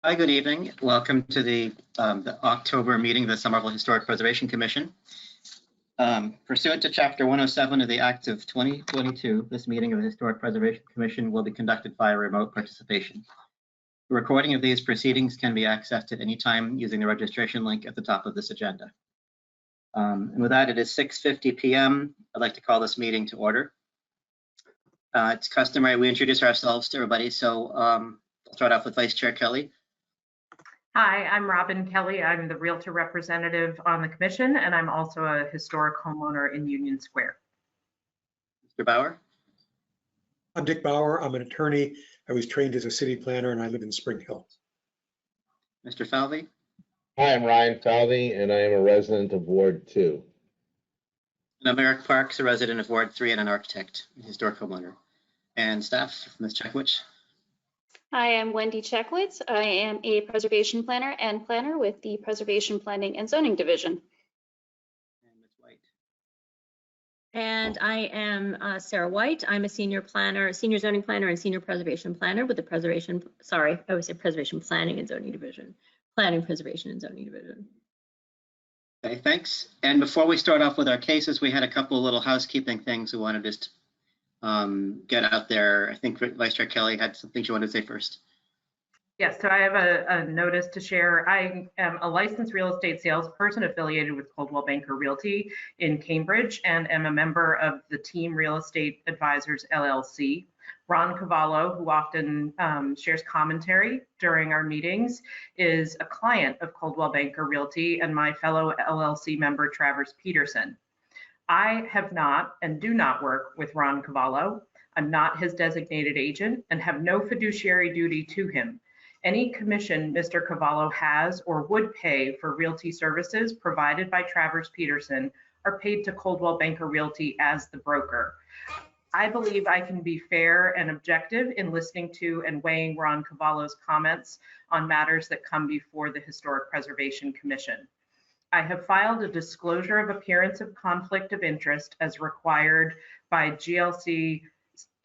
Hi, good evening. Welcome to the October meeting of the Somerville Historic Preservation Commission. Pursuant to Chapter 107 of the Act of 2022, this meeting of the Historic Preservation Commission will be conducted via remote participation. The recording of these proceedings can be accessed at any time using the registration link at the top of this agenda. And with that, it is 6:50 p.m. I'd like to call this meeting to order. It's customary we introduce ourselves to everybody, so I'll start off with Vice Chair Kelly. Hi, I'm Robin Kelly. I'm the Realtor representative on the commission, and I'm also a historic homeowner in Union Square. Mr. Bauer. I'm Dick Bauer. I'm an attorney. I was trained as a city planner and I live in Spring Hill. Mr. Falvey. Hi, I'm Ryan Falvey, and I am a resident of Ward 2. And I'm Eric Parks, a resident of Ward 3 and an architect, a historic homeowner. And staff, Ms. Checkwich. Hi, I'm Wendy Checkwitz. I am a preservation planner and planner with the Preservation Planning and Zoning Division. And Ms. White. And I am Sarah White. I'm a senior zoning planner and senior preservation planner with the Preservation Planning and Zoning Division. Planning, Preservation and Zoning Division. Okay, thanks. And before we start off with our cases, we had a couple of little housekeeping things we wanted to just get out there. I think Vice Chair Kelly had something she wanted to say first. Yes, so I have a notice to share. I am a licensed real estate salesperson affiliated with Coldwell Banker Realty in Cambridge and am a member of the Team Real Estate Advisors LLC. Ron Cavallo, who often shares commentary during our meetings, is a client of Coldwell Banker Realty and my fellow LLC member, Travers Peterson. I have not and do not work with Ron Cavallo. I'm not his designated agent and have no fiduciary duty to him. Any commission Mr. Cavallo has or would pay for realty services provided by Travers Peterson are paid to Coldwell Banker Realty as the broker. I believe I can be fair and objective in listening to and weighing Ron Cavallo's comments on matters that come before the Historic Preservation Commission. I have filed a disclosure of appearance of conflict of interest as required by GLC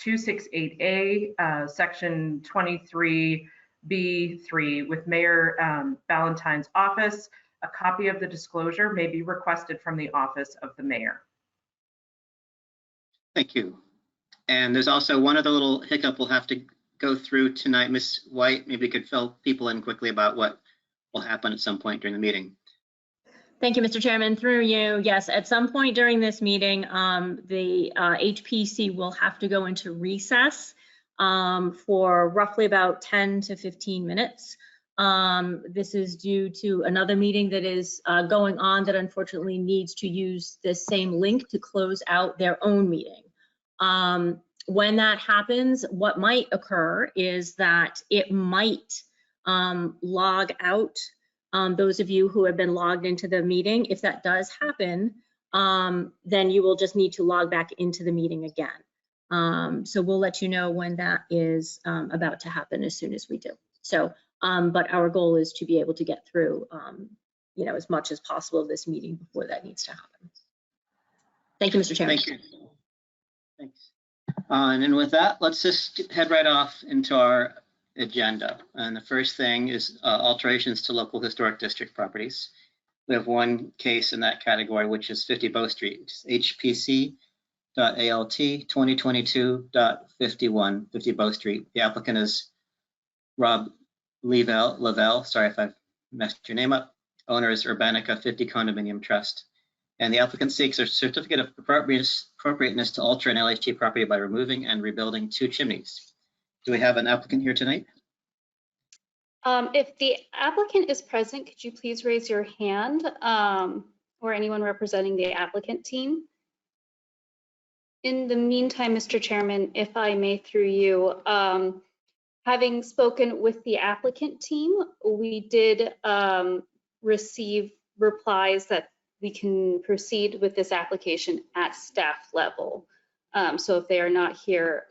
268A, section 23B3 with Mayor Ballantyne's office. A copy of the disclosure may be requested from the office of the mayor. Thank you. And there's also one other little hiccup we'll have to go through tonight. Ms. White, maybe you could fill people in quickly about what will happen at some point during the meeting. Thank you, Mr. Chairman. Through you, yes, at some point during this meeting, the HPC will have to go into recess for roughly about 10 to 15 minutes. This is due to another meeting that is going on that unfortunately needs to use the same link to close out their own meeting. When that happens, what might occur is that it might log out those of you who have been logged into the meeting. If that does happen, then you will just need to log back into the meeting again. So we'll let you know when that is about to happen as soon as we do. So, but our goal is to be able to get through, as much as possible of this meeting before that needs to happen. Thank you, Mr. Chairman. Thank you. Thanks. And then with that, let's just head right off into our agenda. And the first thing is alterations to local historic district properties. We have one case in that category, which is 50 Bow Street, HPC.ALT 2022.51, 50 Bow Street. The applicant is Rob Lavelle, sorry if I've messed your name up. Owner is Urbanica 50 Condominium Trust. And the applicant seeks a certificate of appropriateness to alter an LHT property by removing and rebuilding 2 chimneys. Do we have an applicant here tonight? If the applicant is present, could you please raise your hand, or anyone representing the applicant team? In the meantime, Mr. Chairman, if I may through you, having spoken with the applicant team, we did receive replies that we can proceed with this application at staff level. So if they are not here,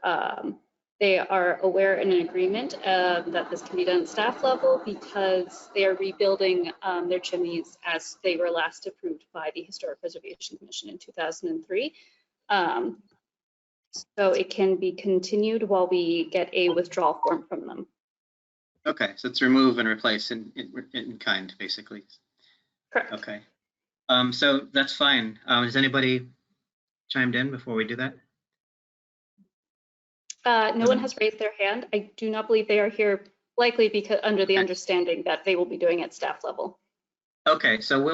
they are aware and in agreement that this can be done at staff level because they are rebuilding their chimneys as they were last approved by the Historic Preservation Commission in 2003. So it can be continued while we get a withdrawal form from them. Okay, so it's remove and replace in kind, basically. Correct. Okay. So that's fine. Has anybody chimed in before we do that? No one has raised their hand. I do not believe they are here, likely because under the Okay. understanding that they will be doing at staff level. Okay, so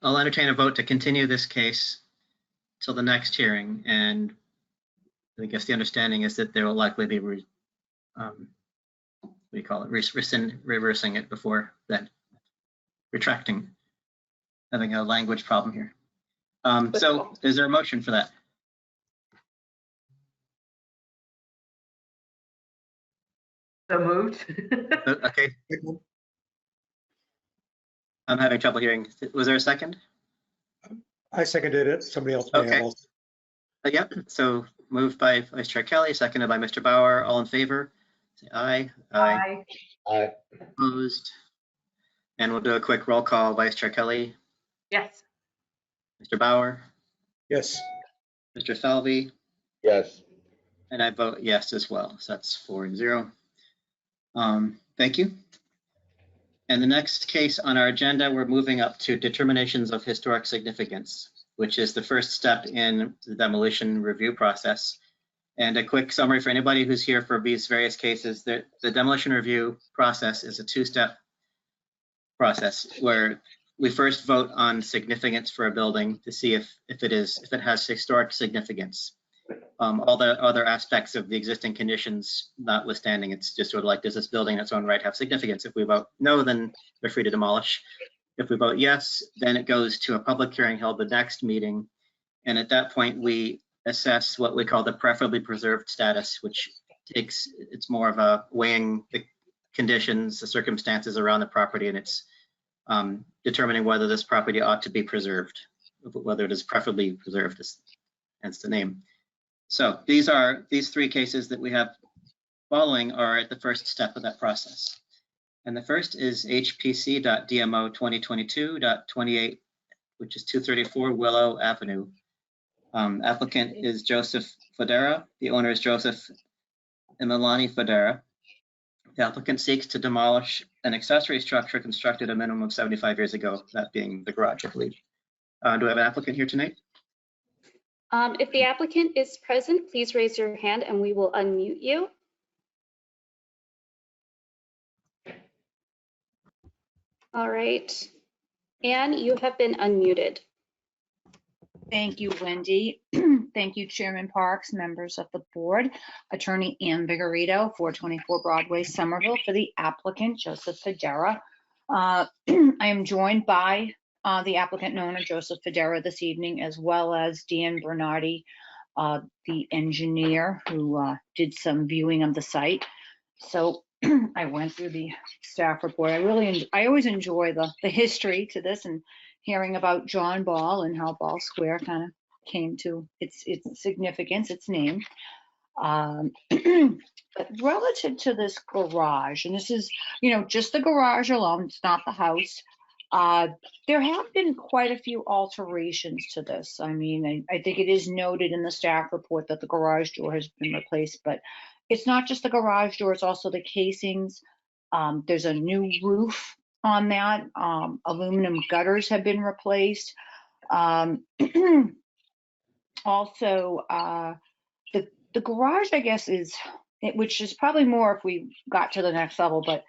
I'll entertain a vote to continue this case till the next hearing, and I guess the understanding is that there will likely be, what do you call it, reversing it before that, retracting, having a language problem here. So is there a motion for that? So moved. Okay, I'm having trouble hearing. Was there a second? I seconded it. Somebody else may Okay. have also. Yep, so moved by Vice Chair Kelly, seconded by Mr. Bauer. All in favor? Say aye. Aye. Aye. Opposed? And we'll do a quick roll call. Vice Chair Kelly, Yes. Mr. Bauer, Yes, Mr. Falvey, Yes. and I vote yes as well. So that's 4-0. Thank you. And the next case on our agenda, we're moving up to determinations of historic significance, which is the first step in the demolition review process. And a quick summary for anybody who's here for these various cases, the demolition review process is a two-step process where we first vote on significance for a building to see if it has historic significance. All the other aspects of the existing conditions notwithstanding, it's just sort of like, does this building in its own right have significance? If we vote no, then they're free to demolish. If we vote yes, then it goes to a public hearing held the next meeting. And at that point, we assess what we call the preferably preserved status, which it's more of a weighing the conditions, the circumstances around the property, and it's determining whether this property ought to be preserved, whether it is preferably preserved, hence the name. So these three cases that we have following are at the first step of that process. And the first is HPC.DMO 2022.28, which is 234 Willow Avenue. Applicant is Joseph Federa. The owner is Joseph and Milani Federa. The applicant seeks to demolish an accessory structure constructed a minimum of 75 years ago, that being the garage, I believe. Do we have an applicant here tonight? If the applicant is present, please raise your hand and we will unmute you. All right. Anne, you have been unmuted. Thank you, Wendy. Thank you, Chairman Parks, members of the board. Attorney Ann Vigorito, 424 Broadway, Somerville, for the applicant, Joseph Federa. I am joined by the applicant and owner, Joseph Federa, this evening, as well as Dan Bernardi, the engineer who did some viewing of the site. So I went through the staff report. I always enjoy the history to this and hearing about John Ball and how Ball Square kind of came to its significance, its name. But relative to this garage, and this is, just the garage alone, it's not the house. There have been quite a few alterations to this. I mean, I think it is noted in the staff report that the garage door has been replaced, but it's not just the garage door, it's also the casings. There's a new roof on that. Aluminum gutters have been replaced. Also, the garage, I guess, which is probably more if we got to the next level, but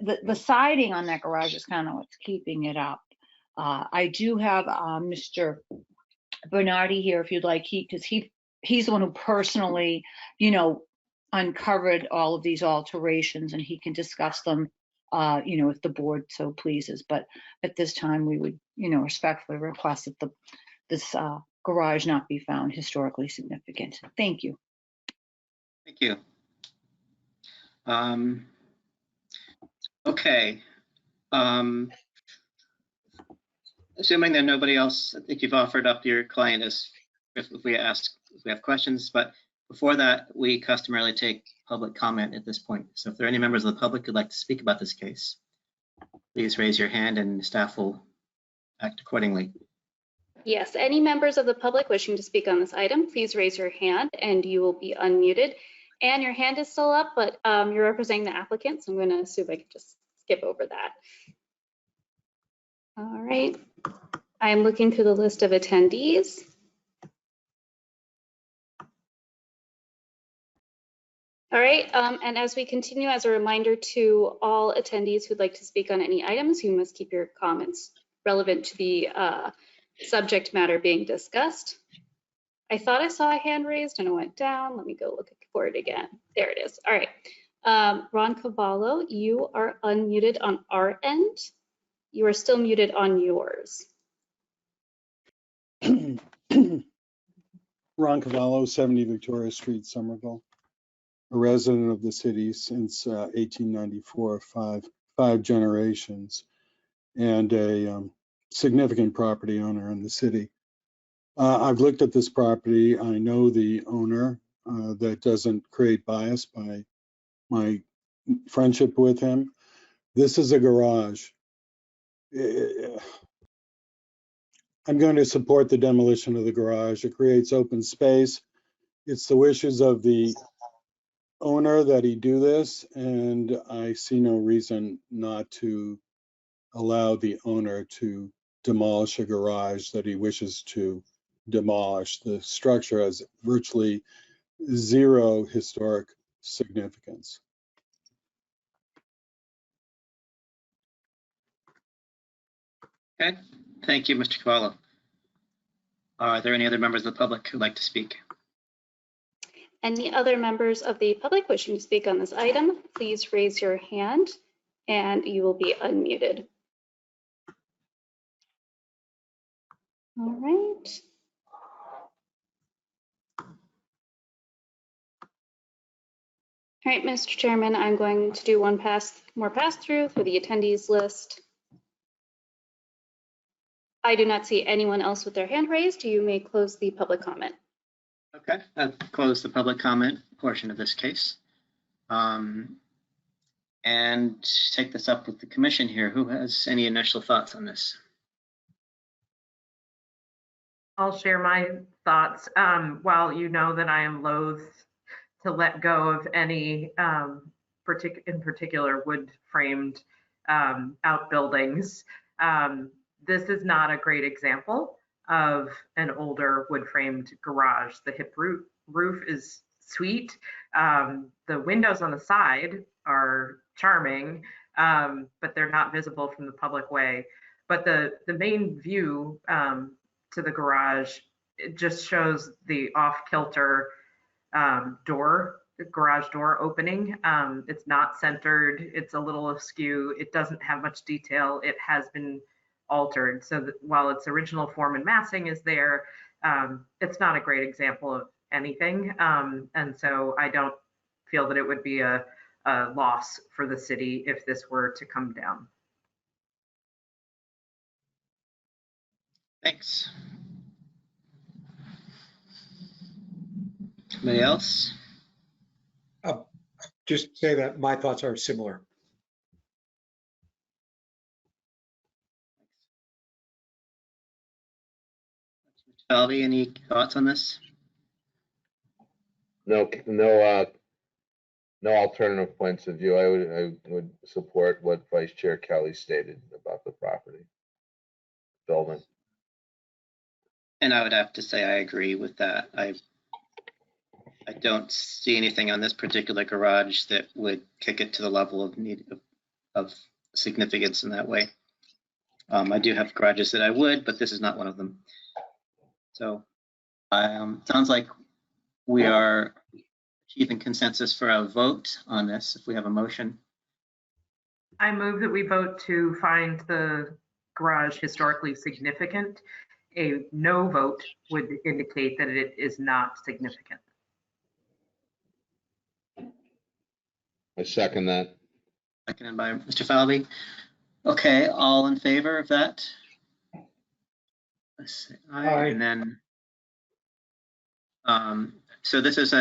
the siding on that garage is kind of what's keeping it up. I do have Mr. Bernardi here if you'd like, because he's the one who personally, uncovered all of these alterations, and he can discuss them, if the board so pleases. But at this time, we would, respectfully request that this garage not be found historically significant. Thank you. Thank you. Okay. Assuming that nobody else, I think you've offered up your client if we have questions, but before that, we customarily take public comment at this point. So if there are any members of the public who'd like to speak about this case, please raise your hand and staff will act accordingly. Yes, any members of the public wishing to speak on this item, please raise your hand and you will be unmuted. Anne, your hand is still up, but you're representing the applicant, so I'm going to assume I can just skip over that. All right. I'm looking through the list of attendees. All right, and as we continue, as a reminder to all attendees who'd like to speak on any items, you must keep your comments relevant to the subject matter being discussed. I thought I saw a hand raised and it went down. Let me go look for it again. There it is. All right. Ron Cavallo, you are unmuted on our end. You are still muted on yours. Ron Cavallo, 70 Victoria Street, Somerville. A resident of the city since 1894, five generations, and a significant property owner in the city. I've looked at this property. I know the owner. That doesn't create bias by my friendship with him. This is a garage. I'm going to support the demolition of the garage. It creates open space. It's the wishes of the owner that he do this, and I see no reason not to allow the owner to demolish a garage that he wishes to demolish. The structure has virtually zero historic significance. Okay, thank you, Mr. Cavallo. Are there any other members of the public who'd like to speak? Any other members of the public wishing to speak on this item, please raise your hand and you will be unmuted. All right. All right, Mr. Chairman, I'm going to do one more pass through for the attendees list. I do not see anyone else with their hand raised. You may close the public comment. Okay, I'll close the public comment portion of this case. And take this up with the commission here. Who has any initial thoughts on this? I'll share my thoughts. While you know that I am loath to let go of any in particular wood framed outbuildings, this is not a great example of an older wood framed garage. The hip roof is sweet. The windows on the side are charming, but they're not visible from the public way. But the main view to the garage, it just shows the off-kilter the garage door opening. It's not centered. It's a little askew. It doesn't have much detail. It has been altered. So that while its original form and massing is there, it's not a great example of anything. And so I don't feel that it would be a loss for the city if this were to come down. Thanks. Anybody else? Just say that my thoughts are similar. Alvy, any thoughts on this? No alternative points of view. I would support what Vice Chair Kelly stated about the property building. And I would have to say I agree with that. I don't see anything on this particular garage that would kick it to the level of need of significance in that way. I do have garages that I would, but this is not one of them. So sounds like we are achieving consensus for a vote on this if we have a motion. I move that we vote to find the garage historically significant. A no vote would indicate that it is not significant. I second that. Seconded by Mr. Falvey. Okay, all in favor of that? Let's see. Aye. And then, so this is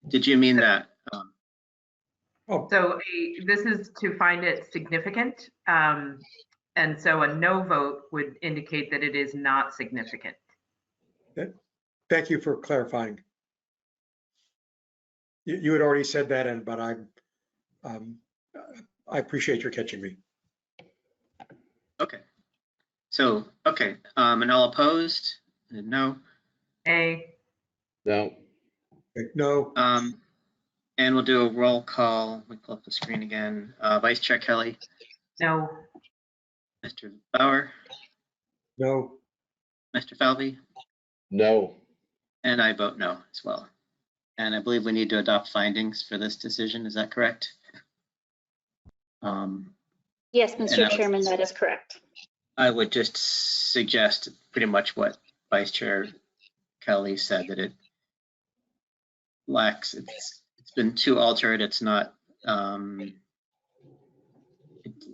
did you mean that? So this is to find it significant. And so a no vote would indicate that it is not significant. Thank you for clarifying. You had already said that, but I appreciate your catching me. Okay. So, okay, and all opposed? No. A, No, Okay, no, And we'll do a roll call. Let me pull up the screen again. Vice Chair Kelly, no. Mr. Bauer, no, Mr. Falvey, no, and I vote no as well. And I believe we need to adopt findings for this decision. Is that correct? Yes, And Mr. I- Chairman, that is correct. I would just suggest pretty much what Vice Chair Kelly said, that it lacks, it's been too altered. It's not, it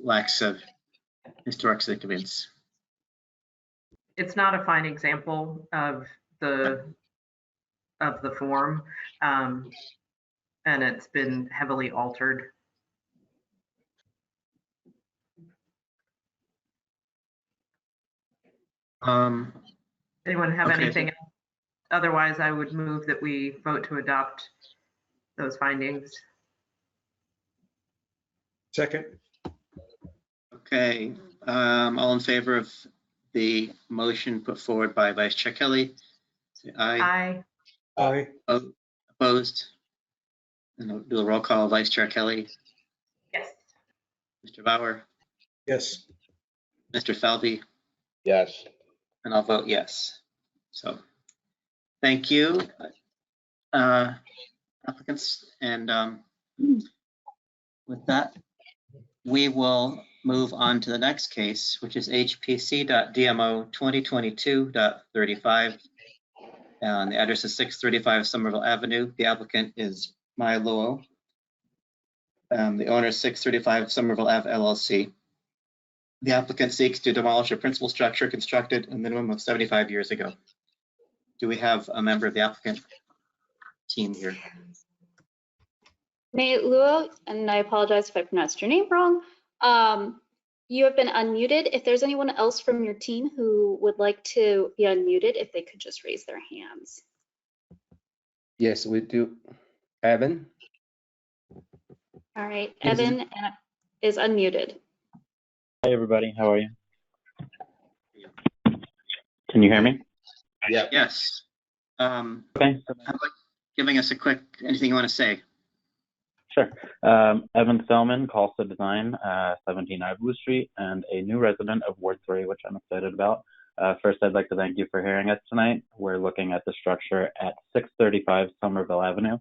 lacks of historic significance. It's not a fine example of the form, and it's been heavily altered. Anyone have Okay. anything else? Otherwise, I would move that we vote to adopt those findings. second, Okay, all in favor of the motion put forward by Vice Chair Kelly? Say aye. Aye. aye, Opposed? And I'll do a roll call. Vice Chair Kelly, Yes. Mr. Bauer, yes, Mr. Falvey, yes. and I'll vote yes. So, thank you, applicants. And with that, we will move on to the next case, which is HPC.DMO 2022.35. And the address is 635 Somerville Avenue. The applicant is Mai Luo. The owner is 635 Somerville Ave LLC. The applicant seeks to demolish a principal structure constructed a minimum of 75 years ago. Do we have a member of the applicant team here? May Luo, and I apologize if I pronounced your name wrong. You have been unmuted. If there's anyone else from your team who would like to be unmuted, if they could just raise their hands. Yes, we do. Evan? All right, Is it- Evan is unmuted. Hi, everybody. How are you? Can you hear me? Yeah, Yes. How Okay. about giving us a quick, anything you want to say? Sure. Evan Selman, Calsta Design, 17 Ivory Street, and a new resident of Ward 3, which I'm excited about. First, I'd like to thank you for hearing us tonight. We're looking at the structure at 635 Somerville Avenue.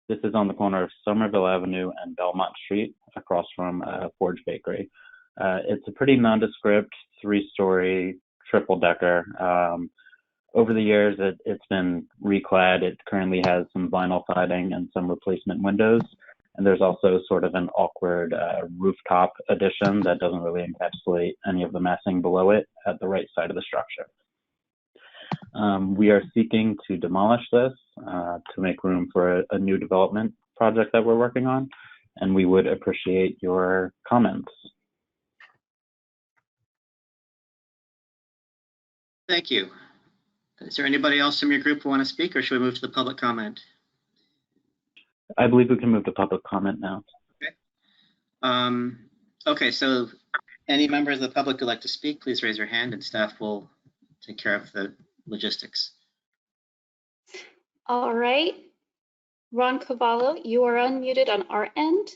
This is on the corner of Somerville Avenue and Belmont Street, across from Forge Bakery. It's a pretty nondescript 3-story triple-decker. Over the years, it's been reclad. It currently has some vinyl siding and some replacement windows. And there's also sort of an awkward rooftop addition that doesn't really encapsulate any of the massing below it at the right side of the structure. We are seeking to demolish this to make room for a new development project that we're working on, and we would appreciate your comments. Thank you. Is there anybody else from your group who want to speak, or should we move to the public comment? I believe we can move to public comment now. Okay, so any members of the public who'd like to speak, please raise your hand and staff will take care of the logistics. All right. Ron Cavallo, you are unmuted on our end.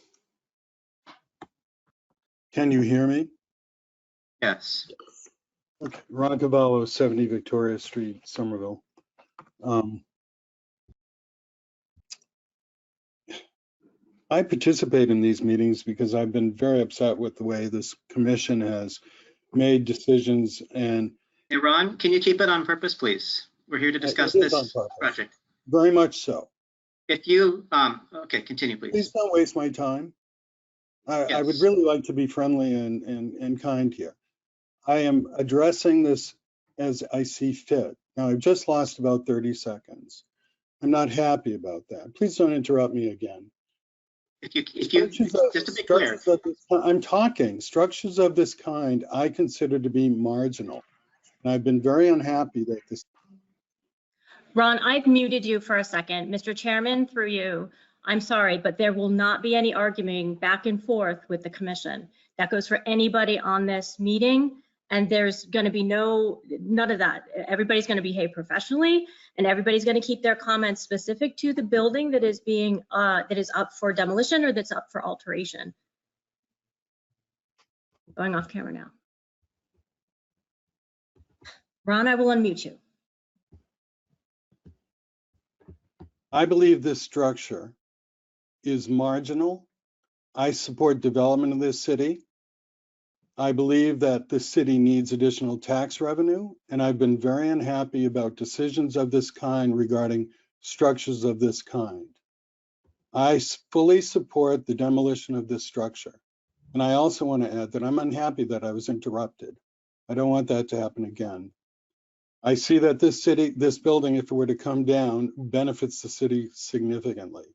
Can you hear me? Yes. Okay, Ron Cavallo, 70 Victoria Street, Somerville. I participate in these meetings because I've been very upset with the way this commission has made decisions, and Hey, Ron, can you keep it on purpose, please? We're here to discuss It is this on purpose. project. very much so. If you, okay, continue, Please please. don't waste my time. I would Yes. really like to be friendly and kind here. I am addressing this as I see fit. Now, I've just lost about 30 seconds. I'm not happy about that. Please don't interrupt me again. If you, Structures of- just to be clear, structures of this- I'm talking. Structures of this kind I consider to be marginal. And I've been very unhappy that this, Ron, I've muted you for a second. Mr. Chairman, through you, I'm sorry, but there will not be any arguing back and forth with the commission. That goes for anybody on this meeting, and there's going to be none of that. Everybody's going to behave professionally, and everybody's going to keep their comments specific to the building that is being that is up for demolition or that's up for alteration. Going off camera now. Ron, I will unmute you. I believe this structure is marginal. I support development of this city. I believe that the city needs additional tax revenue, and I've been very unhappy about decisions of this kind regarding structures of this kind. I fully support the demolition of this structure. And I also want to add that I'm unhappy that I was interrupted. I don't want that to happen again. I see that this building, if it were to come down, benefits the city significantly.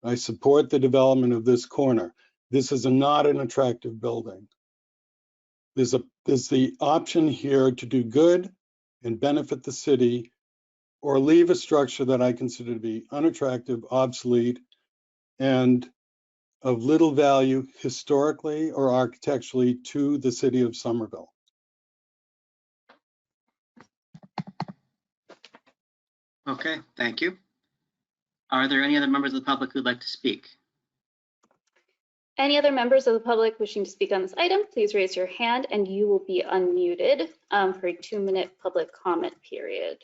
I support the development of this corner. This is not an attractive building. There's the option here to do good and benefit the city, or leave a structure that I consider to be unattractive, obsolete, and of little value historically or architecturally to the city of Somerville. Okay, thank you. Are there any other members of the public who'd like to speak? Any other members of the public wishing to speak on this item, please raise your hand and you will be unmuted for a 2-minute public comment period.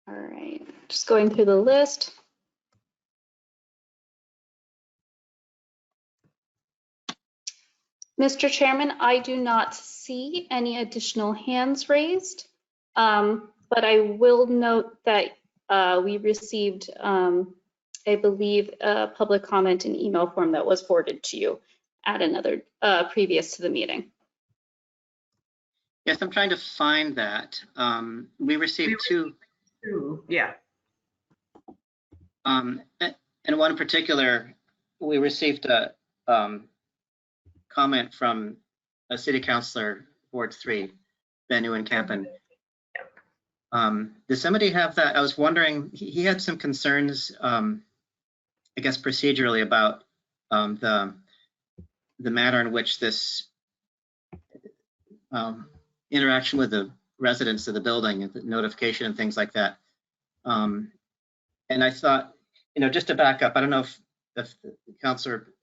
All right, just going through the list. Mr. Chairman, I do not see any additional hands raised, but I will note that we received, I believe, a public comment in email form that was forwarded to you at another previous to the meeting. Yes, I'm trying to find that. We received two. Yeah. And one in particular, we received a comment from a city councilor, Ward 3, Ben Nieuwenkampen. Does somebody have that? I was wondering, he had some concerns, I guess procedurally, about the manner in which this interaction with the residents of the building, the notification and things like that. And I thought, just to back up, I don't know if Councilor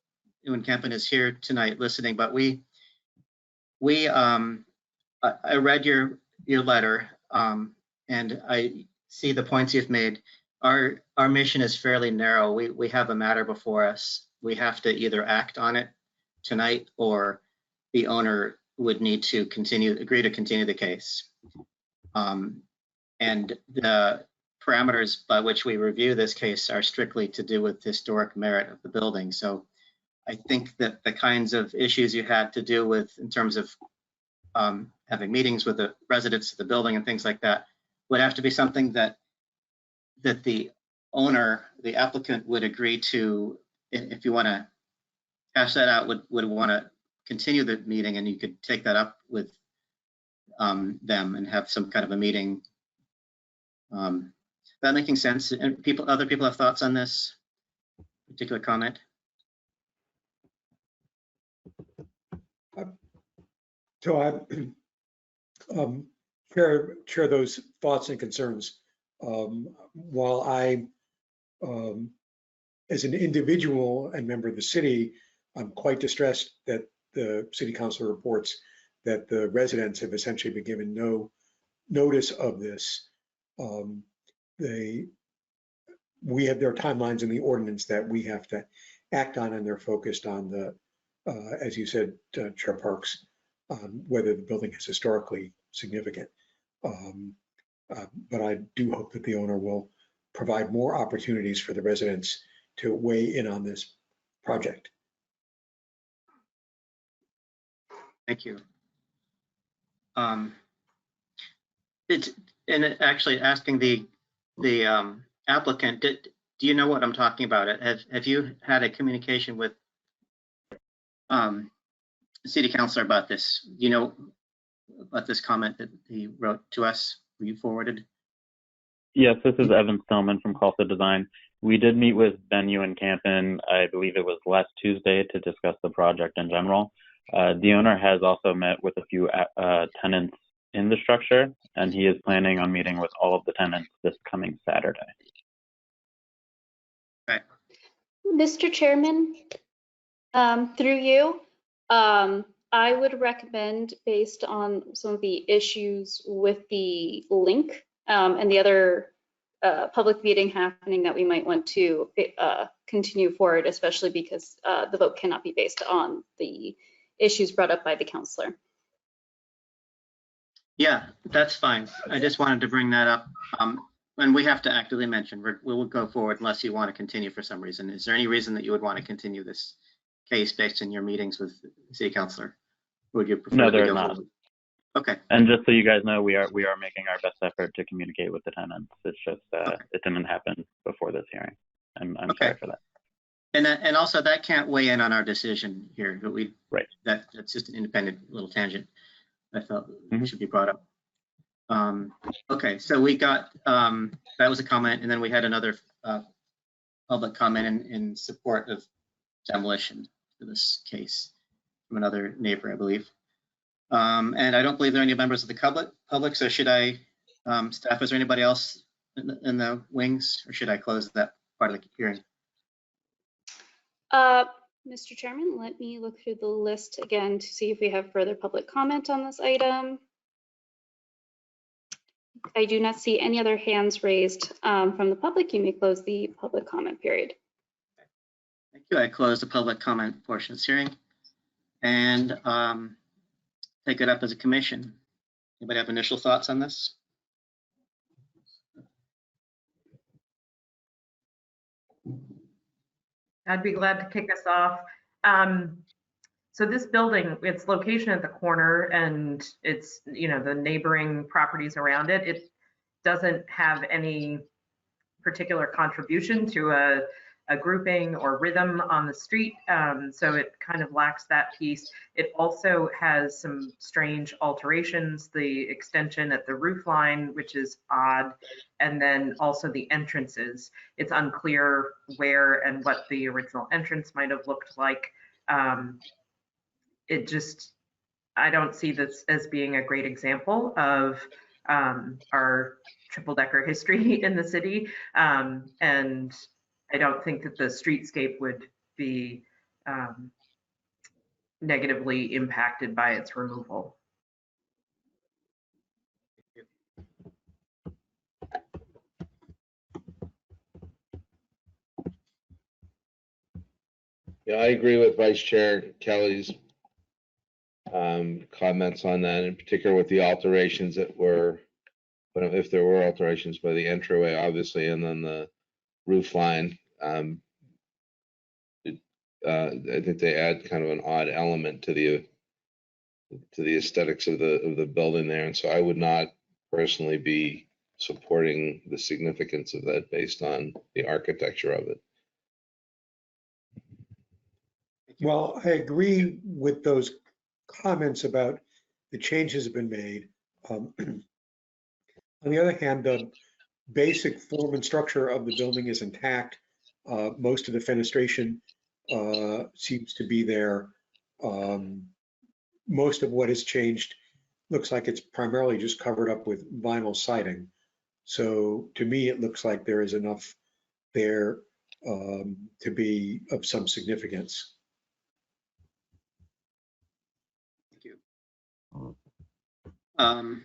Nieuwenkampen is here tonight listening, but I read your letter, and I see the points you've made. Our mission is fairly narrow. We have a matter before us. We have to either act on it tonight, or the owner would need to agree to continue the case. And the parameters by which we review this case are strictly to do with historic merit of the building. So I think that the kinds of issues you had to do with in terms of having meetings with the residents of the building and things like that would have to be something that the owner, the applicant, would agree to. If you want to hash that out, would want to continue the meeting, and you could take that up with them and have some kind of a meeting. That making sense? And other people have thoughts on this particular comment? So I share those thoughts and concerns. While I, as an individual and member of the city, I'm quite distressed that the city council reports that the residents have essentially been given no notice of this. We have their timelines in the ordinance that we have to act on, and they're focused on the, as you said, Chair Parks, whether the building is historically significant. But I do hope that the owner will provide more opportunities for the residents to weigh in on this project. Thank you. Actually asking the applicant, do you know what I'm talking about? Have you had a communication with city councilor about this? Do you know about this comment that he wrote to us? were you forwarded? Yes, this is Evan Stillman from Calsa Design. We did meet with Ben Ewan-Campen, I believe it was last Tuesday, to discuss the project in general. The owner has also met with a few tenants in the structure, and he is planning on meeting with all of the tenants this coming Saturday. Okay. Mr. Chairman, through you, I would recommend, based on some of the issues with the link and the other public meeting happening, that we might want to continue forward, especially because the vote cannot be based on the issues brought up by the counselor. Yeah, that's fine. I just wanted to bring that up. And we have to actively mention, we will go forward unless you want to continue for some reason. Is there any reason that you would want to continue this case based on your meetings with the city councilor? Would you prefer No, to there is go not. forward? Okay. And just so you guys know, we are making our best effort to communicate with the tenants. It's just it didn't happen before this hearing. I'm Okay. sorry for that. And also that can't weigh in on our decision here, but Right. That's just an independent little tangent I felt should be brought up. Okay, so we got that was a comment, and then we had another public comment in support of demolition for this case from another neighbor, I believe. And I don't believe there are any members of the public, so should I, staff, is there anybody else in the wings, or should I close that part of the hearing? Mr. Chairman, let me look through the list again to see if we have further public comment on this item. I do not see any other hands raised from the public. You may close the public comment period. Thank you. I close the public comment portion of this hearing and take it up as a commission. Anybody have initial thoughts on this? I'd be glad to kick us off. So this building, its location at the corner and it's, the neighboring properties around it, it doesn't have any particular contribution to a grouping or rhythm on the street. So it kind of lacks that piece. It also has some strange alterations, the extension at the roof line, which is odd, and then also the entrances. It's unclear where and what the original entrance might have looked like. I don't see this as being a great example of our triple-decker history in the city. And I don't think that the streetscape would be negatively impacted by its removal. Yeah, I agree with Vice Chair Kelly's comments on that, in particular with the alterations that were, if there were alterations by the entryway, obviously, and then the roof line. I think they add kind of an odd element to the aesthetics of the building there, and so I would not personally be supporting the significance of that based on the architecture of it. Well, I agree with those comments about the changes have been made. On the other hand, the basic form and structure of the building is intact. Most of the fenestration seems to be there. Most of what has changed looks like it's primarily just covered up with vinyl siding. So to me, it looks like there is enough there to be of some significance. I'm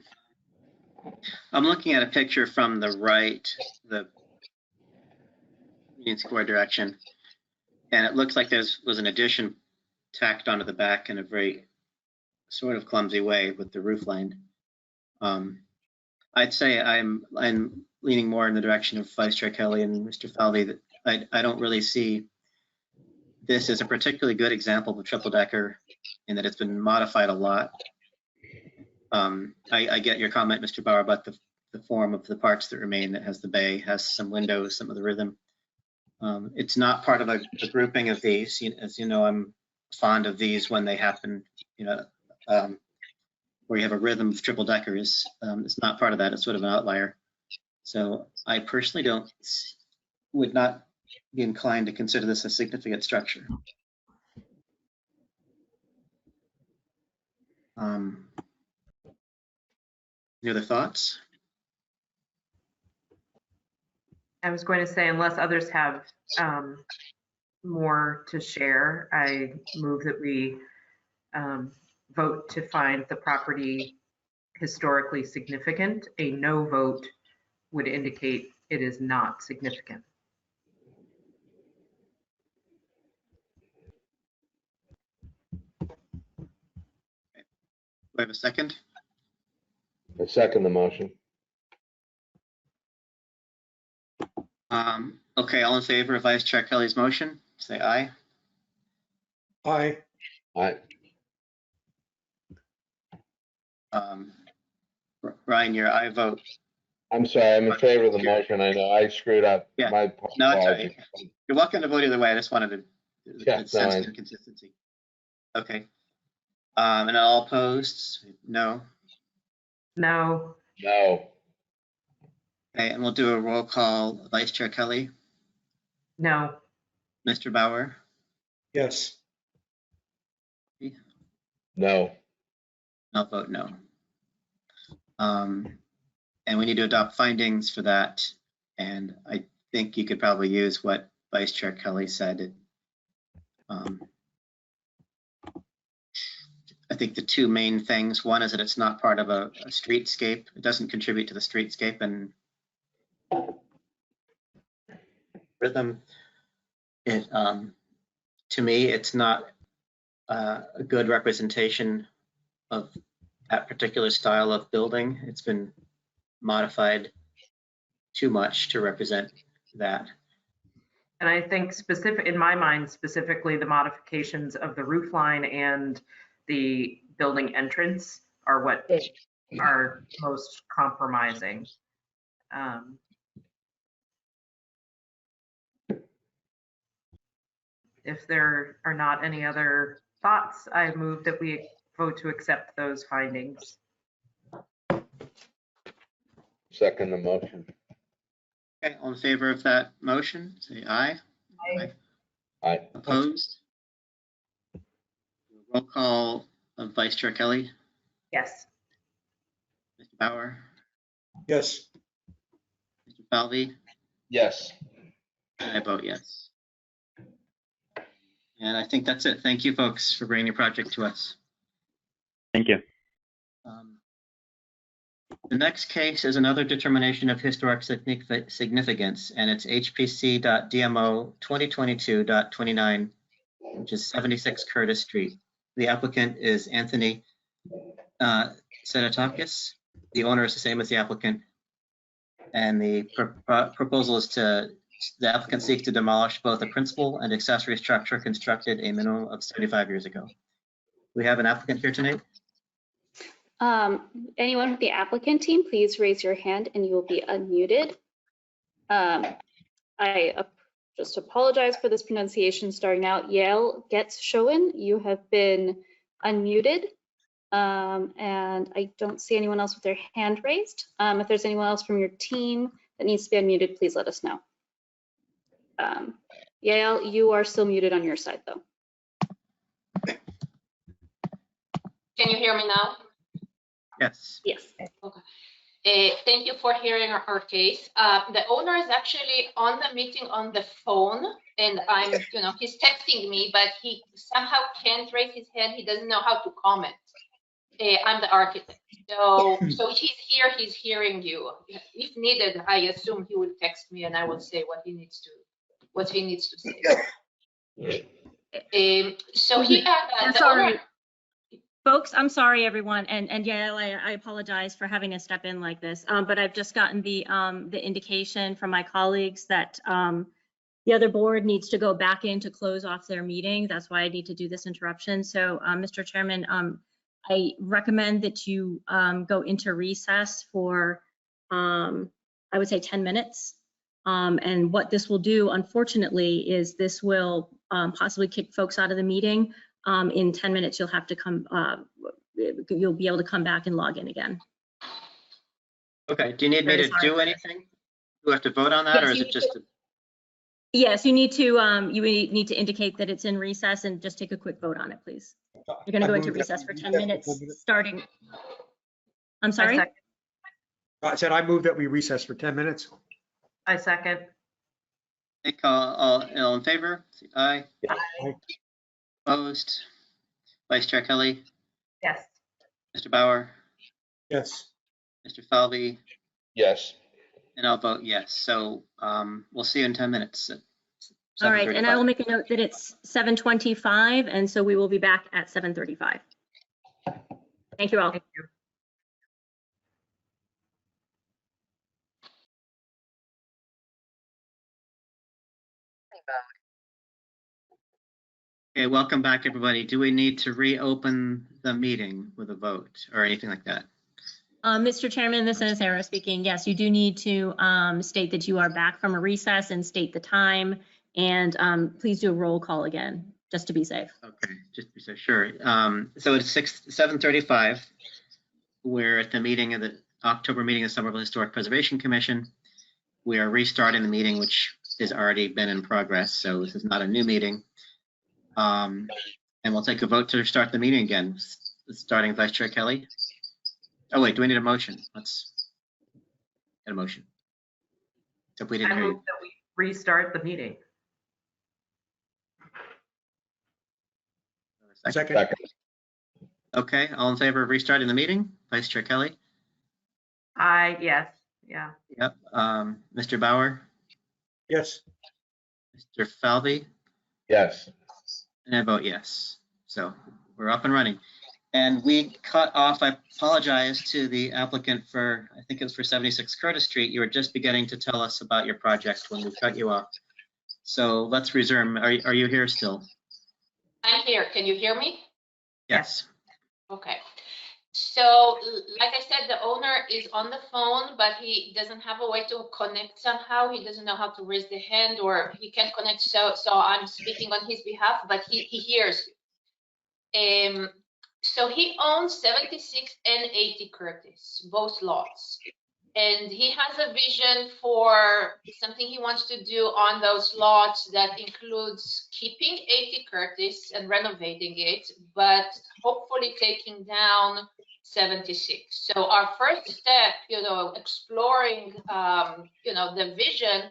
looking at a picture from the right, the Union Square direction, and it looks like there was an addition tacked onto the back in a very sort of clumsy way with the roof line. I'd say I'm leaning more in the direction of Vice Chair Kelly and Mr. Falvey, that I don't really see this as a particularly good example of a triple decker in that it's been modified a lot. I get your comment, Mr. Bauer, about the form of the parts that remain, that has the bay, has some windows, some of the rhythm. It's not part of a grouping of these. As you know, I'm fond of these when they happen, where you have a rhythm of triple deckers. It's not part of that. It's sort of an outlier. So I personally would not be inclined to consider this a significant structure. Any other thoughts? I was going to say, unless others have more to share, I move that we vote to find the property historically significant. A no vote would indicate it is not significant. Do I have a second? I second the motion. Okay, all in favor of Vice Chair Kelly's motion, say aye. Aye. Aye. Ryan, your aye vote. I'm sorry, I'm in favor of the motion. I know I screwed up. Yeah. My No, it's all apologies. right. You're welcome to vote either way. I just wanted to Yeah, sense no, inconsistency. Okay. And all opposed? No. No. No. Okay, and we'll do a roll call. Vice Chair Kelly, No. Mr. Bauer, Yes. No. I'll vote no. And we need to adopt findings for that. And I think you could probably use what Vice Chair Kelly said. I think the two main things, one is that it's not part of a streetscape. It doesn't contribute to the streetscape and rhythm. It, to me, it's not a good representation of that particular style of building. It's been modified too much to represent that. And I think in my mind, specifically the modifications of the roof line and the building entrance are what are most compromising. If there are not any other thoughts, I move that we vote to accept those findings. Second the motion. Okay, all in favor of that motion, say aye. Aye. Aye. Opposed? Roll call of Vice Chair Kelly, Yes. Mr. Bauer, Yes. Mr. Falvey, Yes. and I vote yes. And I think that's it. Thank you, folks, for bringing your project to us. Thank you. The next case is another determination of historic significance, and it's HPC.DMO 2022.29, which is 76 Curtis Street. The applicant is Anthony Sedatakis. The owner is the same as the applicant. And the proposal is the applicant seeks to demolish both a principal and accessory structure constructed a minimum of 75 years ago. We have an applicant here tonight. Anyone with the applicant team, please raise your hand and you will be unmuted. I just apologize for this pronunciation starting out. Yael Getz-Schoen, you have been unmuted. And I don't see anyone else with their hand raised. If there's anyone else from your team that needs to be unmuted, please let us know. Yael, you are still muted on your side though. Can you hear me now? Yes. Yes. Okay. Thank you for hearing our case. The owner is actually on the meeting on the phone, and he's texting me, but he somehow can't raise his hand. He doesn't know how to comment. I'm the architect, so he's here. He's hearing you. If needed, I assume he will text me, and I will say what he needs to say. So he had the owner. Folks, I'm sorry, everyone, and yeah, I apologize for having to step in like this, but I've just gotten the indication from my colleagues that the other board needs to go back in to close off their meeting. That's why I need to do this interruption. So, Mr. Chairman, I recommend that you go into recess for, I would say 10 minutes. And what this will do, unfortunately, is this will possibly kick folks out of the meeting. In 10 minutes, you'll have to come, you'll be able to come back and log in again. Okay, do you need me Very to sorry. do anything? Do we have to vote on that, Yes, or is you it need just? Yes, you need to indicate that it's in recess and just take a quick vote on it, please. You're going to I go into move that recess we for 10 recess for minutes, 10 minutes. starting. I'm I sorry? second. I said I move that we recess for 10 minutes. I second. Okay, all in favor? Say aye. Aye. Opposed? Vice Chair Kelly, Yes. Mr. Bauer, Yes. Mr. Falvey, Yes. and I'll vote yes. So we'll see you in 10 minutes. At All right, and I 7:35. will make a note that it's 7:25, and so we will be back at 7:35. Thank you all. Thank you. Okay, welcome back, everybody. Do we need to reopen the meeting with a vote or anything like that? Mr. Chairman, this is Sarah speaking. Yes, you do need to state that you are back from a recess and state the time. And please do a roll call again, just to be safe. Okay, just to be so sure. So it's 7:35. We're at the meeting of the October meeting of Somerville Historic Preservation Commission. We are restarting the meeting, which has already been in progress. So this is not a new meeting. And we'll take a vote to start the meeting again, starting Vice Chair Kelly. Oh, wait, do we need a motion? Let's get a motion. So if we didn't I hear move you. that we restart the meeting. Second. Second. Okay, all in favor of restarting the meeting? Vice Chair Kelly? Yes. Yeah. Yep. Mr. Bauer? Yes. Mr. Falvey? Yes. And I vote yes. So we're up and running. And we cut off, I apologize to the applicant for, I think it was for 76 Curtis Street. You were just beginning to tell us about your project when we cut you off. So let's resume. Are you here still? I'm here. Can you hear me? Yes. Okay. So like I said, the owner is on the phone, but he doesn't have a way to connect somehow. He doesn't know how to raise the hand, or he can't connect. So I'm speaking on his behalf, but he hears you. So he owns 76 and 80 Curtis, both lots. And he has a vision for something he wants to do on those lots that includes keeping 80 Curtis and renovating it, but hopefully taking down 76. So our first step, exploring, the vision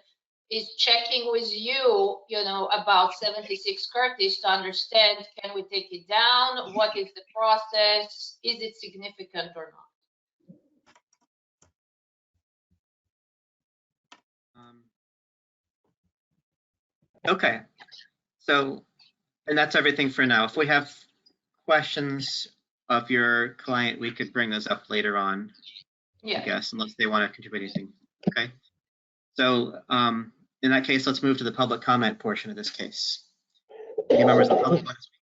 is checking with you, about 76 Curtis to understand, can we take it down? What is the process? Is it significant or not? Okay. So, and that's everything for now. If we have questions of your client, we could bring those up later on, Yeah. I guess, unless they want to contribute anything. Okay. So in that case, let's move to the public comment portion of this case. Any members of the public want to speak?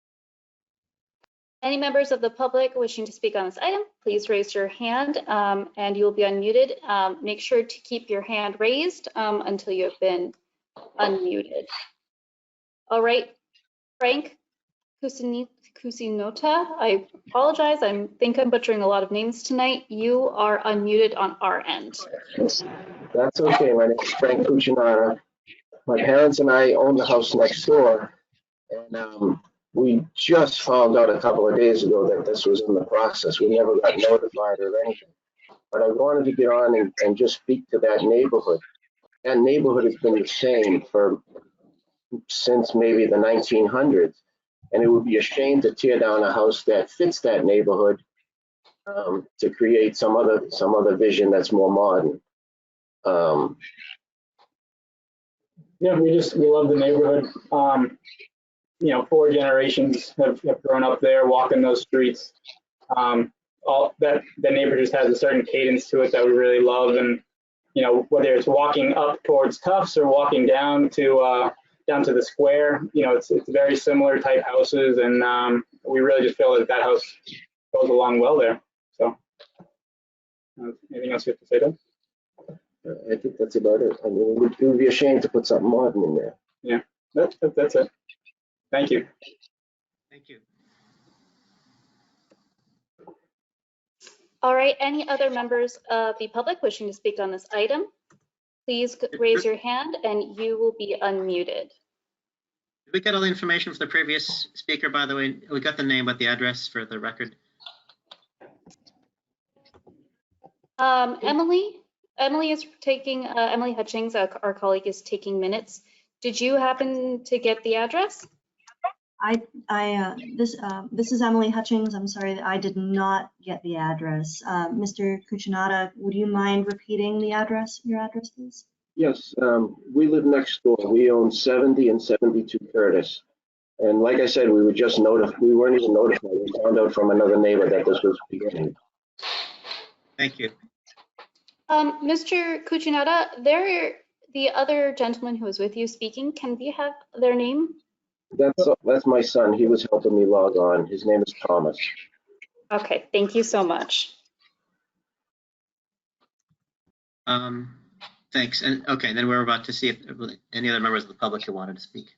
Any members of the public wishing to speak on this item, please raise your hand and you will be unmuted. Make sure to keep your hand raised until you have been unmuted. All right, Frank Cusinota, I apologize. I think I'm butchering a lot of names tonight. You are unmuted on our end. That's okay. My name is Frank Cucinata. My parents and I own the house next door, and we just found out a couple of days ago that this was in the process. We never got notified or anything. But I wanted to get on and just speak to that neighborhood. That neighborhood has been the same since maybe the 1900s. And it would be a shame to tear down a house that fits that neighborhood to create some other vision that's more modern. Yeah, we love the neighborhood. 4 generations have grown up there, walking those streets. All that the neighborhood just has a certain cadence to it that we really love, and whether it's walking up towards Tufts or walking down to the square, it's very similar type houses, and we really just feel that house goes along well there. So, anything else you have to say, Doug? I think that's about it. I mean, it would be a shame to put something modern in there. Yeah, that's it. Thank you. Thank you. All right, any other members of the public wishing to speak on this item? Please raise your hand and you will be unmuted. Did we get all the information for the previous speaker, by the way? We got the name, but the address for the record. Emily is taking, Emily Hutchings, our colleague, is taking minutes. Did you happen to get the address? This is Emily Hutchings. I'm sorry that I did not get the address. Mr. Cucinotta, would you mind repeating the address, your address, please? Yes, we live next door. We own 70 and 72 Curtis. And like I said, we were just notified. We weren't even notified. We found out from another neighbor that this was beginning. Thank you. Mr. Cucinotta, the other gentleman who was with you speaking, can we have their name? That's my son. He was helping me log on. His name is Thomas. Okay, thank you so much. Thanks. And okay, then we're about to see if any other members of the public who wanted to speak.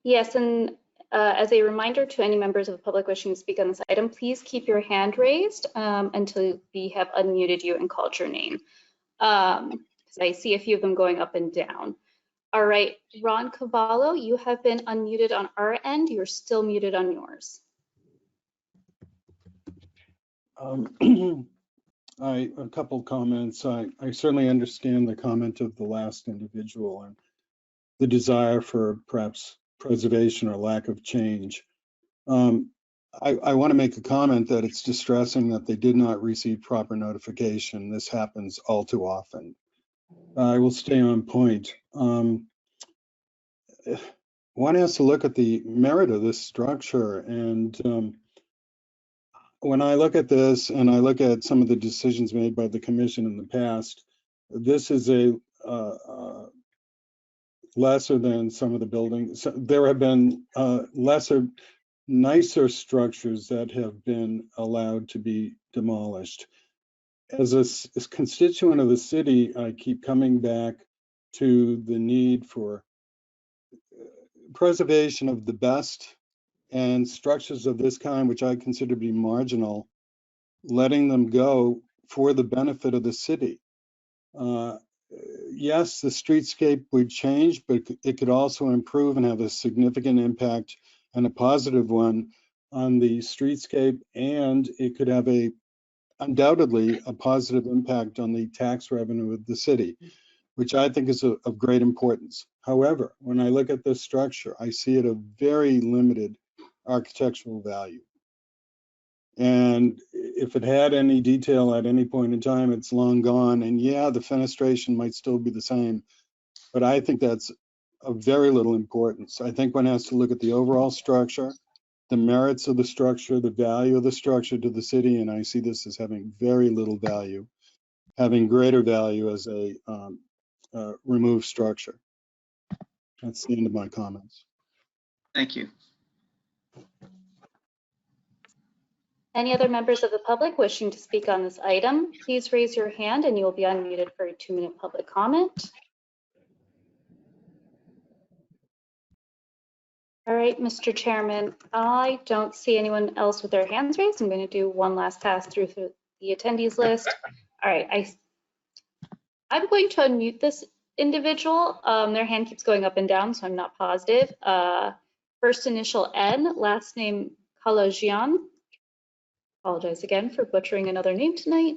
Yes, and as a reminder to any members of the public wishing to speak on this item, please keep your hand raised until we have unmuted you and called your name. Because I see a few of them going up and down. All right, Ron Cavallo, you have been unmuted on our end. You're still muted on yours. A couple comments. I certainly understand the comment of the last individual and the desire for perhaps preservation or lack of change. I want to make a comment that it's distressing that they did not receive proper notification. This happens all too often. I will stay on point. One has to look at the merit of this structure, and when I look at this and I look at some of the decisions made by the commission in the past, this is a lesser than some of the buildings. There have been lesser, nicer structures that have been allowed to be demolished. As a constituent of the city, I keep coming back to the need for preservation of the best, and structures of this kind, which I consider to be marginal, letting them go for the benefit of the city. Yes, the streetscape would change, but it could also improve and have a significant impact, and a positive one, on the streetscape, and it could have undoubtedly a positive impact on the tax revenue of the city, which I think is of great importance. However, when I look at this structure, I see it a very limited architectural value. And if it had any detail at any point in time, it's long gone. And yeah, the fenestration might still be the same, but I think that's of very little importance. I think one has to look at the overall structure, the merits of the structure, the value of the structure to the city, and I see this as having very little value, having greater value as a removed structure. That's the end of my comments. Thank you. Any other members of the public wishing to speak on this item, please raise your hand and you will be unmuted for a 2-minute public comment. All right, Mr. Chairman, I don't see anyone else with their hands raised. I'm going to do one last pass through the attendees list. All right, I'm going to unmute this individual. Their hand keeps going up and down, so I'm not positive. First initial N, last name Kalajian. Apologize again for butchering another name tonight.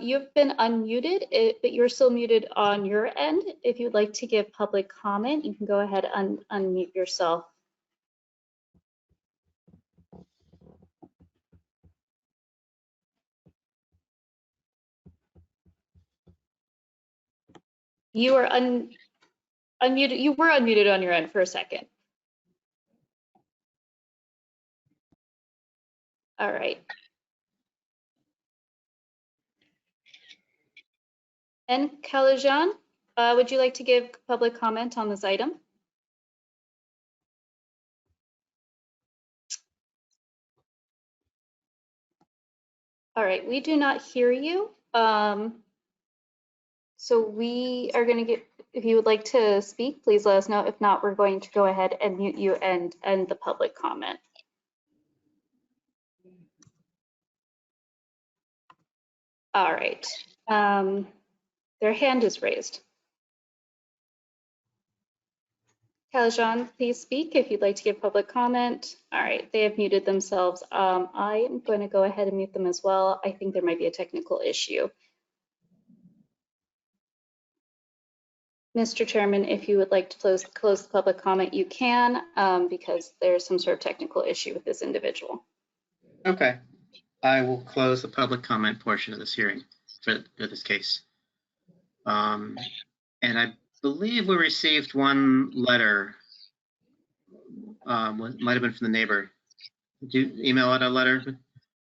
You've been unmuted, but you're still muted on your end. If you'd like to give public comment, you can go ahead and unmute yourself. You are unmuted. You were unmuted on your end for a second. All right. And Kalajan, would you like to give public comment on this item? All right, we do not hear you. So we are going to get, if you would like to speak, please let us know. If not, we're going to go ahead and mute you and end the public comment. All right. Their hand is raised. Kalajan, please speak if you'd like to give public comment. All right, they have muted themselves. I am going to go ahead and mute them as well. I think there might be a technical issue. Mr. Chairman, if you would like to close the public comment, you can, because there's some sort of technical issue with this individual. Okay, I will close the public comment portion of this hearing for this case. And I believe we received one letter. Might have been from the neighbor. Did you email out a letter,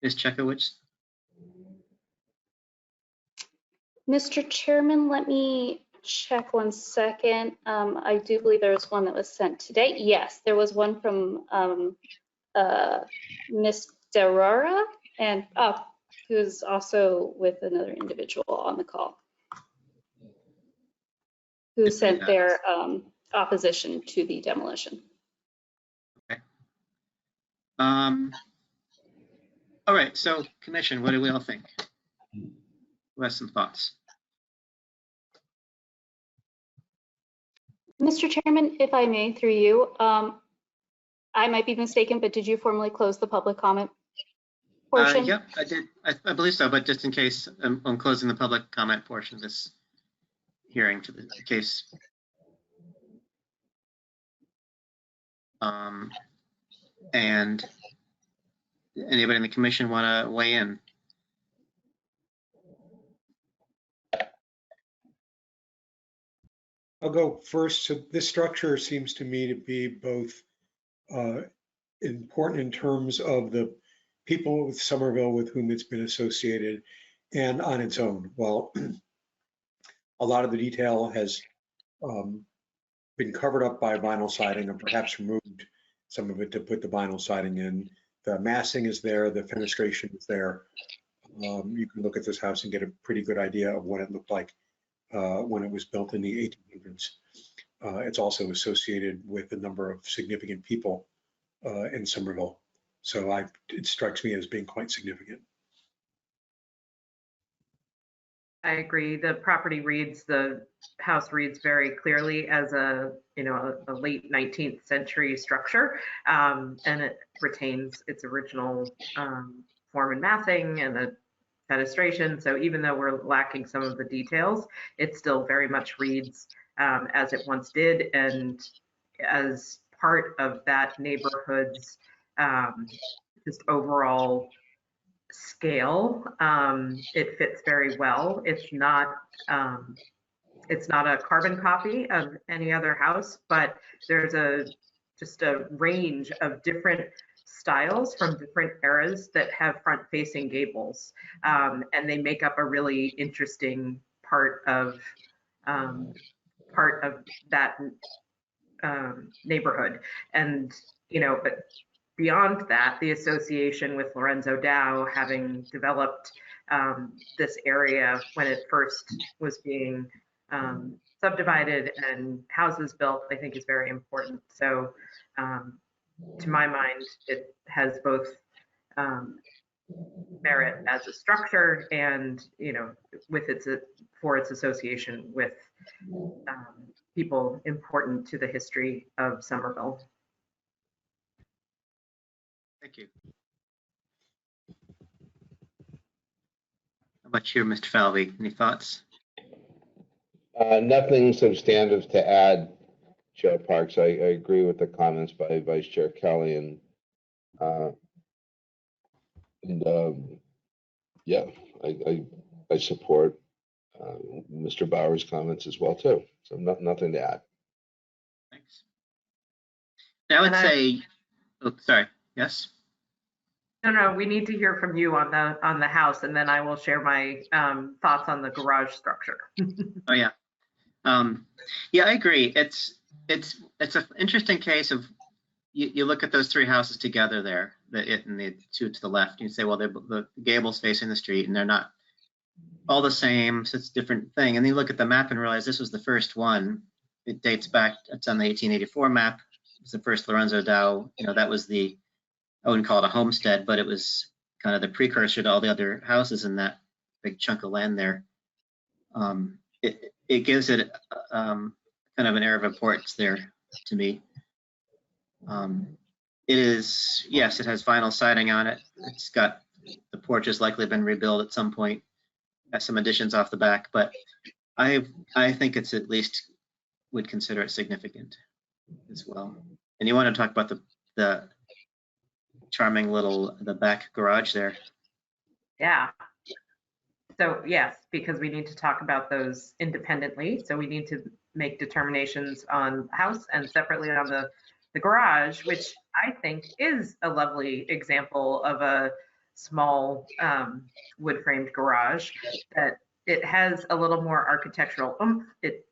Ms. Chekowicz? Mr. Chairman, let me check one second. I do believe there was one that was sent today. Yes, there was one from Ms. Derrara, and who's also with another individual on the call, who sent their opposition to the demolition. Okay. All right, so commission, what do we all think? Who has some thoughts? Mr. Chairman, if I may, through you, I might be mistaken, but did you formally close the public comment portion? Yep, I did. I believe so, but just in case, I'm closing the public comment portion of this hearing to the case. And anybody in the commission want to weigh in? I'll go first. So this structure seems to me to be both important in terms of the people with Somerville with whom it's been associated and on its own. While a lot of the detail has been covered up by vinyl siding, or perhaps removed some of it to put the vinyl siding in. The massing is there, the fenestration is there. You can look at this house and get a pretty good idea of what it looked like when it was built in the 1800s. It's also associated with a number of significant people in Somerville. So it strikes me as being quite significant. I agree. The property reads, the house reads very clearly as a late 19th century structure, and it retains its original form and massing and the fenestration. So even though we're lacking some of the details, it still very much reads as it once did, and as part of that neighborhood's just overall scale. It fits very well. It's not a carbon copy of any other house, but there's just a range of different styles from different eras that have front-facing gables, and they make up a really interesting part of that neighborhood. And but beyond that, the association with Lorenzo Dow, having developed this area when it first was being subdivided and houses built, I think is very important. So to my mind, it has both merit as a structure and, with for its association with people important to the history of Somerville. Thank you. How about you, Mr. Falvey? Any thoughts? Nothing substantive to add, Chair Parks. I agree with the comments by Vice Chair Kelly, and yeah, I support Mr. Bauer's comments as well too. So nothing to add. Thanks. Now I would say, oh, sorry. Yes. No, we need to hear from you on the house, and then I will share my thoughts on the garage structure. Oh yeah. Yeah, I agree. It's an interesting case of you look at those three houses together there, and the two to the left. You say, well, the gables facing the street, and they're not all the same, so it's a different thing. And then you look at the map and realize this was the first one. It dates back. It's on the 1884 map. It's the first Lorenzo Dow. That was I wouldn't call it a homestead, but it was kind of the precursor to all the other houses in that big chunk of land there. It gives it kind of an air of importance there to me. It is, yes, it has vinyl siding on it. It's got, the porch has likely been rebuilt at some point, has some additions off the back, but I think it's at least would consider it significant as well. And you want to talk about the charming little, the back garage there. Yeah. So yes, because we need to talk about those independently. So we need to make determinations on the house and separately on the garage, which I think is a lovely example of a small wood framed garage that it has a little more architectural oomph. It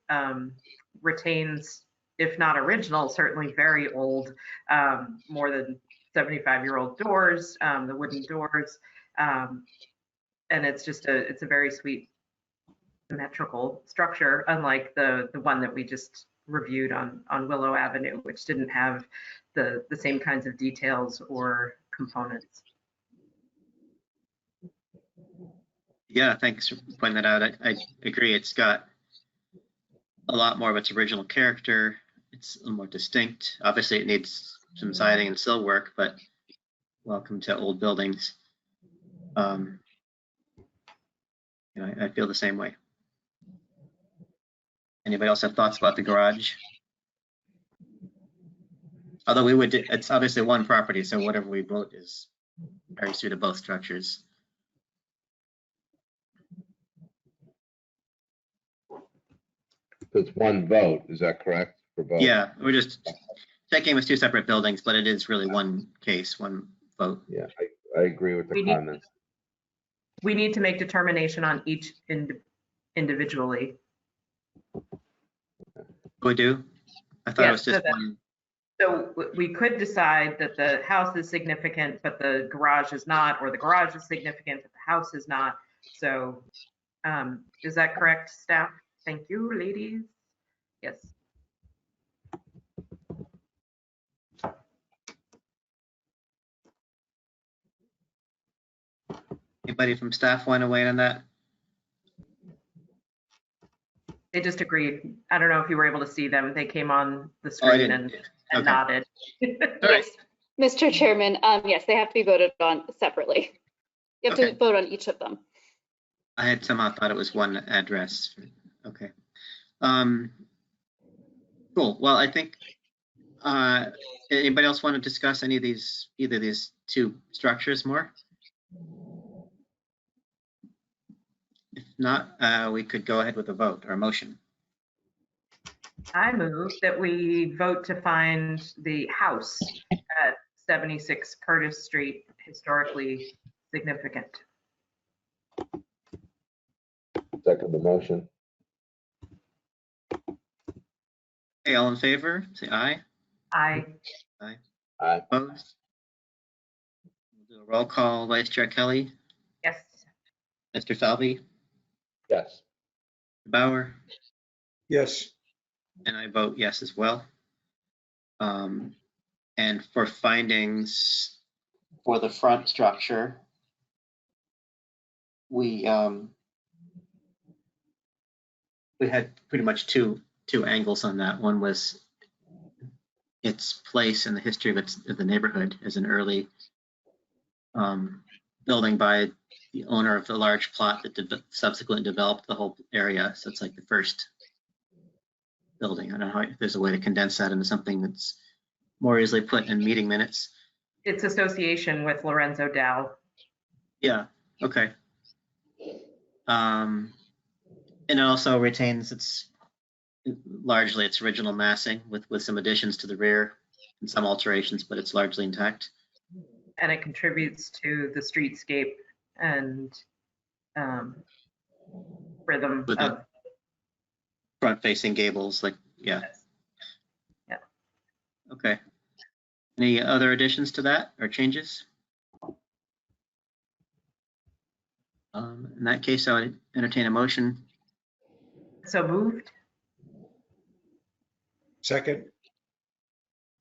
retains, if not original, certainly very old, more than 75-year-old doors, the wooden doors. And it's just it's a very sweet symmetrical structure, unlike the one that we just reviewed on Willow Avenue, which didn't have the same kinds of details or components. Yeah, thanks for pointing that out. I agree. It's got a lot more of its original character. It's a little more distinct. Obviously, it needs some siding and sill work, but welcome to old buildings. You know, I feel the same way. Anybody else have thoughts about the garage? Although we would, it's obviously one property, so whatever we vote is very true to both structures. It's one vote, is that correct? For both? Yeah, we're just checking with two separate buildings, but it is really one case, one vote. Yeah, I agree with the comments. We need to make determination on each individually. We do? I thought it was just so one. So we could decide that the house is significant, but the garage is not, or the garage is significant, but the house is not. So is that correct, staff? Thank you, ladies. Yes. Anybody from staff want to weigh in on that? They just agreed. I don't know if you were able to see them. They came on the screen and nodded. Yes, Mr. Chairman, yes, they have to be voted on separately. You have to vote on each of them. I had somehow thought it was one address. Okay. Cool. Well, I think, anybody else want to discuss any of these, either of these two structures more? If not, we could go ahead with a vote or a motion. I move that we vote to find the house at 76 Curtis Street historically significant. Second the motion. Okay, all in favor, say aye. Aye. Aye. Aye. Opposed? We'll do a roll call. Vice Chair Kelly, Yes. Mr. Falvey, Yes. Bauer, Yes. and I vote yes as well. And for findings for the front structure, we had pretty much two angles on that. One was its place in the history of the neighborhood as an early building by the owner of the large plot that subsequently developed the whole area. So it's like the first building. I don't know if there's a way to condense that into something that's more easily put in meeting minutes. Its association with Lorenzo Dow. Yeah, okay. And it also retains largely its original massing with some additions to the rear and some alterations, but it's largely intact. And it contributes to the streetscape and rhythm With of front-facing gables, like, yeah. Yeah. Okay. Any other additions to that or changes? In that case, I would entertain a motion. So moved. Second.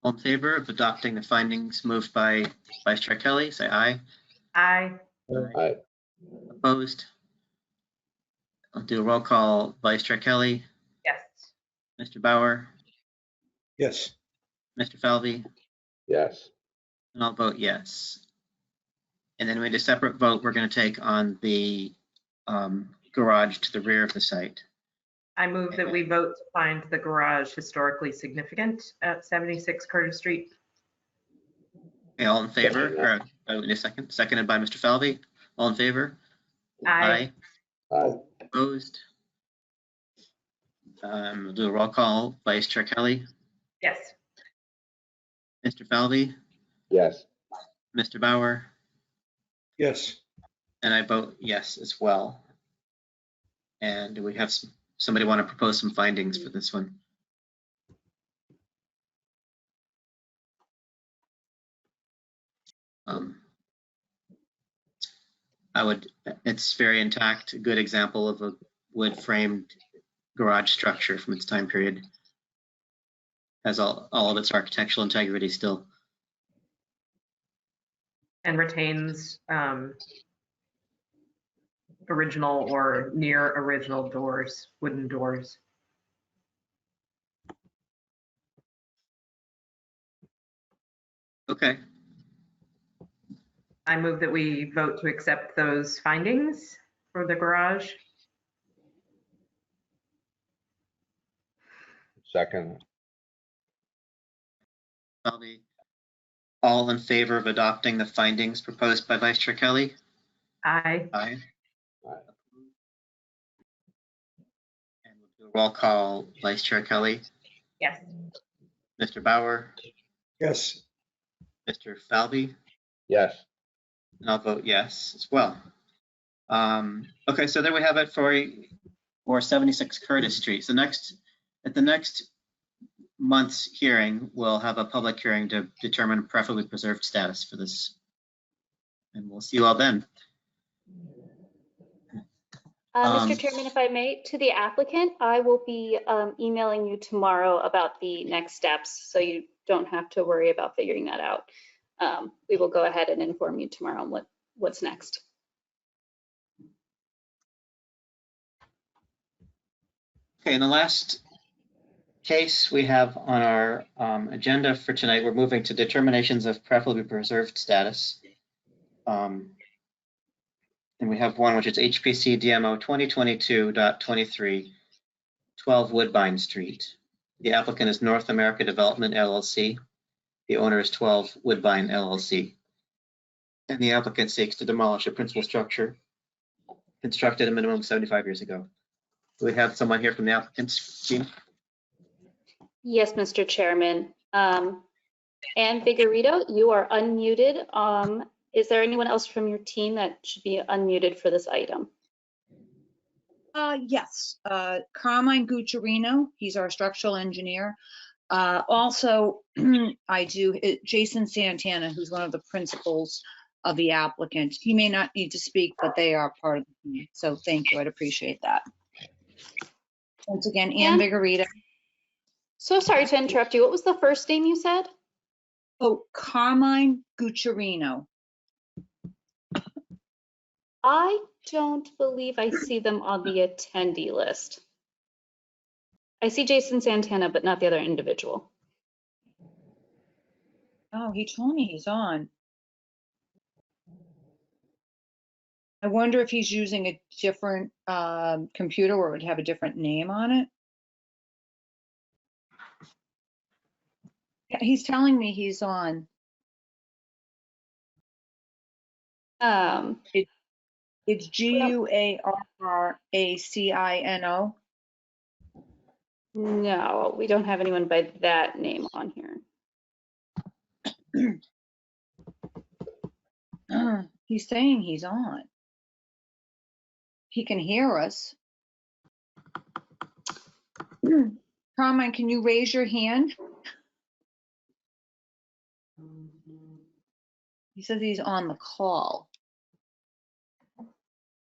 All in favor of adopting the findings moved by Vice Chair Kelly, say aye. Aye. Aye. Opposed? I'll do a roll call. Vice Chair Kelly, Yes. Mr. Bauer, Yes. Mr. Falvey, Yes. and I'll vote yes. And then we need a separate vote we're going to take on the garage to the rear of the site. I move that we vote to find the garage historically significant at 76 Curtis Street. Okay, all in favor? Or, in a second. Seconded by Mr. Falvey. All in favor? Aye. Aye. Opposed? We'll do a roll call. Vice Chair Kelly, Yes. Mr. Falvey, Yes. Mr. Bauer, Yes. and I vote yes as well. And do we have somebody want to propose some findings for this one? It's very intact, a good example of a wood framed garage structure from its time period. Has all of its architectural integrity still. And retains original or near original doors, wooden doors. Okay, I move that we vote to accept those findings for the garage. Second. Falvey. All in favor of adopting the findings proposed by Vice Chair Kelly? Aye. Aye. And we'll do a roll call. Vice Chair Kelly, Yes. Mr. Bauer, Yes. Mr. Falvey, Yes. and I'll vote yes as well. Okay, so there we have it for 76 Curtis Street. So at the next month's hearing, we'll have a public hearing to determine preferably preserved status for this. And we'll see you all then. Mr. Chairman, if I may, to the applicant, I will be emailing you tomorrow about the next steps, so you don't have to worry about figuring that out. We will go ahead and inform you tomorrow on what's next. Okay, in the last case we have on our agenda for tonight, we're moving to determinations of preferably preserved status. And we have one which is HPC DMO 2022.23, 12 Woodbine Street. The applicant is North America Development LLC. The owner is 12 Woodbine LLC. And the applicant seeks to demolish a principal structure constructed a minimum of 75 years ago. Do we have someone here from the applicant's team? Yes, Mr. Chairman. Ann Vigorito, you are unmuted. Is there anyone else from your team that should be unmuted for this item? Yes, Carmine Gucciarino, he's our structural engineer. Also, Jason Santana, who's one of the principals of the applicant. He may not need to speak, but they are part of the team. So thank you, I'd appreciate that. Once again, Ann Vigorito. So sorry to interrupt you. What was the first name you said? Oh, Carmine Gucciarino. I don't believe I see them on the attendee list. I see Jason Santana, but not the other individual. Oh, he told me he's on. I wonder if he's using a different computer or it would have a different name on it. Yeah, he's telling me he's on. It's Guarracino. No, we don't have anyone by that name on here. He's saying he's on. He can hear us. Carmine, can you raise your hand? He says he's on the call.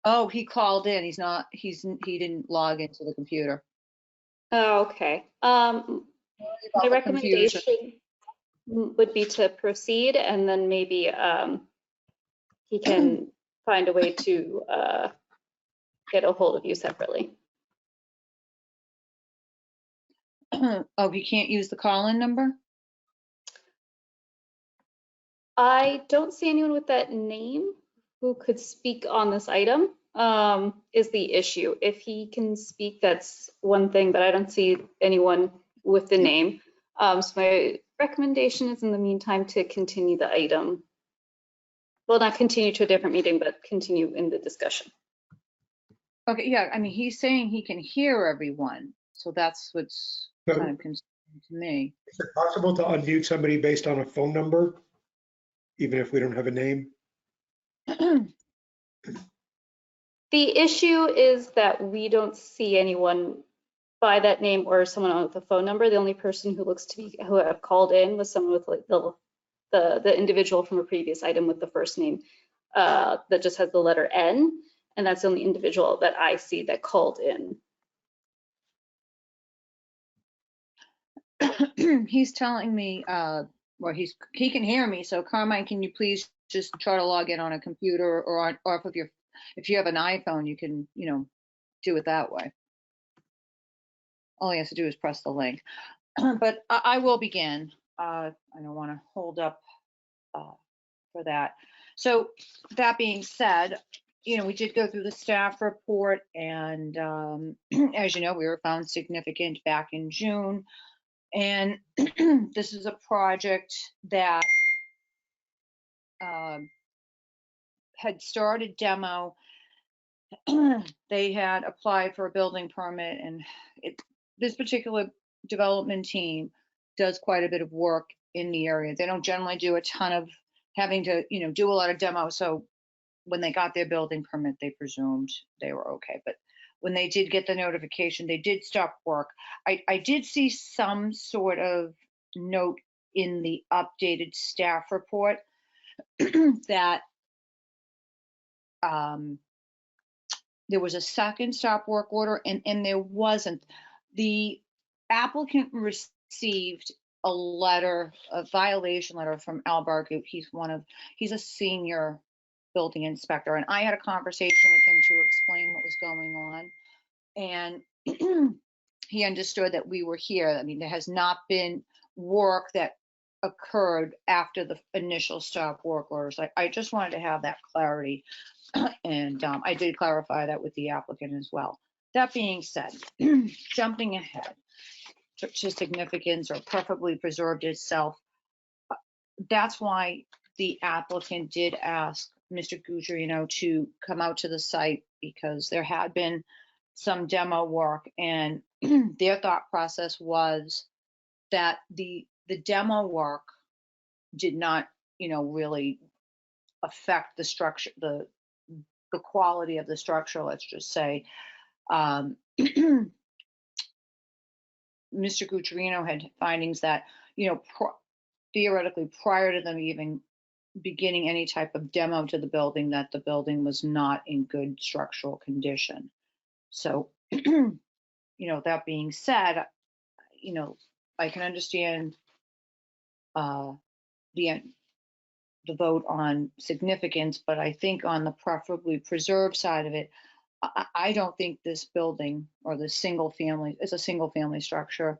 Oh, he called in. He didn't log into the computer. Oh, okay. My recommendation would be to proceed, and then maybe he can find a way to get a hold of you separately. Oh, you can't use the call-in number? I don't see anyone with that name who could speak on this item, is the issue. If he can speak, that's one thing, but I don't see anyone with the name. So my recommendation is in the meantime to continue the item. Well, not continue to a different meeting, but continue in the discussion. Okay, yeah, I mean, he's saying he can hear everyone, so that's what's So- kind of concerning to me. Is it possible to unmute somebody based on a phone number, even if we don't have a name? The issue is that we don't see anyone by that name or someone with a phone number. The only person who looks to be, who have called in was someone with like the individual from a previous item with the first name that just has the letter N. And that's the only individual that I see that called in. He's telling me, well, he can hear me. So Carmine, can you please just try to log in on a computer or off of your, if you have an iPhone, you can, do it that way. All he has to do is press the link. But I will begin. I don't want to hold up for that. So that being said, we did go through the staff report, and as you know, we were found significant back in June. And this is a project that had started demo. They had applied for a building permit, and this particular development team does quite a bit of work in the area. They don't generally do a ton of having to, do a lot of demo. So when they got their building permit, they presumed they were okay. But when they did get the notification, they did stop work. I did see some sort of note in the updated staff report that there was a second stop work order, and there wasn't. The applicant received a letter, a violation letter from Al Bargout. He's a senior building inspector, and I had a conversation with him to explain what was going on, and he understood that we were here. I mean, there has not been work that occurred after the initial stop work orders. I just wanted to have that clarity, and I did clarify that with the applicant as well. That being said, jumping ahead to significance or preferably preserved itself, that's why the applicant did ask Mr. Gugerino to come out to the site, because there had been some demo work, and their thought process was that the demo work did not, really affect the structure, the quality of the structure, let's just say. Mr. Gugerino had findings that, theoretically prior to them even beginning any type of demo to the building, that the building was not in good structural condition. So, that being said, I can understand the vote on significance, but I think on the preferably preserved side of it, I don't think this building or the single family, it's a single family structure,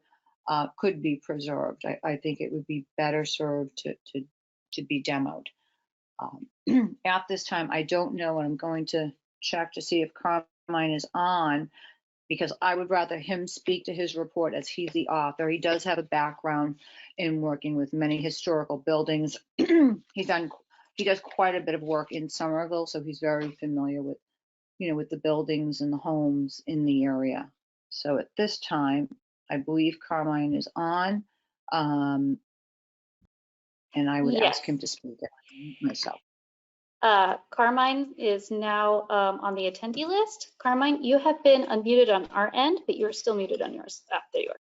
could be preserved. I think it would be better served to be demoed. At this time, I don't know, and I'm going to check to see if Carmine is on, because I would rather him speak to his report, as he's the author. He does have a background in working with many historical buildings. He does quite a bit of work in Somerville, so he's very familiar with, with the buildings and the homes in the area. So at this time, I believe Carmine is on, and I would ask him to speak myself. Carmine is now on the attendee list. Carmine, you have been unmuted on our end, but you're still muted on yours. There you are.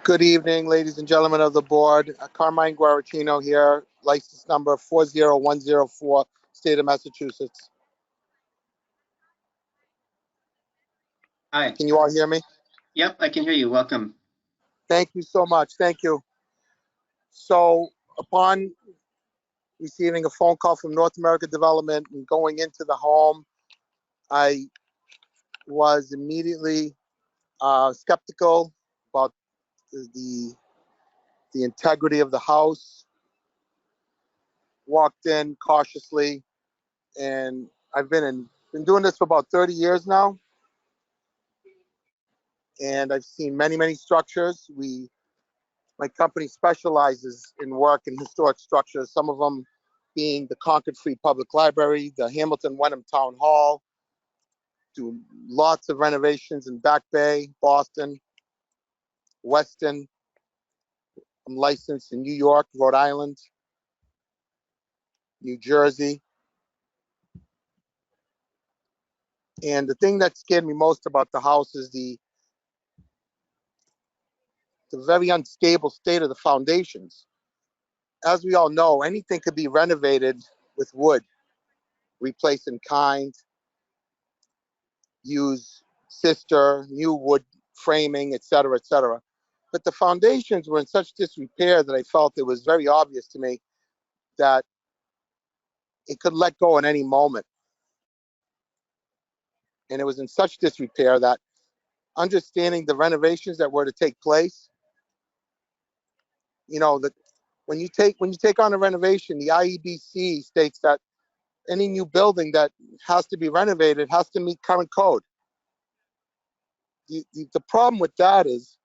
Good evening, ladies and gentlemen of the board. Carmine Guaracino here, license number 40104, state of Massachusetts. Hi. Can you all hear me? Yep, I can hear you. Welcome. Thank you so much. Thank you. So upon receiving a phone call from North America Development and going into the home, I was immediately skeptical about the integrity of the house. Walked in cautiously, and I've been doing this for about 30 years now, and I've seen many structures. My company specializes in work in historic structures, some of them being the Concord Free Public Library, the Hamilton Wenham Town Hall, do lots of renovations in Back Bay, Boston, Weston. I'm licensed in New York, Rhode Island, New Jersey. And the thing that scared me most about the house is the very unstable state of the foundations. As we all know, anything could be renovated with wood, replace in kind, use sister, new wood framing, etc., etc. But the foundations were in such disrepair that I felt it was very obvious to me that it could let go at any moment. And it was in such disrepair that understanding the renovations that were to take place, you know, that when you take on a renovation, the IEBC states that any new building that has to be renovated has to meet current code. The problem with that is,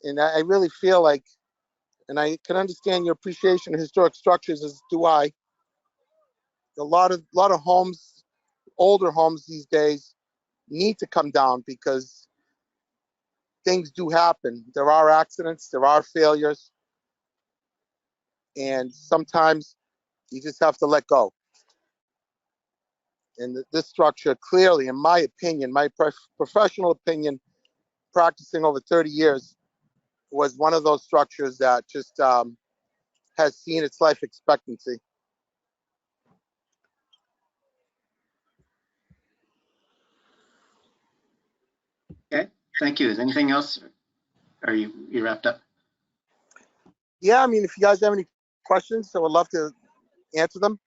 and I really feel like, and I can understand your appreciation of historic structures, as do I. A lot of homes, older homes these days, need to come down because things do happen. There are accidents, there are failures, and sometimes you just have to let go. And this structure, clearly, in my opinion, my professional opinion, practicing over 30 years, was one of those structures that just has seen its life expectancy. Okay, thank you. Is anything else? Are you wrapped up? Yeah, I mean, if you guys have any questions, I would love to answer them.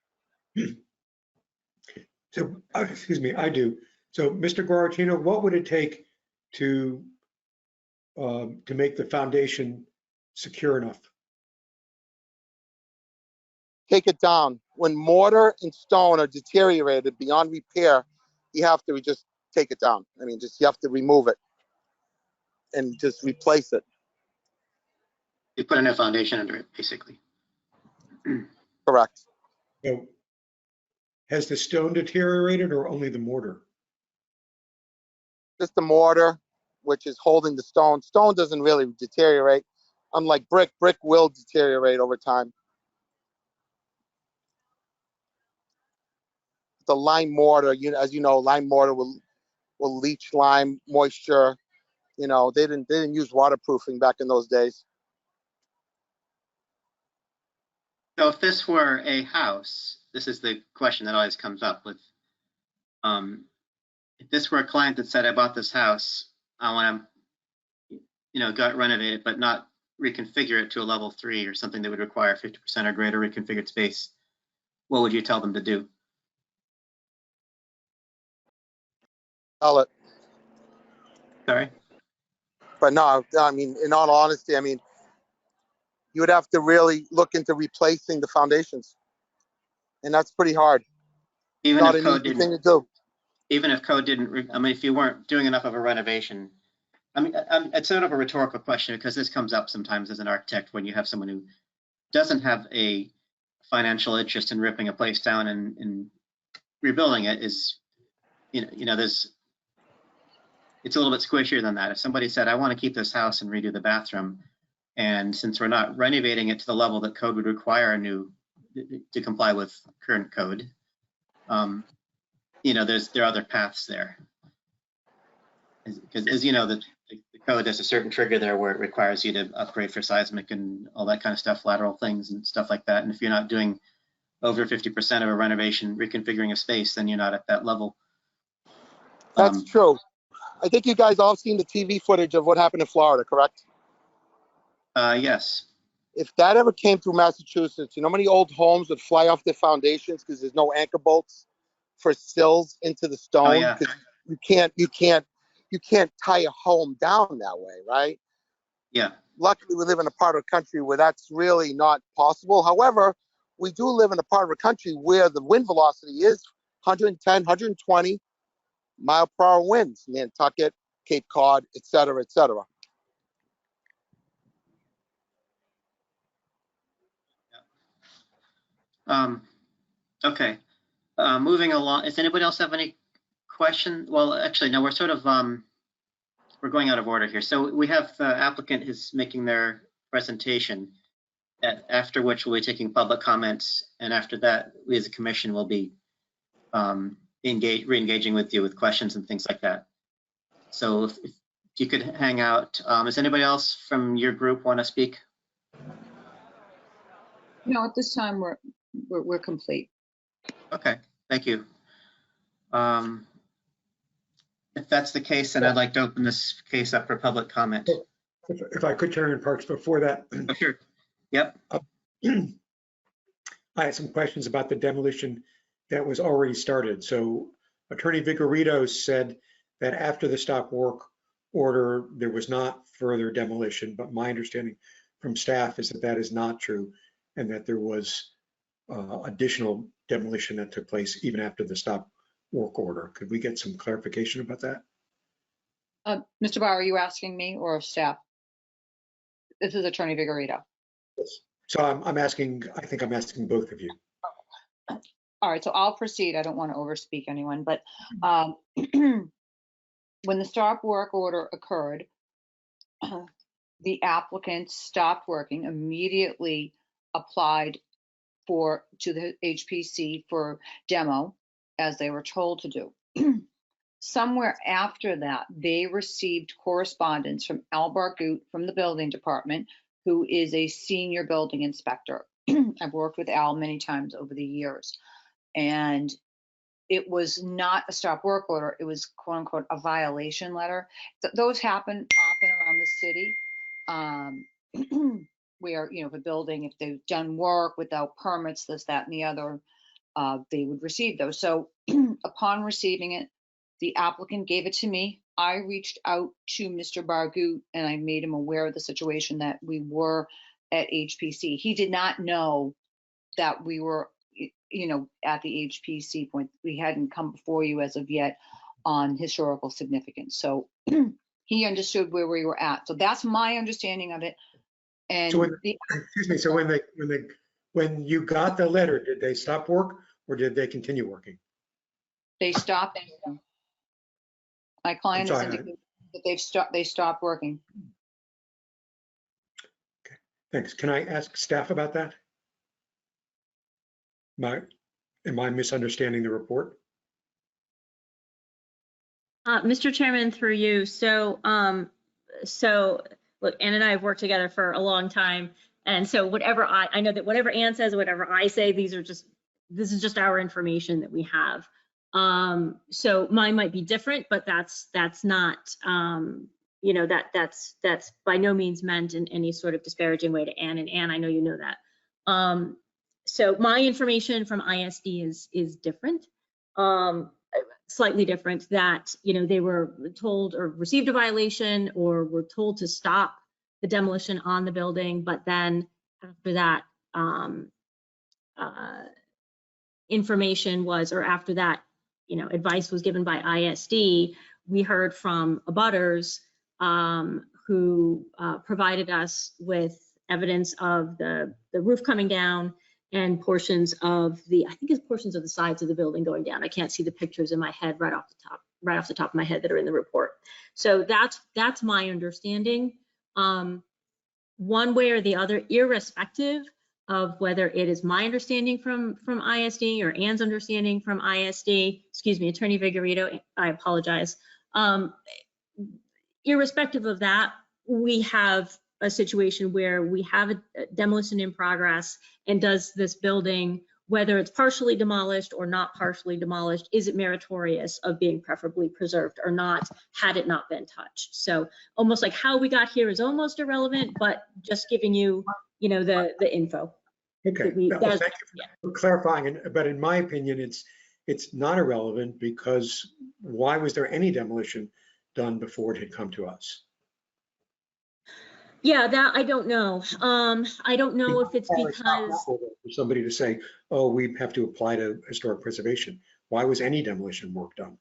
So, excuse me, I do. So, Mr. Guarantino, what would it take to make the foundation secure enough? Take it down. When mortar and stone are deteriorated beyond repair, you have to just take it down. I mean, you have to remove it and just replace it. You put a new foundation under it, basically. Correct. So, has the stone deteriorated or only the mortar? Just the mortar, which is holding the stone. Stone doesn't really deteriorate. Unlike brick will deteriorate over time. The lime mortar, as you know, lime mortar will leach lime moisture. You know, they didn't use waterproofing back in those days. So if this were a house, this is the question that always comes up with, if this were a client that said, I bought this house, I want to, gut renovate it, but not reconfigure it to a level 3 or something that would require 50% or greater reconfigured space, what would you tell them to do? Sell it. Sorry? But no, I mean, in all honesty, I mean, you would have to really look into replacing the foundations. And that's pretty hard. Even not if an code easy didn't, thing to do. even if code didn't, if you weren't doing enough of a renovation, it's sort of a rhetorical question because this comes up sometimes as an architect when you have someone who doesn't have a financial interest in ripping a place down and rebuilding it is, there's, it's a little bit squishier than that. If somebody said, I want to keep this house and redo the bathroom, and since we're not renovating it to the level that code would require to comply with current code, there are other paths there. Because as you know, the code has a certain trigger there where it requires you to upgrade for seismic and all that kind of stuff, lateral things and stuff like that. And if you're not doing over 50% of a renovation, reconfiguring a space, then you're not at that level. That's true. I think you guys all seen the TV footage of what happened in Florida, correct? Yes. If that ever came through Massachusetts, you know how many old homes would fly off their foundations because there's no anchor bolts for sills into the stone. Oh, yeah. 'Cause you can't tie a home down that way, right? Yeah. Luckily, we live in a part of the country where that's really not possible. However, we do live in a part of the country where the wind velocity is 110, 120 mile per hour winds, Nantucket, Cape Cod, et cetera, et cetera. Okay. Moving along, does anybody else have any questions? Well, actually, no, we're sort of, we're going out of order here. So we have the applicant is making their presentation, after which we'll be taking public comments. And after that, we as a commission will be re-engaging with you with questions and things like that. So if you could hang out. Does anybody else from your group want to speak? No, at this time, we're complete. Okay, thank you. If that's the case, then I'd like to open this case up for public comment. If I could, Chairman Parks, before that. Oh, sure. Yep. I had some questions about the demolition that was already started. So Attorney Vigorito said that after the stop work order, there was not further demolition, but my understanding from staff is that that is not true and that there was additional demolition that took place even after the stop work order. Could we get some clarification about that? Mr. Bauer, are you asking me or staff? This is Attorney Vigorito. So I'm asking, I think I'm asking both of you. All right, so I'll proceed. I don't want to overspeak anyone, but when the stop work order occurred, the applicant stopped working, immediately applied to the HPC for demo, as they were told to do. Somewhere after that, they received correspondence from Al Bargout from the building department, who is a senior building inspector. I've worked with Al many times over the years. And it was not a stop work order, it was quote unquote a violation letter. Those happen often around the city, where, you know, the building, if they've done work without permits, this, that, and the other, they would receive those. So upon receiving it, the applicant gave it to me. I reached out to Mr. Bargout and I made him aware of the situation that we were at HPC. He did not know that we were, you know, at the HPC point. We hadn't come before you as of yet on historical significance. So he understood where we were at. So that's my understanding of it. And so excuse me, so when you got the letter, did they stop work or did they continue working? They stopped. My client has indicated that they stopped working. Okay, thanks. Can I ask staff about that? Am I misunderstanding the report? Mr. Chairman, through you. So look, Ann and I have worked together for a long time. And so whatever I know that whatever Ann says, whatever I say, this is just our information that we have. So mine might be different, but that's not, you know, that's by no means meant in any sort of disparaging way to Ann, and Ann, I know you know that. So my information from ISD is different, slightly different, that, you know, they were told or received a violation or were told to stop the demolition on the building, but then after that, information was, or after that, you know, advice was given by ISD, we heard from abutters who provided us with evidence of the roof coming down and portions of I think it's portions of the sides of the building going down. I can't see the pictures in my head right off the top of my head that are in the report. So that's my understanding. One way or the other, irrespective of whether it is my understanding from ISD or Ann's understanding from ISD, excuse me, Attorney Vigorito, I apologize. Irrespective of that, we have a situation where we have a demolition in progress, and does this building, whether it's partially demolished or not partially demolished, is it meritorious of being preferably preserved or not, had it not been touched? So almost like how we got here is almost irrelevant, but just giving you, you know, the info. Okay, thank you for clarifying. But in my opinion, it's not irrelevant because why was there any demolition done before it had come to us? Yeah, that I don't know. I don't know if it's because, For somebody to say, oh, we have to apply to historic preservation. Why was any demolition work done?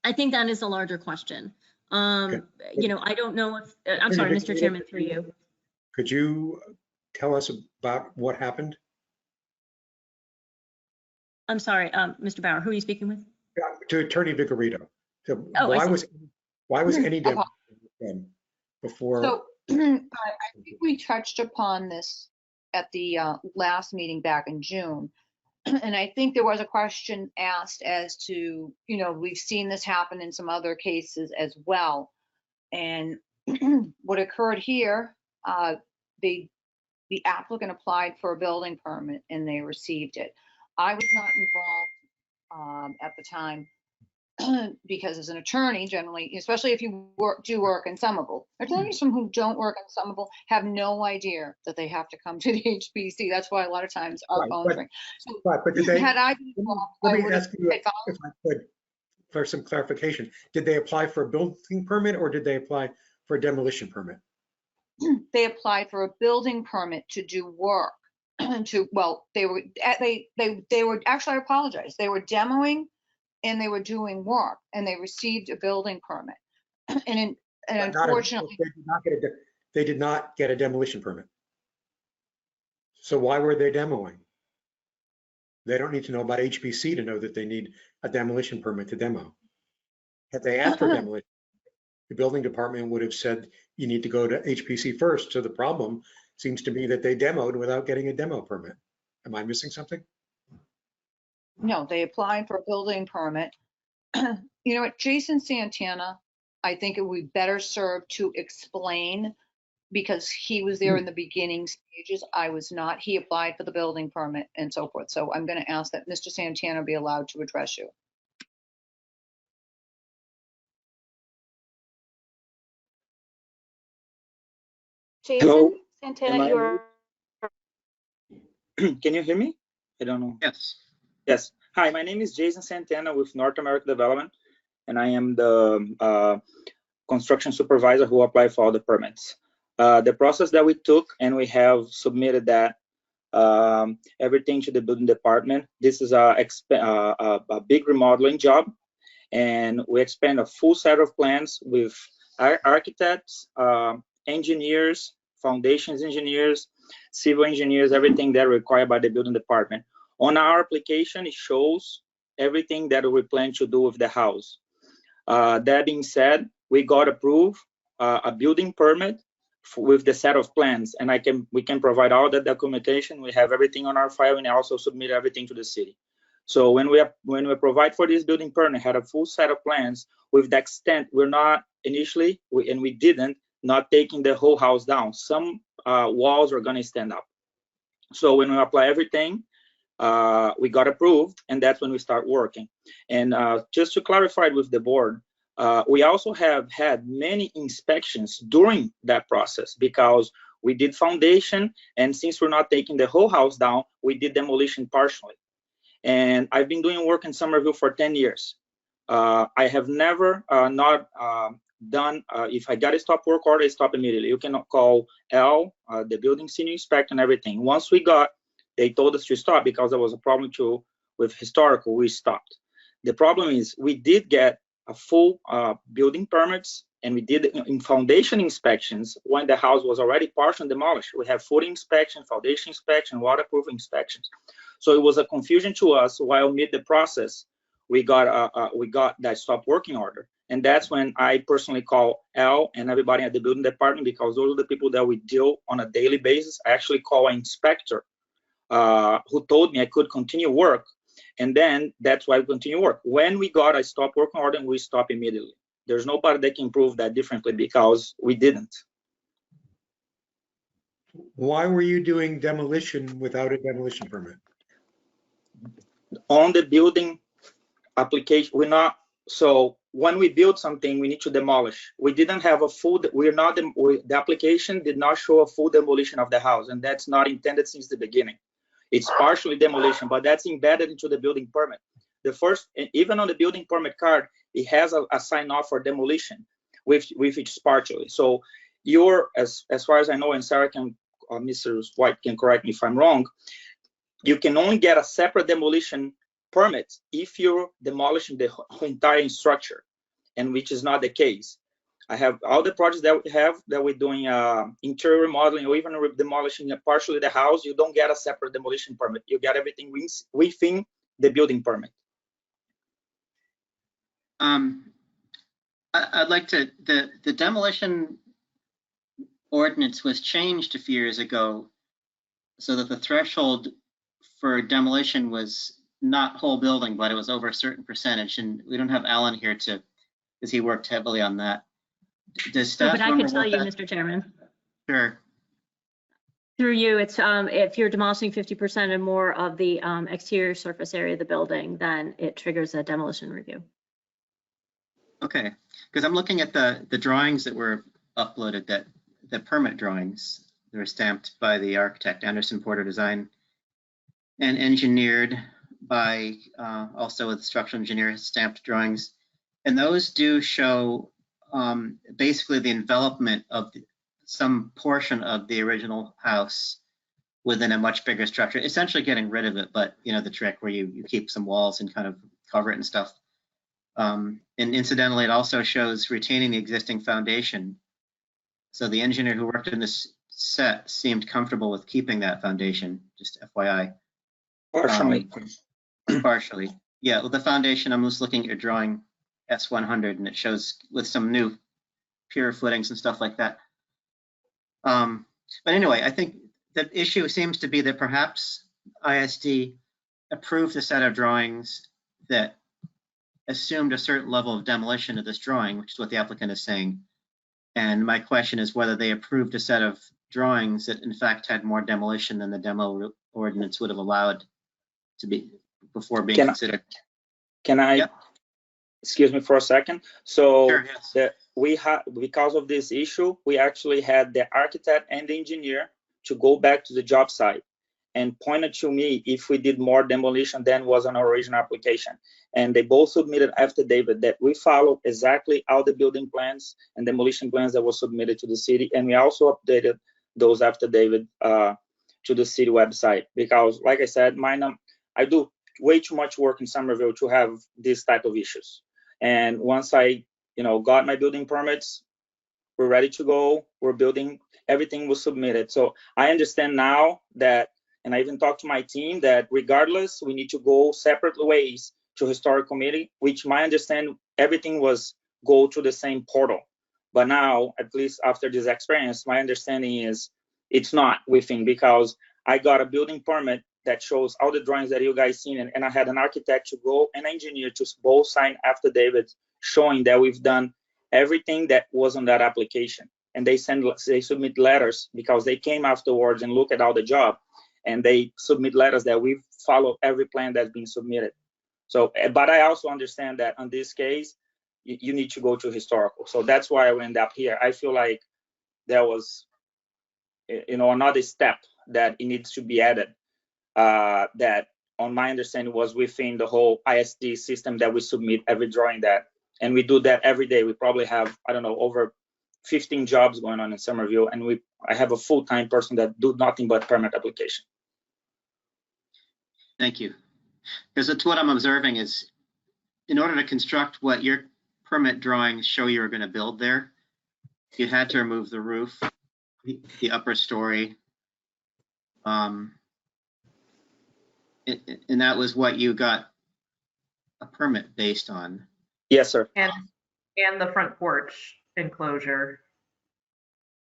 I think that is a larger question. Okay. You know, I don't know if, I'm sorry, Mr. Chairman, through you. Could you tell us about what happened? I'm sorry, Mr. Bauer, who are you speaking with? To Attorney Vigorito. So Oh, I why was see. any demolition done before? So I think we touched upon this at the last meeting back in June. And I think there was a question asked as to, you know, we've seen this happen in some other cases as well. And what occurred here, the applicant applied for a building permit and they received it. I was not involved at the time because as an attorney, generally, especially if you do work in Somerville, attorneys who don't work in Somerville have no idea that they have to come to the HPC. That's why a lot of times our phones ring. So but did they, had I been involved, let me ask you if I could, for some clarification. Did they apply for a building permit or did they apply for a demolition permit? They applied for a building permit to do work. Well, they were actually, I apologize. They were demoing and they were doing work and they received a building permit. And unfortunately, they did not get a demolition permit. So why were they demoing? They don't need to know about HPC to know that they need a demolition permit to demo. Had they asked for demolition, the building department would have said, you need to go to HPC first. So the problem seems to be that they demoed without getting a demo permit. Am I missing something? No, they applied for a building permit. You know what, Jason Santana, I think it would be better served to explain because he was there in the beginning stages. I was not. He applied for the building permit and so forth. So I'm going to ask that Mr. Santana be allowed to address you. Jason Hello. Santana, you are. Can you hear me? I don't know. Yes. Yes. Hi, my name is Jason Santana with North America Development, and I am the construction supervisor who applied for all the permits. The process that we took, and we have submitted that everything to the building department. This is a big remodeling job, and we expand a full set of plans with architects, engineers, foundations engineers, civil engineers, everything that required by the building department. On our application, it shows everything that we plan to do with the house. That being said, we got approved a building permit with the set of plans, and we can provide all the documentation. We have everything on our file, and also submit everything to the city. So when we provide for this building permit, had a full set of plans with the extent we're not initially, we didn't, not taking the whole house down. Some walls are going to stand up. So when we apply everything, we got approved, and that's when we start working. And just to clarify with the board, we also have had many inspections during that process because we did foundation, and since we're not taking the whole house down, we did demolition partially. And I've been doing work in Somerville for 10 years. I have never not done, if I got a stop work order, I stop immediately. You can call L, the building senior inspector and everything. Once they told us to stop because there was a problem with historical, we stopped. The problem is we did get a full building permits, and we did in foundation inspections when the house was already partially demolished. We have footing inspection, foundation inspection, waterproof inspections. So it was a confusion to us while mid the process, we got that stop working order. And that's when I personally call Al and everybody at the building department, because those are the people that we deal on a daily basis. I actually call an inspector who told me I could continue work. And then that's why we continue work. When we got a stop working order, we stop immediately. There's nobody that can prove that differently because we didn't. Why were you doing demolition without a demolition permit? On the building application, so when we build something, we need to demolish. We didn't have a full, the application did not show a full demolition of the house, and that's not intended since the beginning. It's partially demolition, but that's embedded into the building permit. the first, even on the building permit card, it has a sign off for demolition, with each partially. So you're, as far as I know, and Sarah can, Mr. White can correct me if I'm wrong, you can only get a separate demolition permit if you're demolishing the entire structure, and which is not the case. I have all the projects that we have that we're doing interior remodeling or even demolishing partially the house. You don't get a separate demolition permit. You get everything within the building permit. I'd like to, the demolition ordinance was changed a few years ago so that the threshold for demolition was not whole building, but it was over a certain percentage. And we don't have Alan here because he worked heavily on that. Does staff But I remember can tell what you, that- Mr. Chairman. Sure. Through you, it's if you're demolishing 50% or more of the exterior surface area of the building, then it triggers a demolition review. Okay, because I'm looking at the drawings that were uploaded, that the permit drawings that were stamped by the architect, Anderson Porter Design, and engineered by also with structural engineer stamped drawings. And those do show basically the envelopment of some portion of the original house within a much bigger structure, essentially getting rid of it, but you know, the trick where you keep some walls and kind of cover it and stuff. And incidentally, it also shows retaining the existing foundation. So the engineer who worked in this set seemed comfortable with keeping that foundation, just FYI. Partially. Partially. Yeah, well, the foundation, I'm just looking at your drawing S100, and it shows with some new pier footings and stuff like that. But anyway, I think the issue seems to be that perhaps ISD approved a set of drawings that assumed a certain level of demolition of this drawing, which is what the applicant is saying. And my question is whether they approved a set of drawings that in fact had more demolition than the demo ordinance would have allowed to be before being considered. Can I, excuse me for a second? So sure, yes. We had, because of this issue, we actually had the architect and the engineer to go back to the job site and pointed to me if we did more demolition than was on our original application. And they both submitted affidavit that we follow exactly all the building plans and demolition plans that were submitted to the city. And we also updated those affidavit to the city website, because like I said, I do way too much work in Somerville to have this type of issues. And once I, got my building permits, we're ready to go. We're building, everything was submitted. So I understand now that, and I even talked to my team that regardless, we need to go separate ways to historic committee, which my understanding, everything was go to the same portal. But now, at least after this experience, my understanding is it's not within, because I got a building permit that shows all the drawings that you guys seen, and I had an architect to go and engineer to both sign affidavits showing that we've done everything that was on that application. And they submit letters because they came afterwards and look at all the job, and they submit letters that we've followed every plan that's been submitted. So, but I also understand that on this case, you need to go to historical. So that's why I end up here. I feel like there was, another step that it needs to be added, that on my understanding was within the whole ISD system that we submit every drawing that, and we do that every day. We probably have, I don't know, over 15 jobs going on in Somerville, and I have a full-time person that do nothing but permit application. Thank you. Because it's what I'm observing is, in order to construct what your permit drawings show you were going to build there, you had to remove the roof, the upper story, and that was what you got a permit based on. Yes, sir. And the front porch enclosure.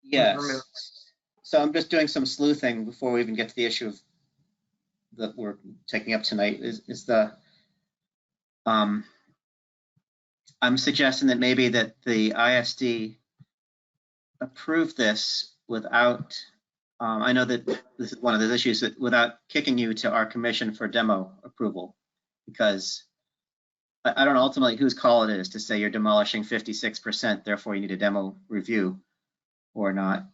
Yes. So I'm just doing some sleuthing before we even get to the issue of that we're taking up tonight. Is the I'm suggesting that maybe that the ISD approved this without. I know that this is one of the issues, that without kicking you to our commission for demo approval, because I don't know ultimately whose call it is to say you're demolishing 56%, therefore you need a demo review or not.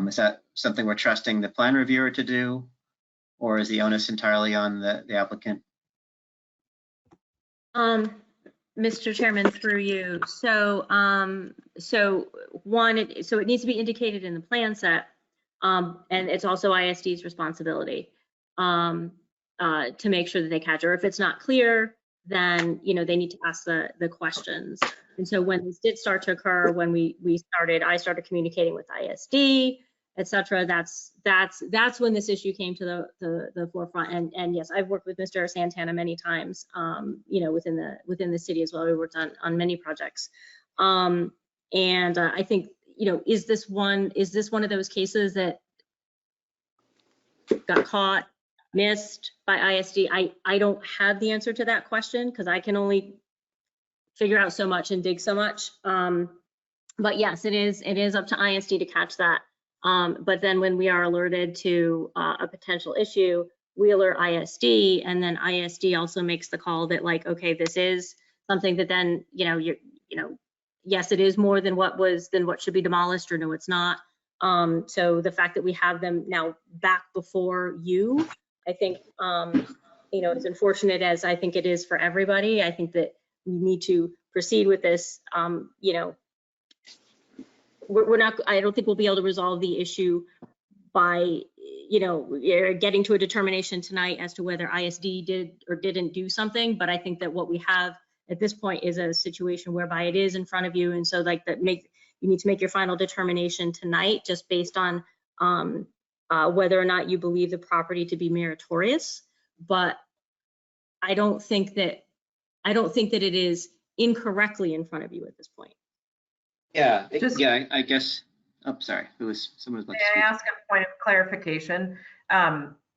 Is that something we're trusting the plan reviewer to do, or is the onus entirely on the applicant? Mr. Chairman, through you. So, it needs to be indicated in the plan set, and it's also ISD's responsibility to make sure that they catch, or if it's not clear, then, they need to ask the questions. And so when this did start to occur, when I started communicating with ISD, et cetera, that's when this issue came to the forefront. And yes, I've worked with Mr. Santana many times, within the city as well. We worked on many projects. I think, is this one of those cases that got caught, missed by ISD? I don't have the answer to that question because I can only figure out so much and dig so much. But yes, it is up to ISD to catch that. But then when we are alerted to a potential issue, we alert ISD, and then ISD also makes the call that, like, okay, this is something that then, yes, it is more than what should be demolished, or no, it's not. So the fact that we have them now back before you, I think, as unfortunate as I think it is for everybody, I think that we need to proceed with this. We're not, I don't think we'll be able to resolve the issue by, getting to a determination tonight as to whether ISD did or didn't do something. But I think that what we have at this point is a situation whereby it is in front of you. And so you need to make your final determination tonight, just based on whether or not you believe the property to be meritorious. But I don't think that it is incorrectly in front of you at this point. Yeah, I guess, oh, sorry, someone was about to May speak. I ask a point of clarification?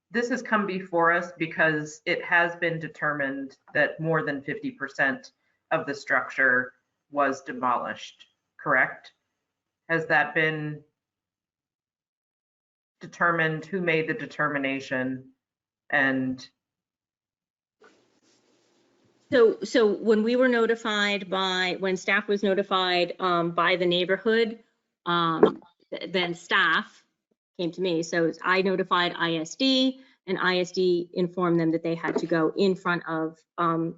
This has come before us because it has been determined that more than 50% of the structure was demolished, correct? Has that been determined? Who made the determination? And So when we were notified when staff was notified by the neighborhood, then staff came to me. So I notified ISD, and ISD informed them that they had to go in front of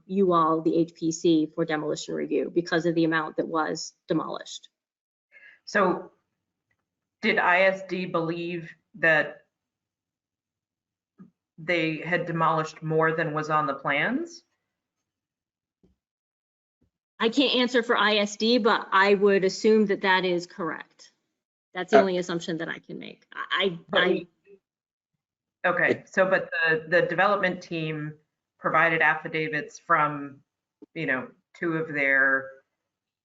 you all, the HPC, for demolition review because of the amount that was demolished. so did ISD believe that they had demolished more than was on the plans? I can't answer for ISD, but I would assume that that is correct. That's the only assumption that I can make. Okay, so but the development team provided affidavits from, two of their,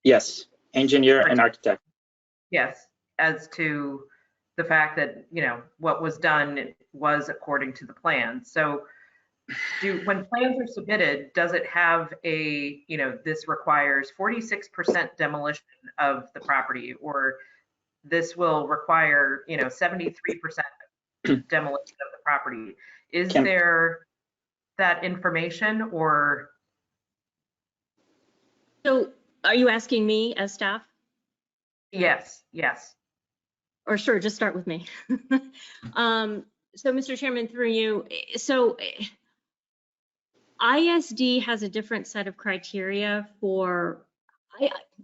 Yes, engineer and architect. yes, as to the fact that, what was done was according to the plan. So when plans are submitted, does it have a, this requires 46% demolition of the property, or this will require, 73% demolition of the property? Is there that information, or? So are you asking me as staff? Yes. Or sure, just start with me. So Mr. Chairman, through you, so ISD has a different set of criteria for,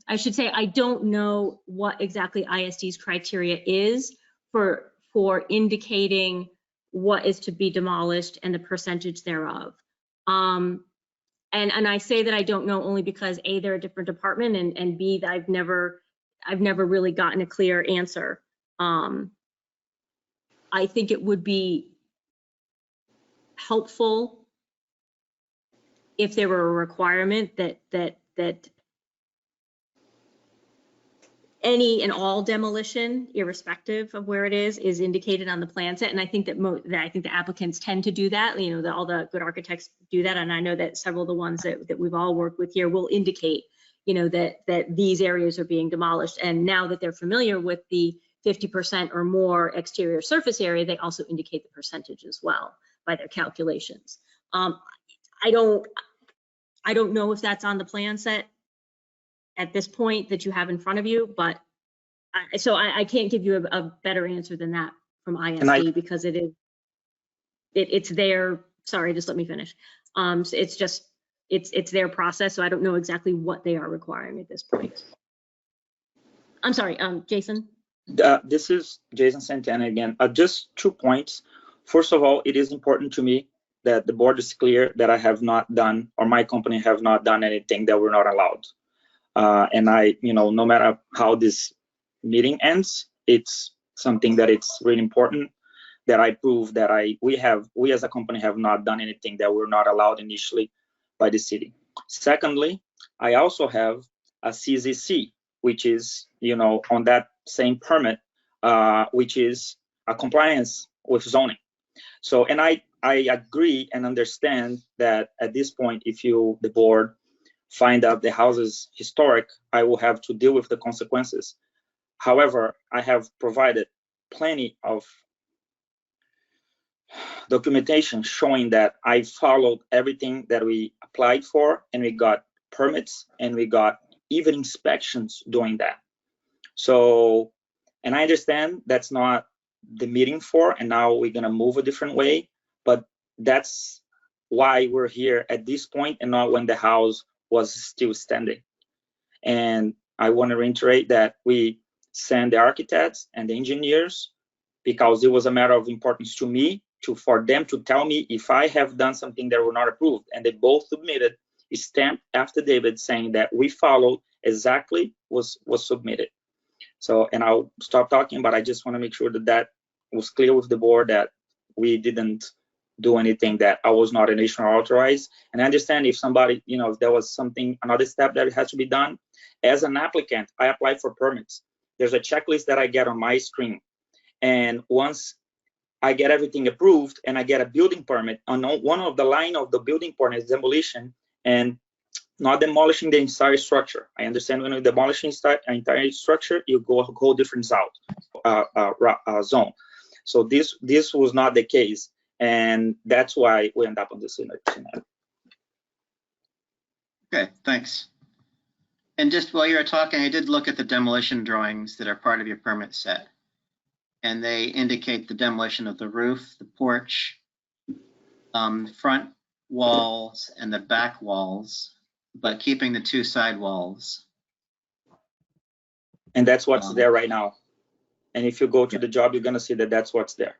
I should say, I don't know what exactly ISD's criteria is for indicating what is to be demolished and the percentage thereof. And I say that I don't know only because A, they're a different department, and B, that I've never really gotten a clear answer. I think it would be helpful if there were a requirement that any and all demolition, irrespective of where it is indicated on the plan set. And I think that I think the applicants tend to do that. All the good architects do that. And I know that several of the ones that we've all worked with here will indicate, that these areas are being demolished. And now that they're familiar with the 50% or more exterior surface area, they also indicate the percentage as well by their calculations. I don't know if that's on the plan set at this point that you have in front of you, but I can't give you a better answer than that from ISD because it's there. Sorry, just let me finish. So it's just, it's their process, so I don't know exactly what they are requiring at this point. I'm sorry, Jason? This is Jason Santana again. Just 2 points. First of all, it is important to me that the board is clear that I have not done, or my company have not done anything that we're not allowed. And I, no matter how this meeting ends, it's something that it's really important that I prove that we as a company have not done anything that we're not allowed initially by the city. Secondly, I also have a CZC, which is, on that same permit, which is a compliance with zoning. So, and I agree and understand that at this point, if the board, find out the house is historic, I will have to deal with the consequences. However, I have provided plenty of documentation showing that I followed everything that we applied for, and we got permits, and we got even inspections doing that. So, and I understand that's not the meeting for, and now we're gonna move a different way, but that's why we're here at this point and not when the house was still standing. And I want to reiterate that we sent the architects and the engineers because it was a matter of importance to me for them to tell me if I have done something that were not approved. And they both submitted a stamped affidavit saying that we followed exactly was submitted. So, and I'll stop talking, but I just want to make sure that that was clear with the board that we didn't do anything that I was not initially authorized. And I understand if somebody, if there was something, another step that has to be done. As an applicant, I apply for permits. There's a checklist that I get on my screen. And once I get everything approved and I get a building permit, on one of the line of the building permit is demolition and not demolishing the entire structure. I understand when you're demolishing entire structure, you go a whole different zone. So this was not the case. And that's why we end up on this scenario. Okay, thanks. And just while you were talking, I did look at the demolition drawings that are part of your permit set. And they indicate the demolition of the roof, the porch, front walls, and the back walls, but keeping the 2 side walls. And that's what's there right now. And if you go to the job, you're gonna see that that's what's there.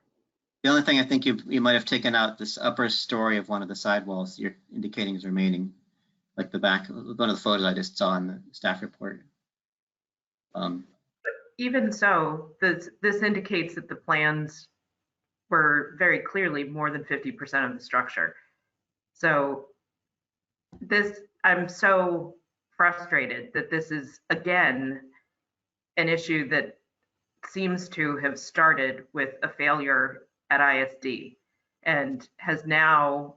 The only thing I think you might have taken out this upper story of one of the side walls you're indicating is remaining, like the back, one of the photos I just saw in the staff report. Even so, this indicates that the plans were very clearly more than 50% of the structure. So I'm so frustrated that this is, again, an issue that seems to have started with a failure at ISD and has now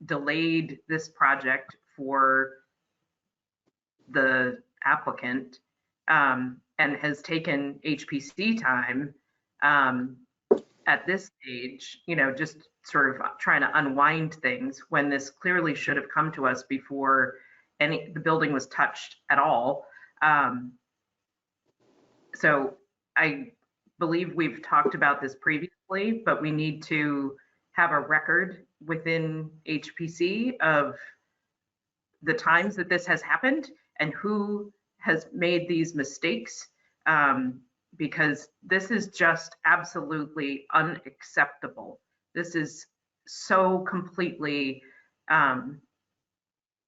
delayed this project for the applicant and has taken HPC time at this stage, just sort of trying to unwind things when this clearly should have come to us before the building was touched at all. So I believe we've talked about this previously, but we need to have a record within HPC of the times that this has happened and who has made these mistakes, because this is just absolutely unacceptable. This is so completely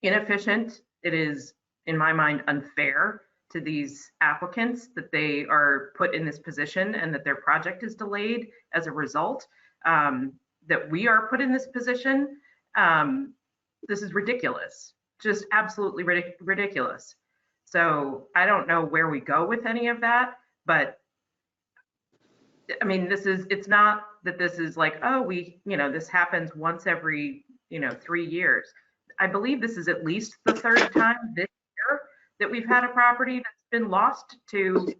inefficient. It is, in my mind, unfair to these applicants that they are put in this position and that their project is delayed as a result, that we are put in this position. This is ridiculous, just absolutely ridiculous. So I don't know where we go with any of that, but I mean, it's not that this is like, oh, this happens once every, 3 years. I believe this is at least the 3rd time this year that we've had a property that's been lost to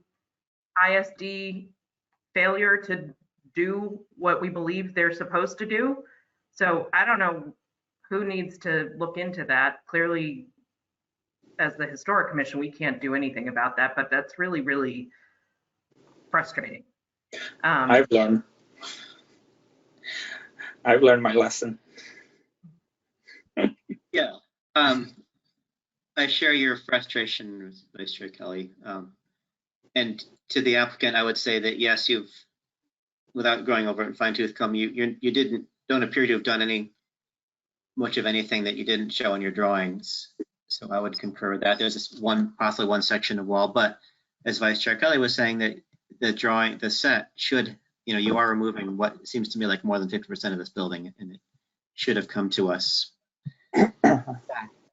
ISD failure to do what we believe they're supposed to do. So I don't know who needs to look into that. Clearly, as the Historic Commission, we can't do anything about that, but that's really, really frustrating. I've learned my lesson. Yeah, I share your frustration, Vice Chair Kelly. And to the applicant, I would say that yes, you've, without going over it in fine tooth comb, you don't appear to have done much of anything that you didn't show in your drawings. So I would concur with that. There's this possibly one section of wall, but as Vice Chair Kelly was saying, that the set should, you are removing what seems to me like more than 50% of this building, and it should have come to us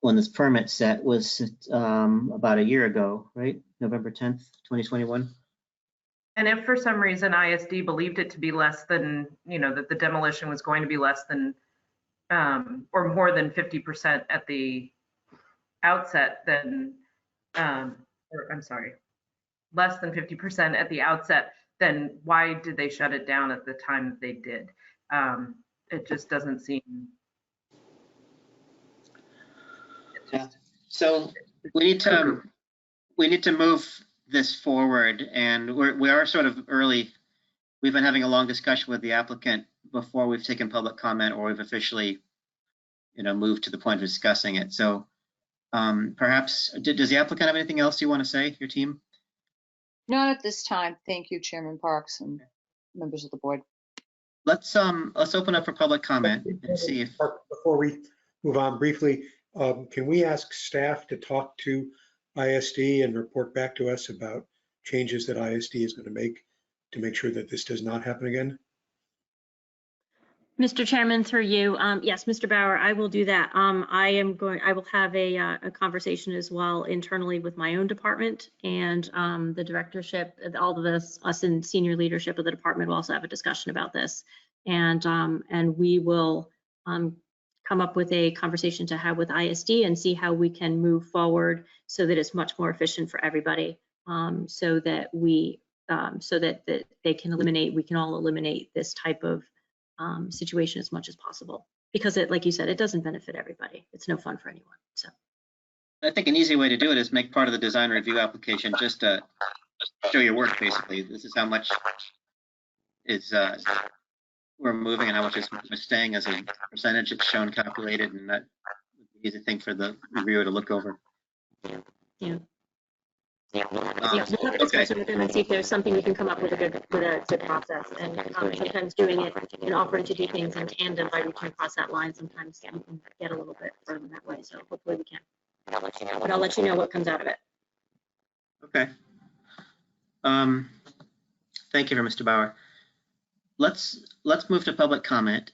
when this permit set was about a year ago, right? November 10th, 2021. And if for some reason ISD believed it to be less than, that the demolition was going to be less than or more than 50% at the outset, then, or I'm sorry, less than 50% at the outset, then why did they shut it down at the time that they did? It just doesn't seem. Yeah. So we need to move this forward, and we are sort of early. We've been having a long discussion with the applicant before we've taken public comment, or we've officially, moved to the point of discussing it. So perhaps, does the applicant have anything else you want to say, your team? Not at this time. Thank you, Chairman Parks and members of the board. Let's open up for public comment and see if. Before we move on briefly, can we ask staff to talk to ISD and report back to us about changes that ISD is going to make sure that this does not happen again? Mr. Chairman, through you, yes, Mr. Bauer, I will do that. I will have a conversation as well internally with my own department, and the directorship, all of us in senior leadership of the department will also have a discussion about this, and we will come up with a conversation to have with ISD and see how we can move forward so that it's much more efficient for everybody, so that they can we can all eliminate this type of situation as much as possible, because like you said, it doesn't benefit everybody. It's no fun for anyone. So I think an easy way to do it is make part of the design review application just to show your work. Basically, this is how much is we're moving and how much is staying as a percentage. It's shown calculated, and that would be the easy thing for the reviewer to look over. Yeah. We'll have to discuss with them and see if there's something we can come up with a good process. And sometimes doing it and offering to do things in tandem by reaching across that line, sometimes we can get a little bit further that way. So hopefully we can. But I'll let you know what comes out of it. Okay. Thank you, Mr. Bauer. Let's move to public comment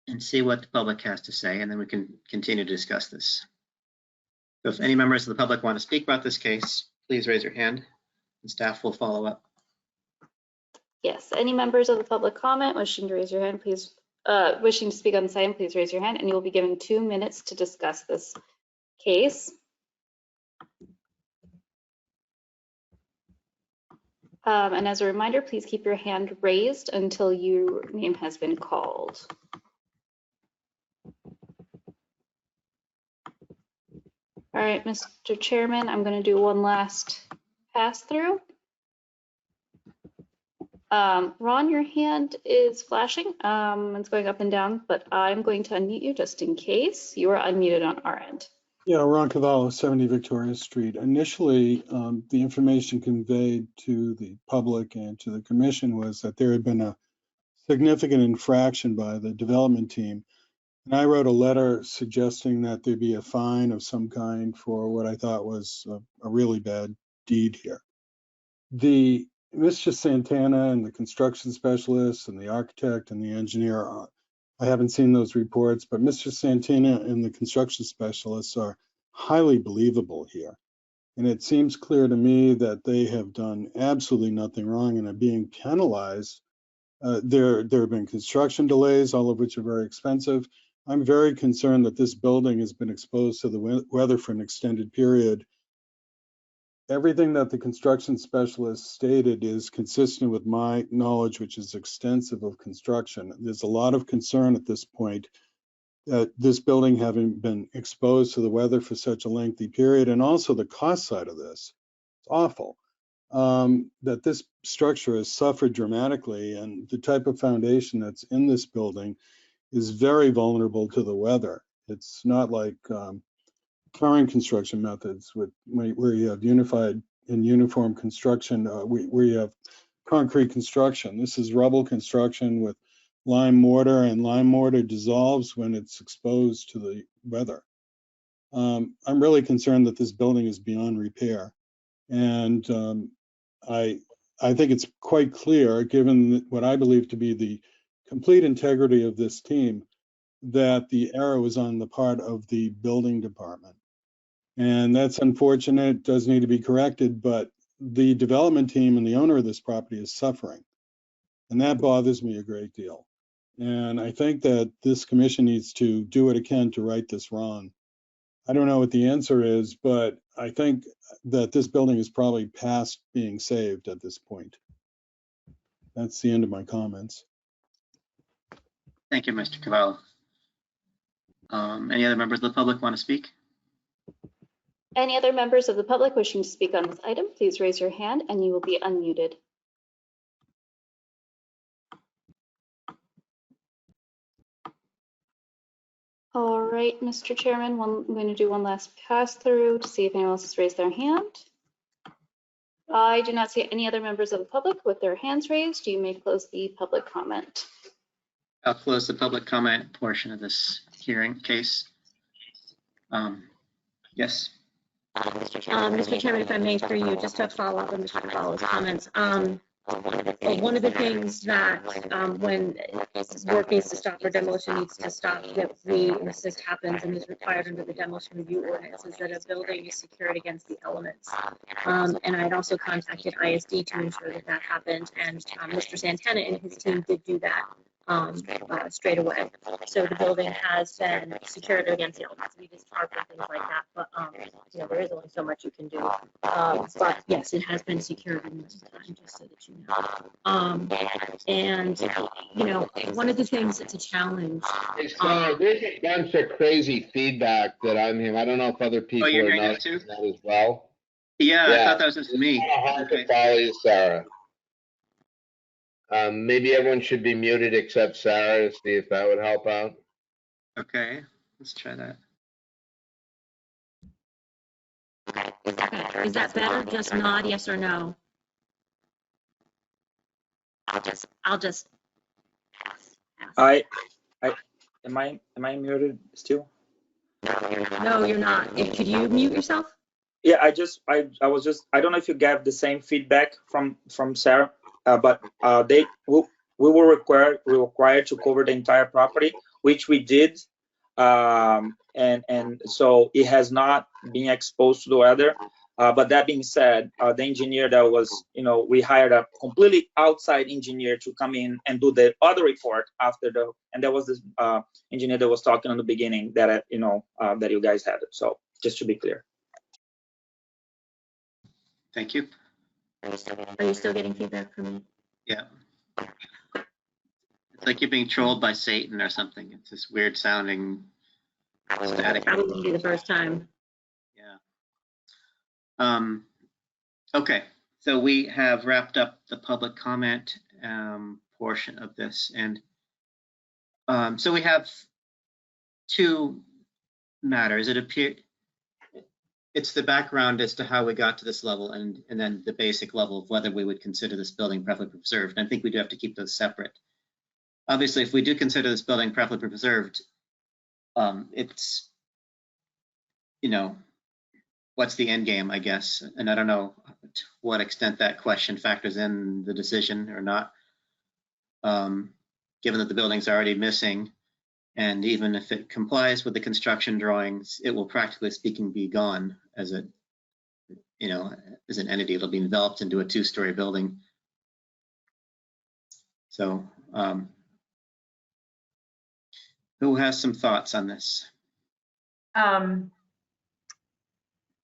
and see what the public has to say, and then we can continue to discuss this. So if any members of the public want to speak about this case, please raise your hand and staff will follow up. Yes, any members of the public comment wishing to raise your hand, please, wishing to speak on this item, please raise your hand, and you will be given 2 minutes to discuss this case. And as a reminder, please keep your hand raised until your name has been called. All right, Mr. Chairman, I'm going to do one last pass through. Ron, your hand is flashing. It's going up and down, but I'm going to unmute you just in case. You are unmuted on our end. Yeah, Ron Cavallo, 70 Victoria Street. Initially, the information conveyed to the public and to the commission was that there had been a significant infraction by the development team. And I wrote a letter suggesting that there be a fine of some kind for what I thought was a really bad deed here. Mr. Santana and the construction specialist and the architect and the engineer, I haven't seen those reports, but Mr. Santana and the construction specialists are highly believable here. And it seems clear to me that they have done absolutely nothing wrong and are being penalized. There have been construction delays, all of which are very expensive. I'm very concerned that this building has been exposed to the weather for an extended period. Everything that the construction specialist stated is consistent with my knowledge, which is extensive of construction. There's a lot of concern at this point that this building having been exposed to the weather for such a lengthy period, and also the cost side of this, it's awful. That this structure has suffered dramatically, and the type of foundation that's in this building is very vulnerable to the weather. It's not like current construction methods where you have unified and uniform construction, where you have concrete construction. This is rubble construction with lime mortar, and lime mortar dissolves when it's exposed to the weather. I'm really concerned that this building is beyond repair. And I think it's quite clear, given what I believe to be the complete integrity of this team, that the error was on the part of the building department. And that's unfortunate, does need to be corrected, but the development team and the owner of this property is suffering. And that bothers me a great deal. And I think that this commission needs to do what it can to right this wrong. I don't know what the answer is, but I think that this building is probably past being saved at this point. That's the end of my comments. Thank you, Mr. Cavallo. Any other members of the public want to speak? Any other members of the public wishing to speak on this item, please raise your hand and you will be unmuted. All right, Mr. Chairman, I'm going to do one last pass through to see if anyone else has raised their hand. I do not see any other members of the public with their hands raised. You may close the public comment. I'll close the public comment portion of this hearing case. Yes. Mr. Chairman, if I may, through you, just to follow up on Mr. Cavallo's comments. One of the things that when work needs to stop or demolition needs to stop, that this happens and is required under the demolition review ordinance, is that a building is secured against the elements. And I had also contacted ISD to ensure that that happened, and Mr. Santana and his team did do that straight away. So the building has been secured against the elements. We just tarp and things like that, but you know, there is only so much you can do. But yes, it has been secured in this time, just so that you know. And you know, one of the things that's a challenge. Hey, Sarah, there's a bunch of crazy feedback that I'm hearing. I don't know if other people you're are hearing that noticing too? that as well. Yeah, I thought that was just me. It's kind of hard to follow you, Sarah. Maybe everyone should be muted except Sarah to see if that would help out. Okay, let's try that. Is that better? Just nod yes or no. I'll just pass. Am I muted still? No, you're not. Could you mute yourself? Yeah, I don't know if you got the same feedback from Sarah, but we were required to cover the entire property, which we did, and so it has not been exposed to the weather. But that being said, the engineer that was, we hired a completely outside engineer to come in and do the other report after and there was this engineer that was talking in the beginning that, that you guys had. So just to be clear. Thank you. Are you still getting feedback from me? Yeah. It's like you're being trolled by Satan or something. It's this weird sounding static. Probably wouldn't be the first time. Okay, so we have wrapped up the public comment portion of this, and so we have two matters. It's the background as to how we got to this level, and then the basic level of whether we would consider this building preferably preserved. And I think we do have to keep those separate. Obviously, if we do consider this building preferably preserved, it's, what's the end game, I guess? And I don't know to what extent that question factors in the decision or not, given that the building's already missing. And even if it complies with the construction drawings, it will practically speaking be gone as a, as an entity. It'll be developed into a two-story building. So who has some thoughts on this?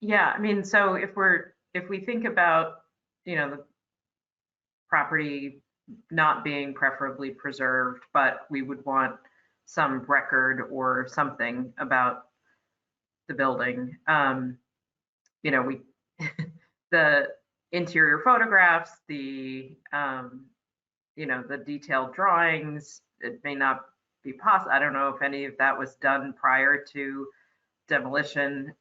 Yeah, I mean, so if we think about, the property not being preferably preserved, but we would want some record or something about the building. The interior photographs, the detailed drawings, it may not be possible. I don't know if any of that was done prior to demolition.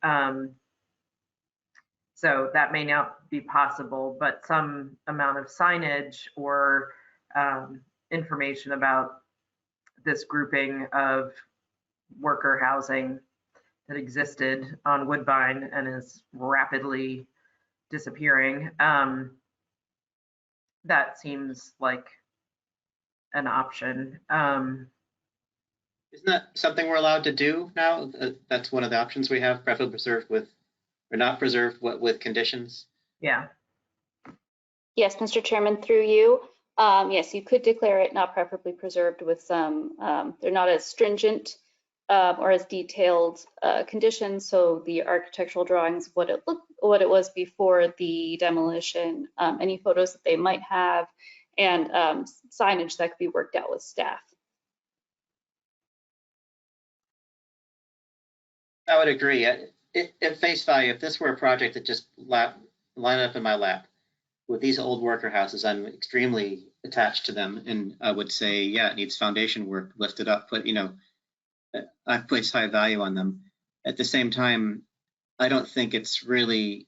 So that may not be possible, but some amount of signage or information about this grouping of worker housing that existed on Woodbine and is rapidly disappearing. That seems like an option. Isn't that something we're allowed to do now? That's one of the options we have, preferably preserved with, or not preserved with conditions. Yeah. Yes, Mr. Chairman, through you. Yes, you could declare it not preferably preserved with some, they're not as stringent or as detailed conditions. So the architectural drawings, what it was before the demolition, any photos that they might have, and signage that could be worked out with staff. I would agree. At face value, if this were a project that just line up in my lap with these old worker houses, I'm extremely attached to them, and I would say, yeah, it needs foundation work, lift it up. But I place high value on them. At the same time, I don't think it's really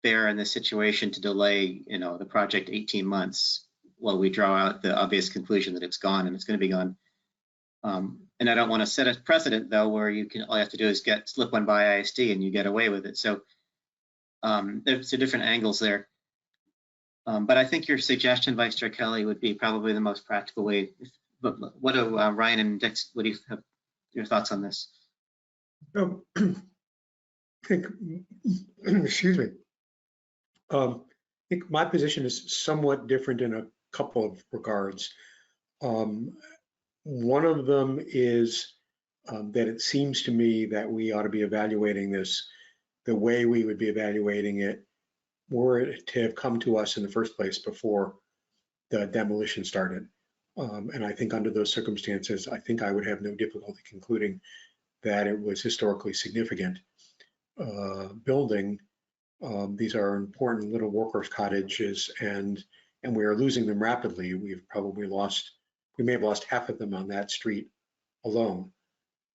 fair in this situation to delay, the project 18 months while we draw out the obvious conclusion that it's gone and it's going to be gone. And I don't want to set a precedent though, where all you have to do is slip one by ISD and you get away with it. So there's different angles there. But I think your suggestion, Vice Chair Kelly, would be probably the most practical way. But what do Ryan and Dix, what do you have your thoughts on this? I think, excuse me. I think my position is somewhat different in a couple of regards. One of them is that it seems to me that we ought to be evaluating this the way we would be evaluating it were it to have come to us in the first place before the demolition started. And I think under those circumstances, I think I would have no difficulty concluding that it was historically significant building. These are important little workers' cottages, and we are losing them rapidly. We may have lost half of them on that street alone.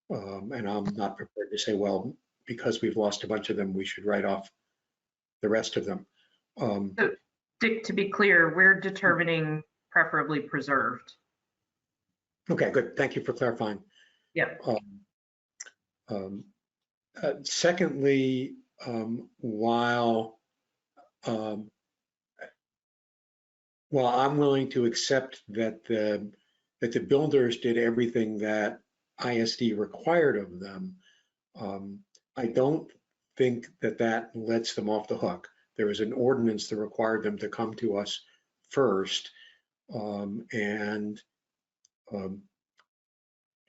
And I'm not prepared to say, well, because we've lost a bunch of them, we should write off the rest of them. So, Dick, to be clear, we're determining preferably preserved. Okay, good. Thank you for clarifying. Yep. Secondly, while I'm willing to accept that the builders did everything that ISD required of them, I don't think that lets them off the hook. There was an ordinance that required them to come to us first, and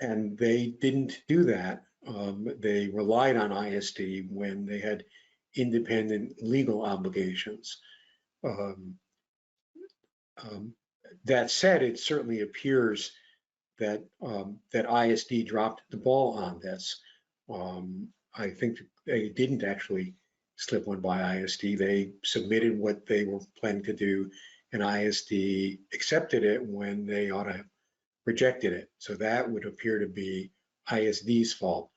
they didn't do that. They relied on ISD when they had independent legal obligations. That said, it certainly appears that ISD dropped the ball on this. I think they didn't actually slip one by ISD. They submitted what they were planning to do, and ISD accepted it when they ought to have rejected it. So that would appear to be ISD's fault.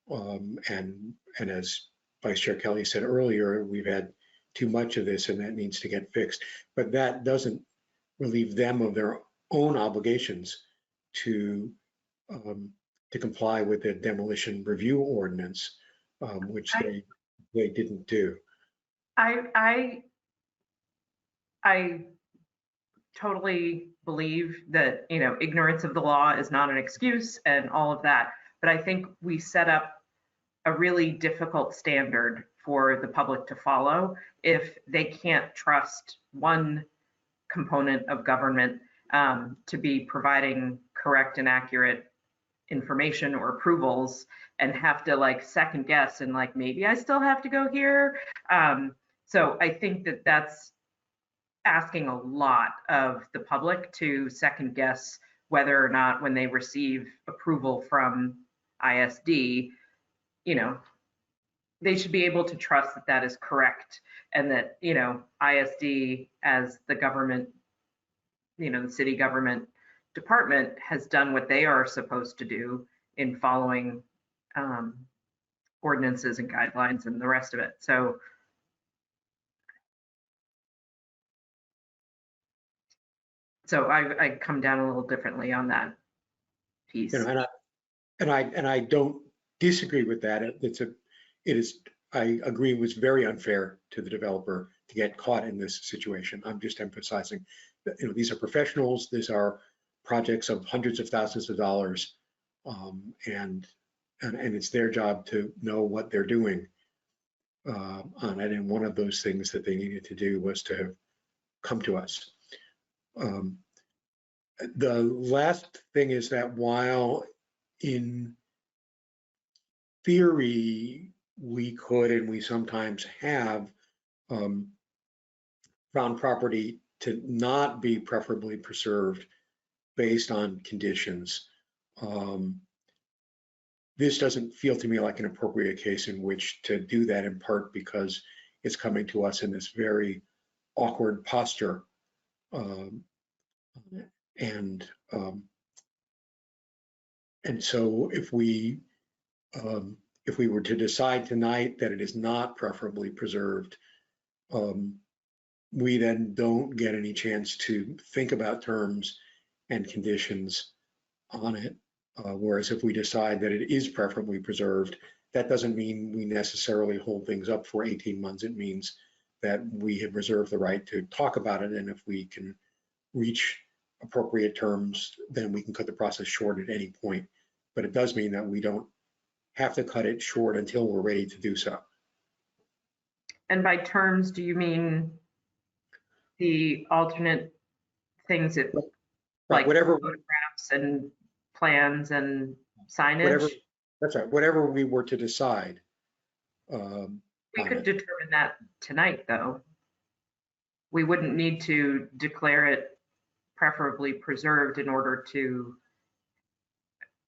And as Vice Chair Kelly said earlier, we've had too much of this and that needs to get fixed. But that doesn't relieve them of their own obligations to comply with the demolition review ordinance, which they didn't do. I totally believe that ignorance of the law is not an excuse and all of that, but I think we set up a really difficult standard for the public to follow if they can't trust one component of government to be providing correct and accurate information or approvals, and have to second guess and maybe I still have to go here. So I think that's asking a lot of the public to second guess whether or not when they receive approval from ISD, they should be able to trust that that is correct, and that ISD as the government, the city government department has done what they are supposed to do in following ordinances and guidelines and the rest of it. So I come down a little differently on that piece. You know, and I don't disagree with that. I agree it was very unfair to the developer to get caught in this situation. I'm just emphasizing that, you know, these are professionals, these are projects of hundreds of thousands of dollars, and it's their job to know what they're doing on it. And one of those things that they needed to do was to have come to us. The last thing is that while in theory we could, and we sometimes have, found property to not be preferably preserved based on conditions, this doesn't feel to me like an appropriate case in which to do that, in part because it's coming to us in this very awkward posture. And so if we were to decide tonight that it is not preferably preserved, we then don't get any chance to think about terms and conditions on it. Whereas if we decide that it is preferably preserved, that doesn't mean we necessarily hold things up for 18 months. It means that we have reserved the right to talk about it. And if we can reach appropriate terms, then we can cut the process short at any point. But it does mean that we don't have to cut it short until we're ready to do so. And by terms, do you mean the alternate things that, like whatever photographs and plans and signage? That's right. Whatever we were to decide. We could determine that tonight, though. We wouldn't need to declare it preferably preserved in order to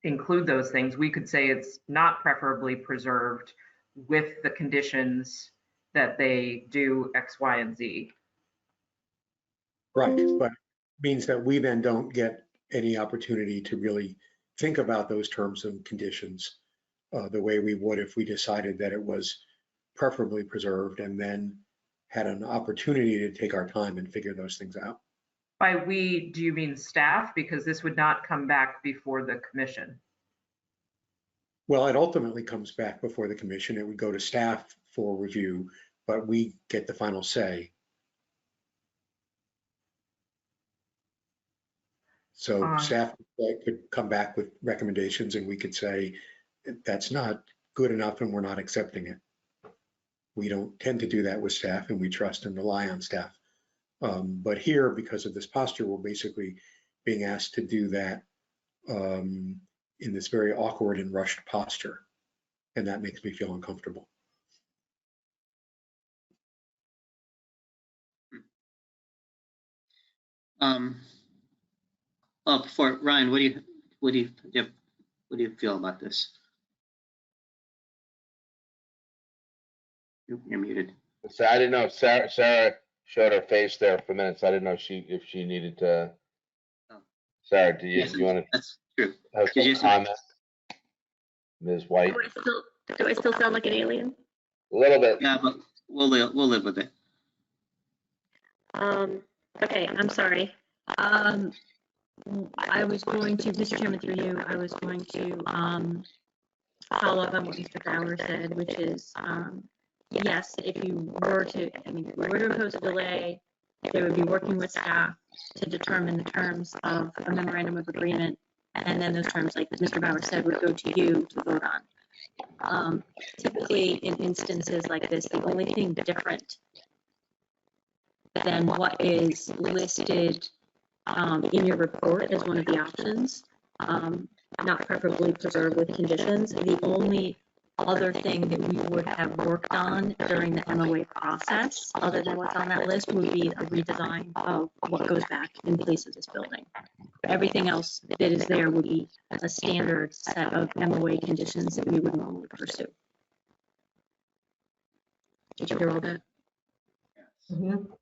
include those things. We could say it's not preferably preserved with the conditions that they do X, Y, and Z. Right, but it means that we then don't get any opportunity to really think about those terms and conditions the way we would if we decided that it was preferably preserved and then had an opportunity to take our time and figure those things out. By we, do you mean staff? Because this would not come back before the commission. Well, it ultimately comes back before the commission. It would go to staff for review, but we get the final say. So staff could come back with recommendations and we could say, that's not good enough and we're not accepting it. We don't tend to do that with staff and we trust and rely on staff. But here, because of this posture, we're basically being asked to do that in this very awkward and rushed posture. And that makes me feel uncomfortable. Well, before Ryan, what do you feel about this? You're muted. So I didn't know if Sarah showed her face there for minutes. I didn't know if she needed to. Sarah, do you want to? That's true. Have some comment? Ms. White. Do I still sound like an alien? A little bit. Yeah, but we'll live with it. Okay, I'm sorry. I was going to, Mr. Chairman, through you, I was going to follow up on what Mr. Bauer said, which is, yes, if you were to, impose a delay, they would be working with staff to determine the terms of a memorandum of agreement, and then those terms, like Mr. Bauer said, would go to you to vote on. Typically, in instances like this, the only thing different than what is listed in your report as one of the options, not preferably preserved with conditions. The only other thing that we would have worked on during the MOA process, other than what's on that list, would be a redesign of what goes back in place of this building. Everything else that is there would be a standard set of MOA conditions that we would normally pursue. Did you hear all that? Mm-hmm.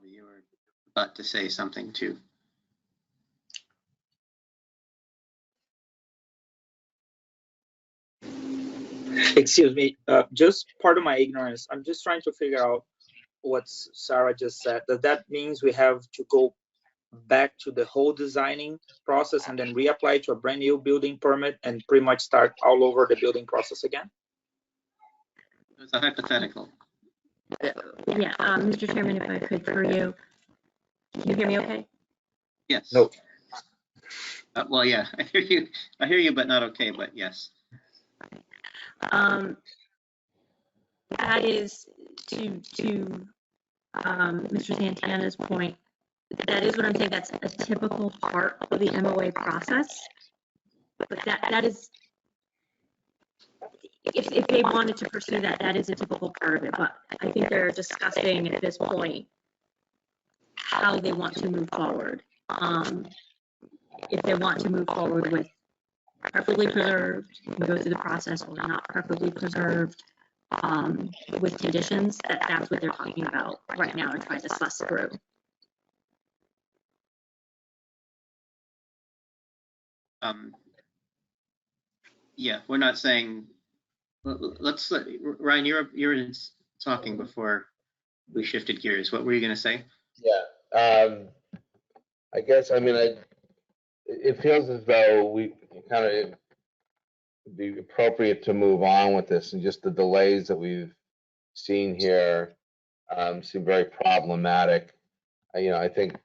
You were about to say something too. Excuse me, just part of my ignorance. I'm just trying to figure out what Sarah just said. Does that means we have to go back to the whole designing process and then reapply to a brand new building permit and pretty much start all over the building process again? It's a hypothetical. Yeah, Mr. Chairman, if I could through you. Can you hear me okay? Yes. No. Well, yeah, I hear you, but not okay, but yes. That is to Mr. Santana's point. That is what I'm saying. That's a typical part of the MOA process. But that is, if they wanted to pursue that, that is a typical part of it. But I think they're discussing at this point how they want to move forward. If they want to move forward with preferably preserved and go through the process, or not preferably preserved with conditions, that's what they're talking about right now and trying to suss through. Yeah, we're not saying. Let's Ryan, you were talking before we shifted gears. What were you going to say? Yeah, I guess, I mean, it feels as though we kind of it'd be appropriate to move on with this, and just the delays that we've seen here seem very problematic. I think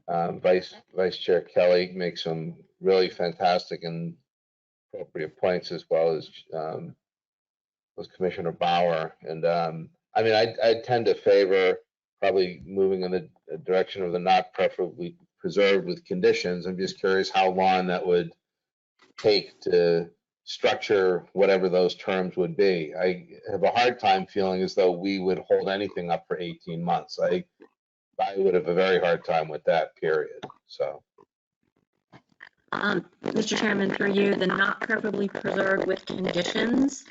Vice Chair Kelly makes some really fantastic and appropriate points, as well as Commissioner Bauer. And I mean, I tend to favor probably moving in the direction of the not preferably preserved with conditions. I'm just curious how long that would take to structure whatever those terms would be. I have a hard time feeling as though we would hold anything up for 18 months. I would have a very hard time with that, period. So. Mr. Chairman, through you, the not preferably preserved with conditions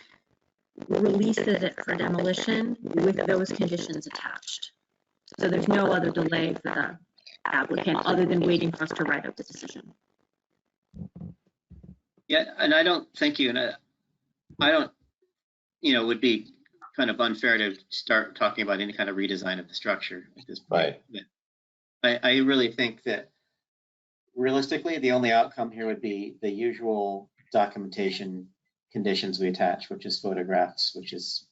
releases it for demolition with those conditions attached. So there's no other delay for the applicant other than waiting for us to write up the decision. Yeah, and I don't think I don't, would be kind of unfair to start talking about any kind of redesign of the structure at this point. Right. I really think that realistically, the only outcome here would be the usual documentation conditions we attach, which is photographs, which is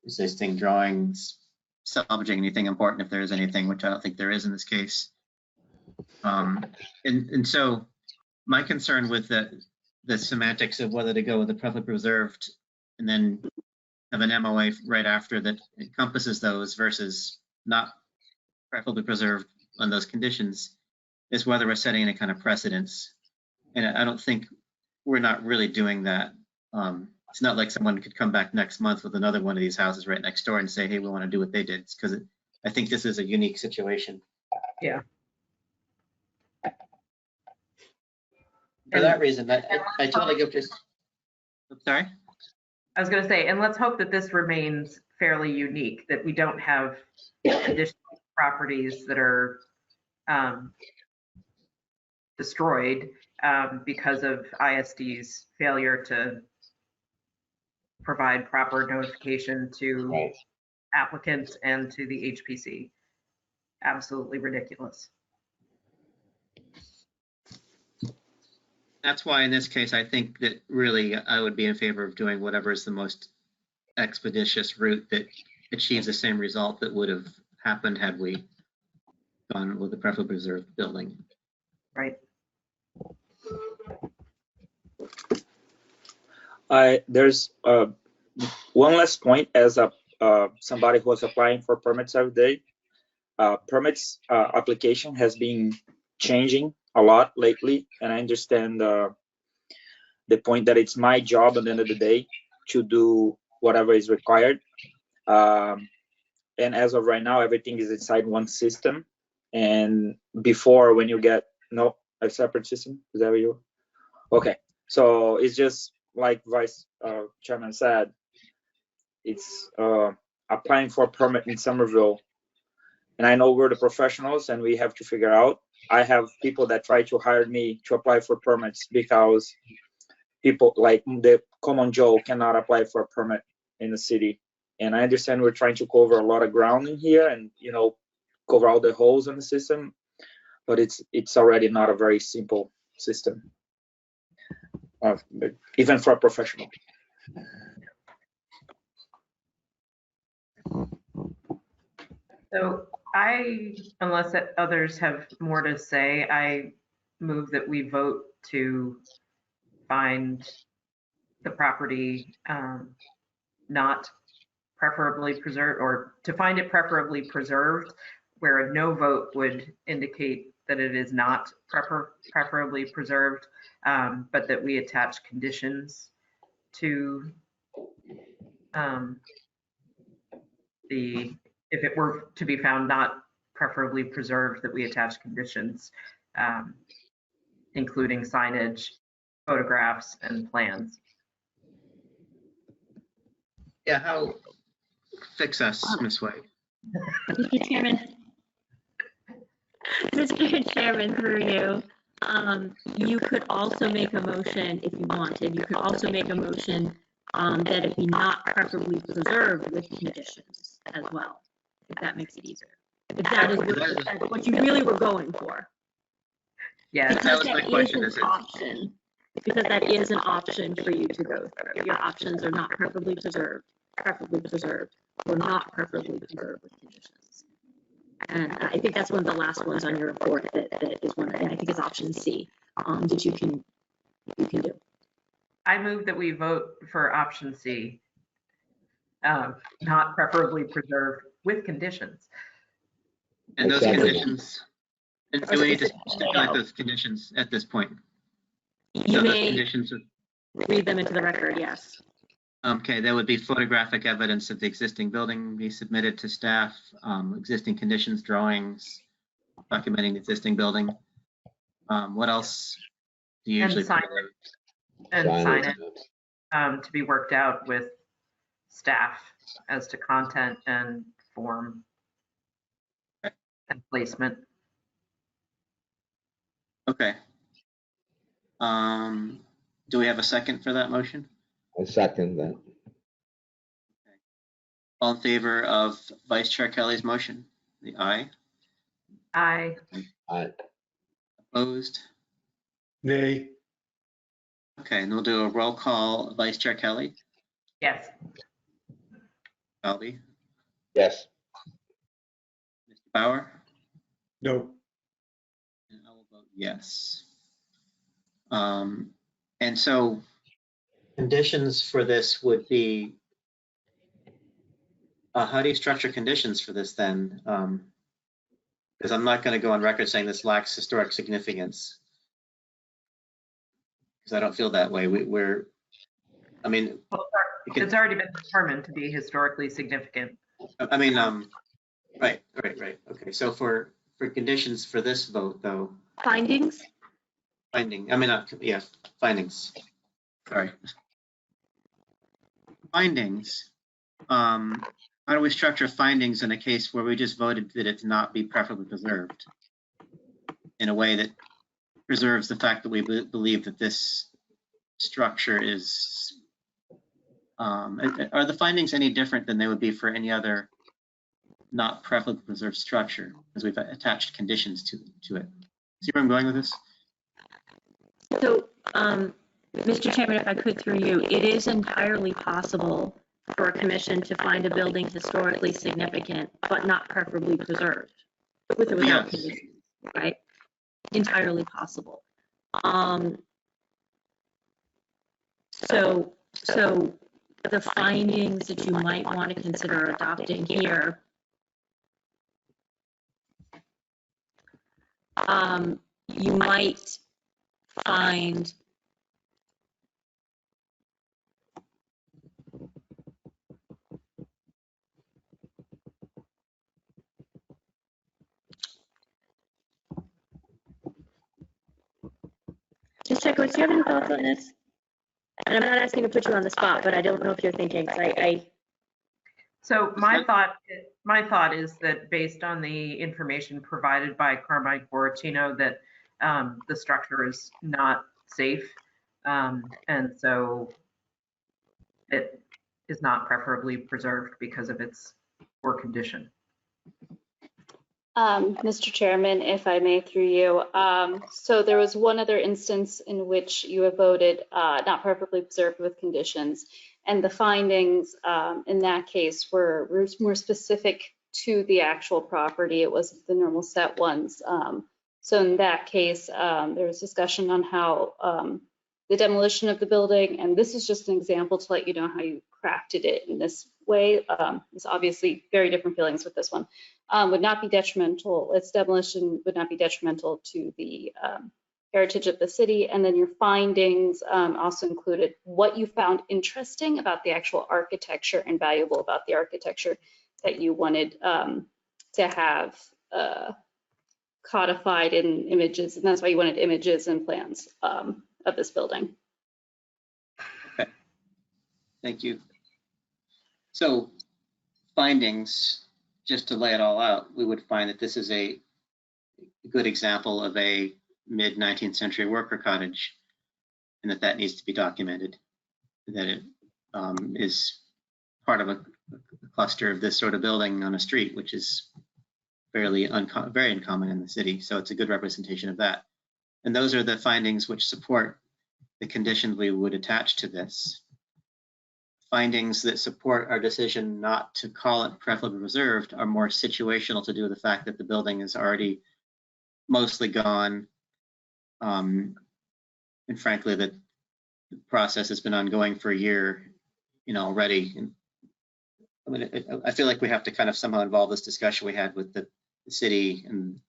existing drawings, salvaging anything important if there is anything, which I don't think there is in this case. And so my concern with the semantics of whether to go with the preferably preserved and then have an MOA right after that encompasses those versus not preferably preserved on those conditions is whether we're setting any kind of precedence. And I don't think we're not really doing that. It's not like someone could come back next month with another one of these houses right next door and say, hey, we want to do what they did. It's because I think this is a unique situation. Yeah. For that reason, I totally get just. I'm sorry? I was going to say, and let's hope that this remains fairly unique, that we don't have additional properties that are destroyed because of ISD's failure to provide proper notification to applicants and to the HPC. Absolutely ridiculous. That's why in this case, I think that really I would be in favor of doing whatever is the most expeditious route that achieves the same result that would have happened had we gone with the preferably preserved building. Right. There's one last point as somebody who was applying for permits every day. Permits application has been changing a lot lately, and I understand the point that it's my job at the end of the day to do whatever is required. And as of right now, everything is inside one system. And before, when you get a separate system, is that what you? Okay, so it's just like Vice Chairman said, it's applying for a permit in Somerville. And I know we're the professionals and we have to figure out. I have people that try to hire me to apply for permits because people like the common Joe cannot apply for a permit in the city. And I understand we're trying to cover a lot of ground in here and, you know, cover all the holes in the system, but it's already not a very simple system, even for a professional. So unless others have more to say, I move that we vote to find the property not preferably preserved, or to find it preferably preserved, where a no vote would indicate that it is not preferably preserved, but that we attach conditions to if it were to be found not preferably preserved, that we attach conditions, including signage, photographs, and plans. Yeah, how, fix us, Ms. White. Mr. Chairman. Mr. Chairman, through you, you could also make a motion if you wanted. You could also make a motion that it be not preferably preserved with conditions as well, if that makes it easier. If that is what you really were going for. Yeah, that was my question. Is it? Option, because that is an option for you to go through. Your options are not preferably preserved, or not preferably preserved with conditions. And I think that's one of the last ones on your report that is one, and I think it's option C, that you can do. I move that we vote for option C, not preferably preserved with conditions. And those conditions, and do we need to stipulate those conditions at this point? You so may conditions read them into the record, yes. Okay, there would be photographic evidence of the existing building be submitted to staff, existing conditions, drawings, documenting the existing building. What else do you usually put? And signage to be worked out with staff as to content and form and placement. Okay. Do we have a second for that motion? I second that. Okay. All in favor of Vice Chair Kelly's motion? The aye. Aye. Aye. Opposed? Nay. Okay, and we'll do a roll call. Vice Chair Kelly? Yes. Falvey? Yes. Mr. Bauer? No. And I will vote yes. And so conditions for this would be, how do you structure conditions for this then? Because I'm not going to go on record saying this lacks historic significance. Because I don't feel that way. I mean, it's already been determined to be historically significant. I mean, right. Okay, so for conditions for this vote, though. Findings? Findings. Sorry. Findings. How do we structure findings in a case where we just voted that it not be preferably preserved in a way that preserves the fact that we believe that this structure is, are the findings any different than they would be for any other not preferably preserved structure, because we've attached conditions to it? See where I'm going with this? So, Mr. Chairman, if I could through you, it is entirely possible for a commission to find a building historically significant, but not preferably preserved, with or without conditions, right? Entirely possible. So the findings that you might want to consider adopting here, you might find just check, do you have any thoughts on this? And I'm not asking to put you on the spot, but I don't know if you're thinking. So my thought is that based on the information provided by Carmine Borrachino, that the structure is not safe, and so it is not preferably preserved because of its poor condition. Mr. Chairman, if I may through you, so there was one other instance in which you have voted not perfectly preserved with conditions, and the findings in that case were more specific to the actual property. It wasn't the normal set ones. So in that case, there was discussion on how the demolition of the building, and this is just an example to let you know how you crafted it in this way. It's obviously very different feelings with this one. Would not be detrimental, its demolition would not be detrimental to the heritage of the city. And then your findings also included what you found interesting about the actual architecture and valuable about the architecture that you wanted to have codified in images. And that's why you wanted images and plans of this building. Okay. Thank you. So findings, just to lay it all out, we would find that this is a good example of a mid-19th century worker cottage, and that needs to be documented, that it is part of a cluster of this sort of building on a street, which is very uncommon in the city. So it's a good representation of that. And those are the findings which support the conditions we would attach to this. Findings that support our decision not to call it preferably preserved are more situational, to do with the fact that the building is already mostly gone. And frankly, the process has been ongoing for a year, already. And I mean, I feel like we have to kind of somehow involve this discussion we had with the city and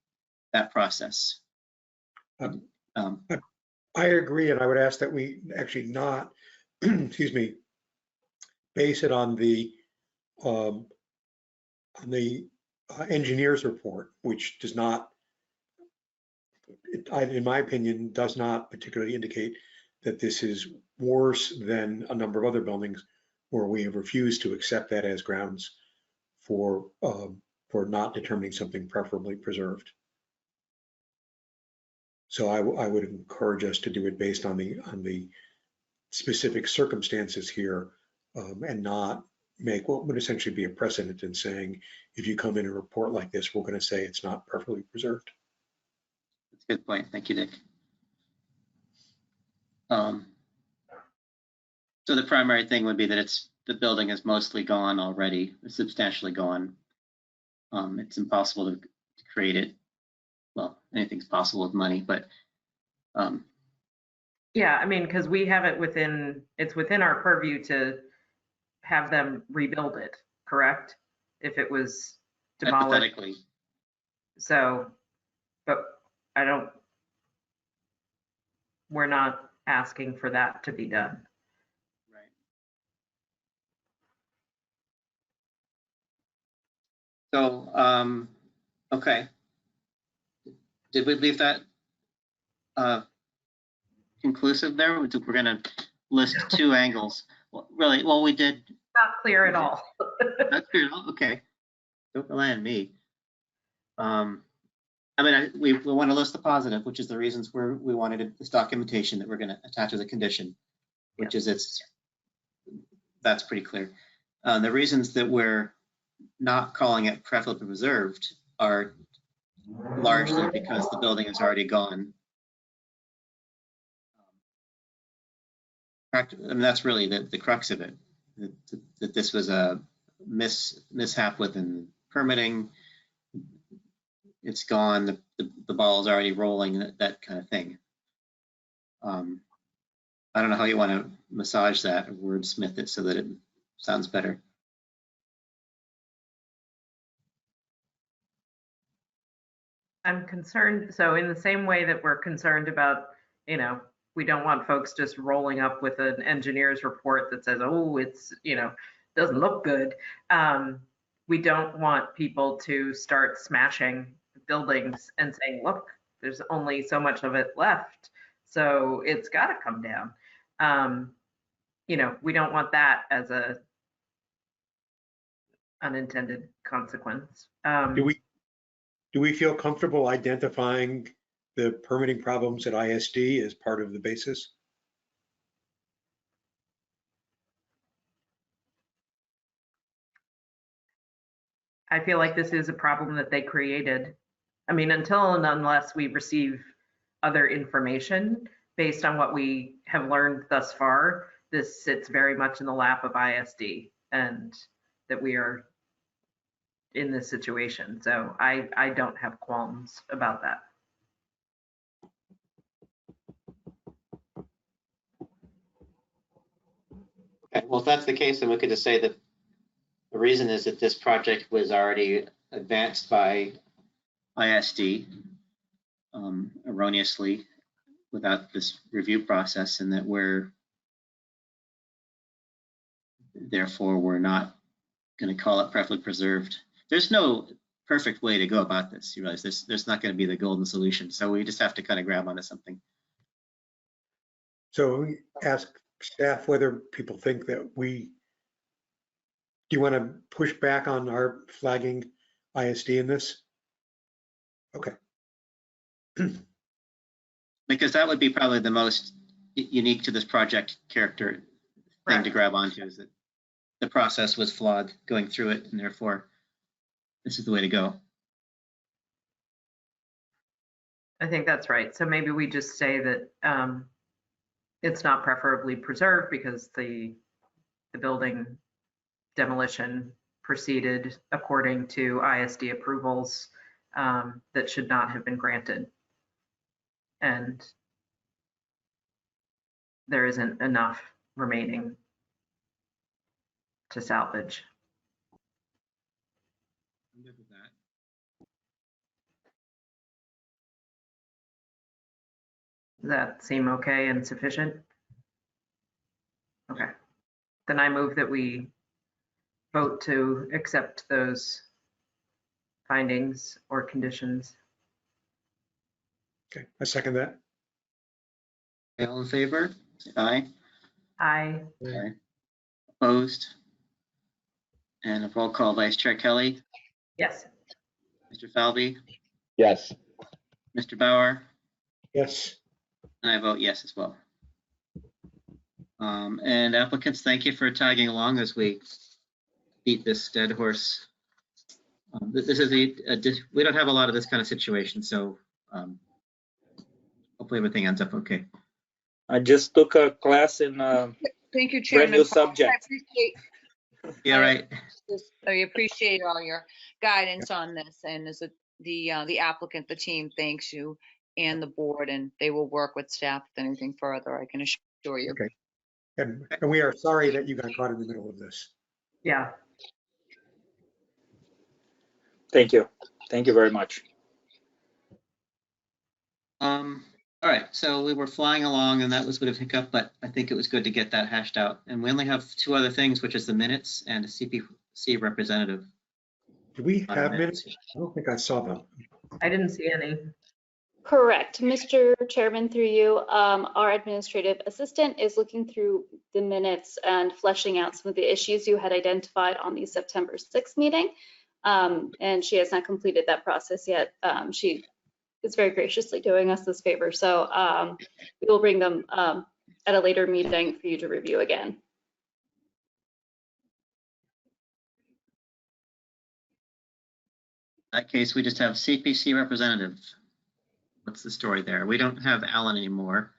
that process. I agree, and I would ask that we actually not, excuse me, base it on the engineer's report, which does not, in my opinion, does not particularly indicate that this is worse than a number of other buildings where we have refused to accept that as grounds for not determining something preferably preserved. So I would encourage us to do it based on the specific circumstances here, and not make what would essentially be a precedent in saying, if you come in a report like this, we're going to say it's not perfectly preserved. That's a good point. Thank you, Dick. So the primary thing would be that the building is mostly gone already, substantially gone. It's impossible to create it. Well, anything's possible with money, but yeah, I mean, because we have it it's within our purview to have them rebuild it, correct? If it was demolished. Hypothetically. So, but we're not asking for that to be done. Right. So, okay. Did we leave that conclusive there? We're going to list two angles. Well, really, well, we did. Not clear at all. Not clear at all? Okay. Don't rely on me. I mean, we want to list the positive, which is the reasons we wanted this documentation that we're going to attach as a condition, which is that's pretty clear. The reasons that we're not calling it preferably preserved are largely because the building is already gone. And that's really the crux of it, that this was a mishap within permitting. It's gone, the ball is already rolling, that kind of thing. I don't know how you want to massage that or wordsmith it so that it sounds better. I'm concerned, so in the same way that we're concerned about, we don't want folks just rolling up with an engineer's report that says, oh, it's, doesn't look good. We don't want people to start smashing buildings and saying, look, there's only so much of it left, so it's got to come down. We don't want that as a unintended consequence. Do we feel comfortable identifying the permitting problems at ISD as part of the basis? I feel like this is a problem that they created. I mean, until and unless we receive other information based on what we have learned thus far, this sits very much in the lap of ISD, and that we are in this situation. So I don't have qualms about that. Okay, well, if that's the case, then we could just say that the reason is that this project was already advanced by ISD erroneously without this review process, and that therefore we're not going to call it preferably preserved. There's no perfect way to go about this. You realize there's not going to be the golden solution. So we just have to kind of grab onto something. So we ask staff whether people think that do you want to push back on our flagging ISD in this? Okay. Because that would be probably the most unique to this project character thing to grab onto, is that the process was flawed going through it, and therefore this is the way to go. I think that's right. So maybe we just say that it's not preferably preserved because the building demolition proceeded according to ISD approvals that should not have been granted. And there isn't enough remaining to salvage. I'm good with that. Does that seem okay and sufficient? Okay. Then I move that we vote to accept those findings or conditions. Okay, I second that. All in favor? Say aye. Aye. Aye. Opposed? And a roll call, Vice Chair Kelly, Yes. Mr. Falvey, Yes. Mr. Bauer, Yes. and I vote yes as well. And applicants, thank you for tagging along as we beat this dead horse. This is we don't have a lot of this kind of situation, so hopefully everything ends up okay. I just took a class in Thank you, brand Chairman. new Parks. subject. I appreciate, Yeah, right. I appreciate all your guidance on this, and as the applicant, the team thanks you and the board, and they will work with staff with anything further, I can assure you. Okay. And we are sorry that you got caught in the middle of this. Yeah. Thank you. Thank you very much. All right, so we were flying along, and that was a bit of a hiccup, but I think it was good to get that hashed out. And we only have two other things, which is the minutes and a CPC representative. Do we have minutes? I don't think I saw them. I didn't see any. Correct. Mr. Chairman, through you, our administrative assistant is looking through the minutes and fleshing out some of the issues you had identified on the September 6th meeting. And she has not completed that process yet. She is very graciously doing us this favor. So we will bring them at a later meeting for you to review again. In that case, we just have CPC representative. What's the story there? We don't have Alan anymore.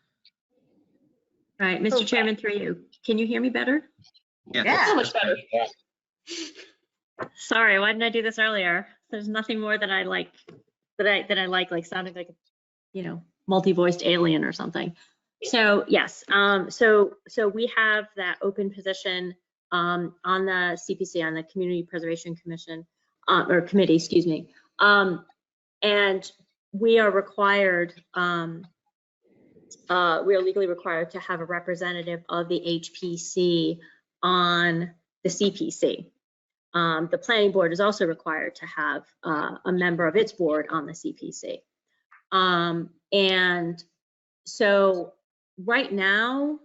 All right, Mr. Chairman, through you. Can you hear me better? Yeah. So much better. Sorry, why didn't I do this earlier? There's nothing more that I like, like sounding like a, multi-voiced alien or something. So yes, so we have that open position on the CPC, on the Community Preservation Commission, or committee, excuse me. And we are required, we are legally required to have a representative of the HPC on the CPC. The planning board is also required to have a member of its board on the CPC. And so right now,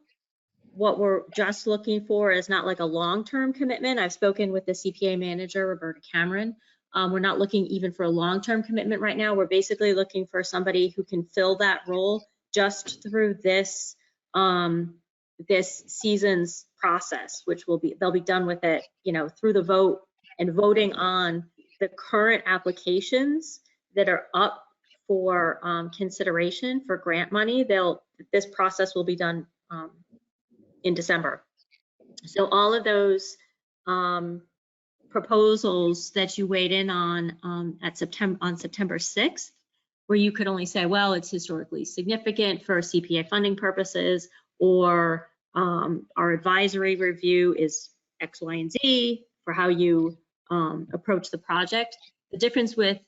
what we're just looking for is not like a long-term commitment. I've spoken with the CPA manager, Roberta Cameron. We're not looking even for a long-term commitment right now. We're basically looking for somebody who can fill that role just through this this season's process, which they'll be done with it, through the vote and voting on the current applications that are up for consideration for grant money, this process will be done in December. So all of those proposals that you weighed in on on September 6th, where you could only say, well, it's historically significant for CPA funding purposes, or our advisory review is X, Y, and Z for how you approach the project. The difference with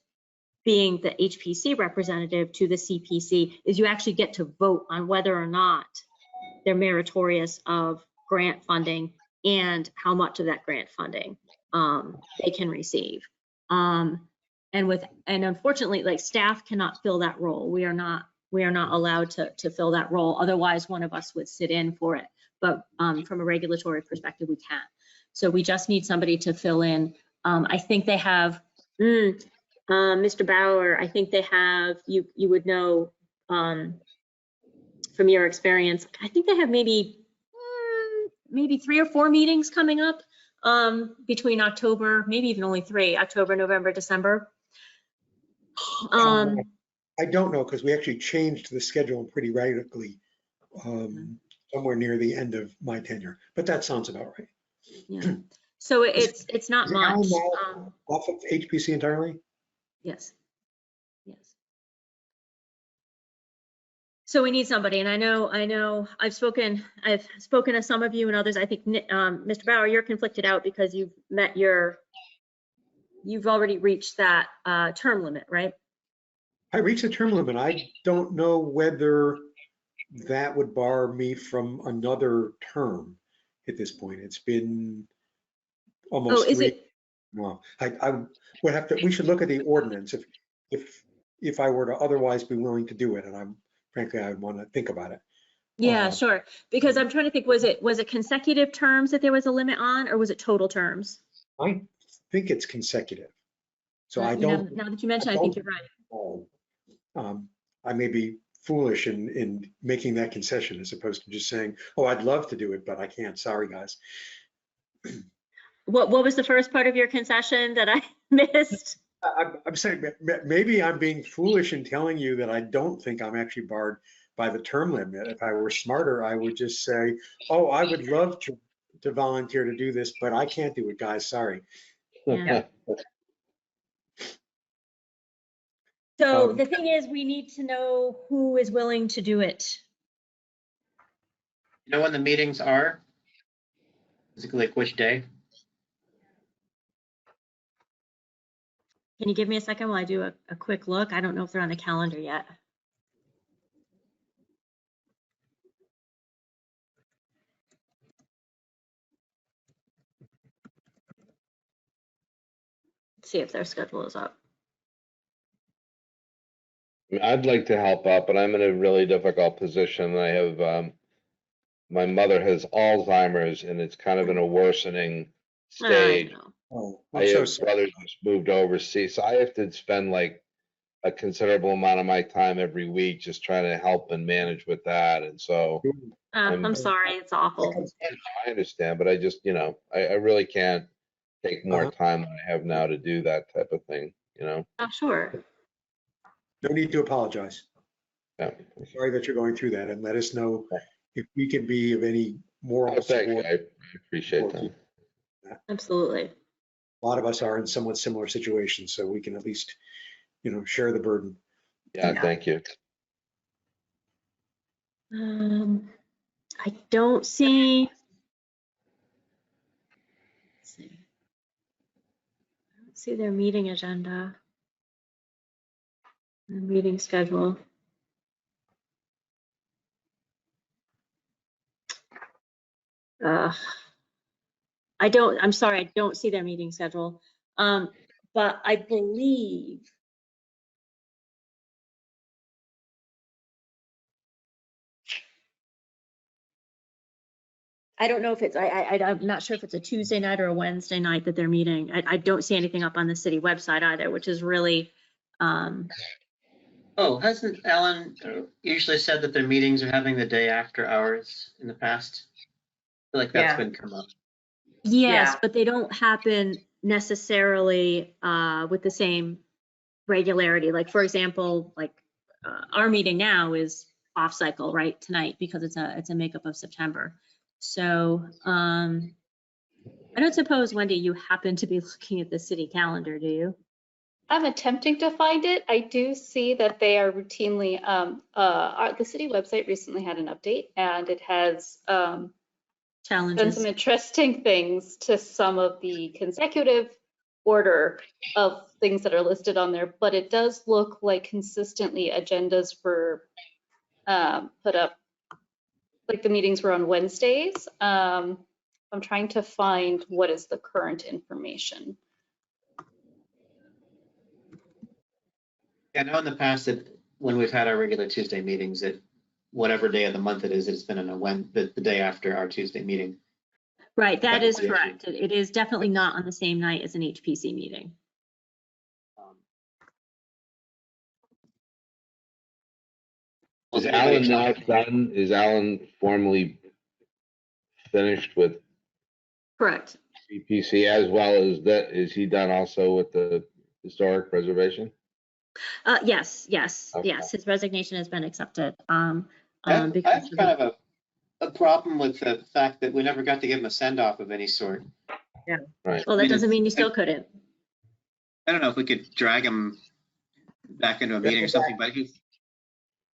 being the HPC representative to the CPC is you actually get to vote on whether or not they're meritorious of grant funding and how much of that grant funding they can receive. And unfortunately, like, staff cannot fill that role. We are not allowed to fill that role. Otherwise, one of us would sit in for it. But from a regulatory perspective, we can't. So we just need somebody to fill in. I think they have, Mr. Bauer, I think they have, you would know from your experience, I think they have maybe 3 or 4 meetings coming up between October, maybe even only 3, October, November, December. I don't know, because we actually changed the schedule pretty radically somewhere near the end of my tenure, but that sounds about right. Yeah. So it's not much. Off of HPC entirely? Yes. Yes. So we need somebody, and I know I've spoken to some of you and others. I think Mr. Bauer, you're conflicted out because you've already reached that term limit, right? I reached the term limit. I don't know whether that would bar me from another term at this point. It's been almost 3. It? No, I would have to, we should look at the ordinance if I were to otherwise be willing to do it, and frankly, I would want to think about it. Yeah, sure. Because I'm trying to think, was it consecutive terms that there was a limit on, or was it total terms? I think it's consecutive. So I don't. Now that you mention, I think you're right. I may be foolish in making that concession as opposed to just saying, oh, I'd love to do it, but I can't. Sorry, guys. What was the first part of your concession that I missed? I'm saying maybe I'm being foolish in telling you that I don't think I'm actually barred by the term limit. If I were smarter, I would just say, oh, I would love to volunteer to do this, but I can't do it, guys. Sorry. Yeah. So the thing is, we need to know who is willing to do it. You know when the meetings are? Basically, like which day? Can you give me a second while I do a quick look? I don't know if they're on the calendar yet. Let's see if their schedule is up. I'd like to help out, but I'm in a really difficult position. I have, my mother has Alzheimer's, and it's kind of in a worsening stage. I have brothers who's moved overseas, so I have to spend like a considerable amount of my time every week just trying to help and manage with that. And so I'm sorry, it's awful. I understand, but I just, I really can't take more time than I have now to do that type of thing, Oh, sure. No need to apologize. Yeah. I'm sorry that you're going through that, and let us know if we can be of any moral support. I appreciate that. Absolutely. A lot of us are in somewhat similar situations, so we can at least, share the burden. Yeah, thank you. I don't see. Let's see. I don't see their meeting agenda. Their meeting schedule. I'm sorry, I don't see their meeting schedule. But I believe I don't know if it's, I'm not sure if it's a Tuesday night or a Wednesday night that they're meeting. I don't see anything up on the city website either, which is really. Oh, hasn't Alan usually said that their meetings are having the day after hours in the past? I feel like that's been come up. Yes, but they don't happen. necessarily with the same regularity. Like, for example, like our meeting now is off cycle, right, tonight, because it's a makeup of September. So I don't suppose, Wendy, you happen to be looking at the city calendar, do you? I'm attempting to find it. I do see that they are routinely, the city website recently had an update, and it has done Challenges. some interesting things to some of the consecutive order of things that are listed on there, but it does look like consistently agendas were put up, like the meetings were on Wednesdays. I'm trying to find what is the current information. I know in the past that when we've had our regular Tuesday meetings, that whatever day of the month it is, it's been on the day after our Tuesday meeting. Right, that That's is the issue. correct. It is definitely not on the same night as an HPC meeting. Is Alan now done? Is Alan formally finished with Correct. CPC as well as that? Is he done also with the historic preservation? Yes. Okay. Yes. His resignation has been accepted. I have Because kind of a problem with the fact that we never got to give him a send-off of any sort. Yeah. Right. well, that doesn't mean you still couldn't. I don't know if we could drag him back into a meeting or something, but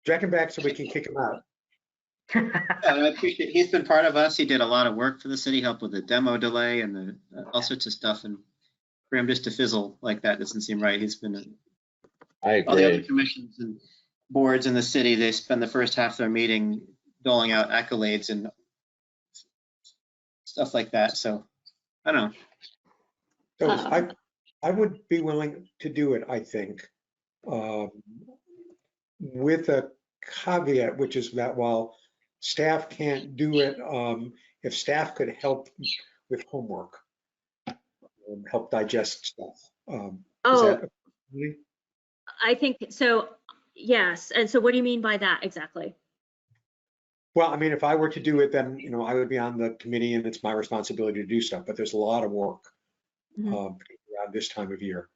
Drag him back so we can kick him out. I appreciate, he's been part of us. He did a lot of work for the city, helped with the demo delay and the all sorts of stuff. And for him just to fizzle like that doesn't seem right. He's been I all the other agree. commissions and boards in the city. They spend the first half of their meeting doling out accolades and stuff like that. So I don't know. So I would be willing to do it, I think, with a caveat, which is that while staff can't do it, if staff could help with homework, help digest stuff. I think so. Yes. And so what do you mean by that exactly? Well, I mean, if I were to do it, then, I would be on the committee and it's my responsibility to do stuff, but there's a lot of work particularly around this time of year.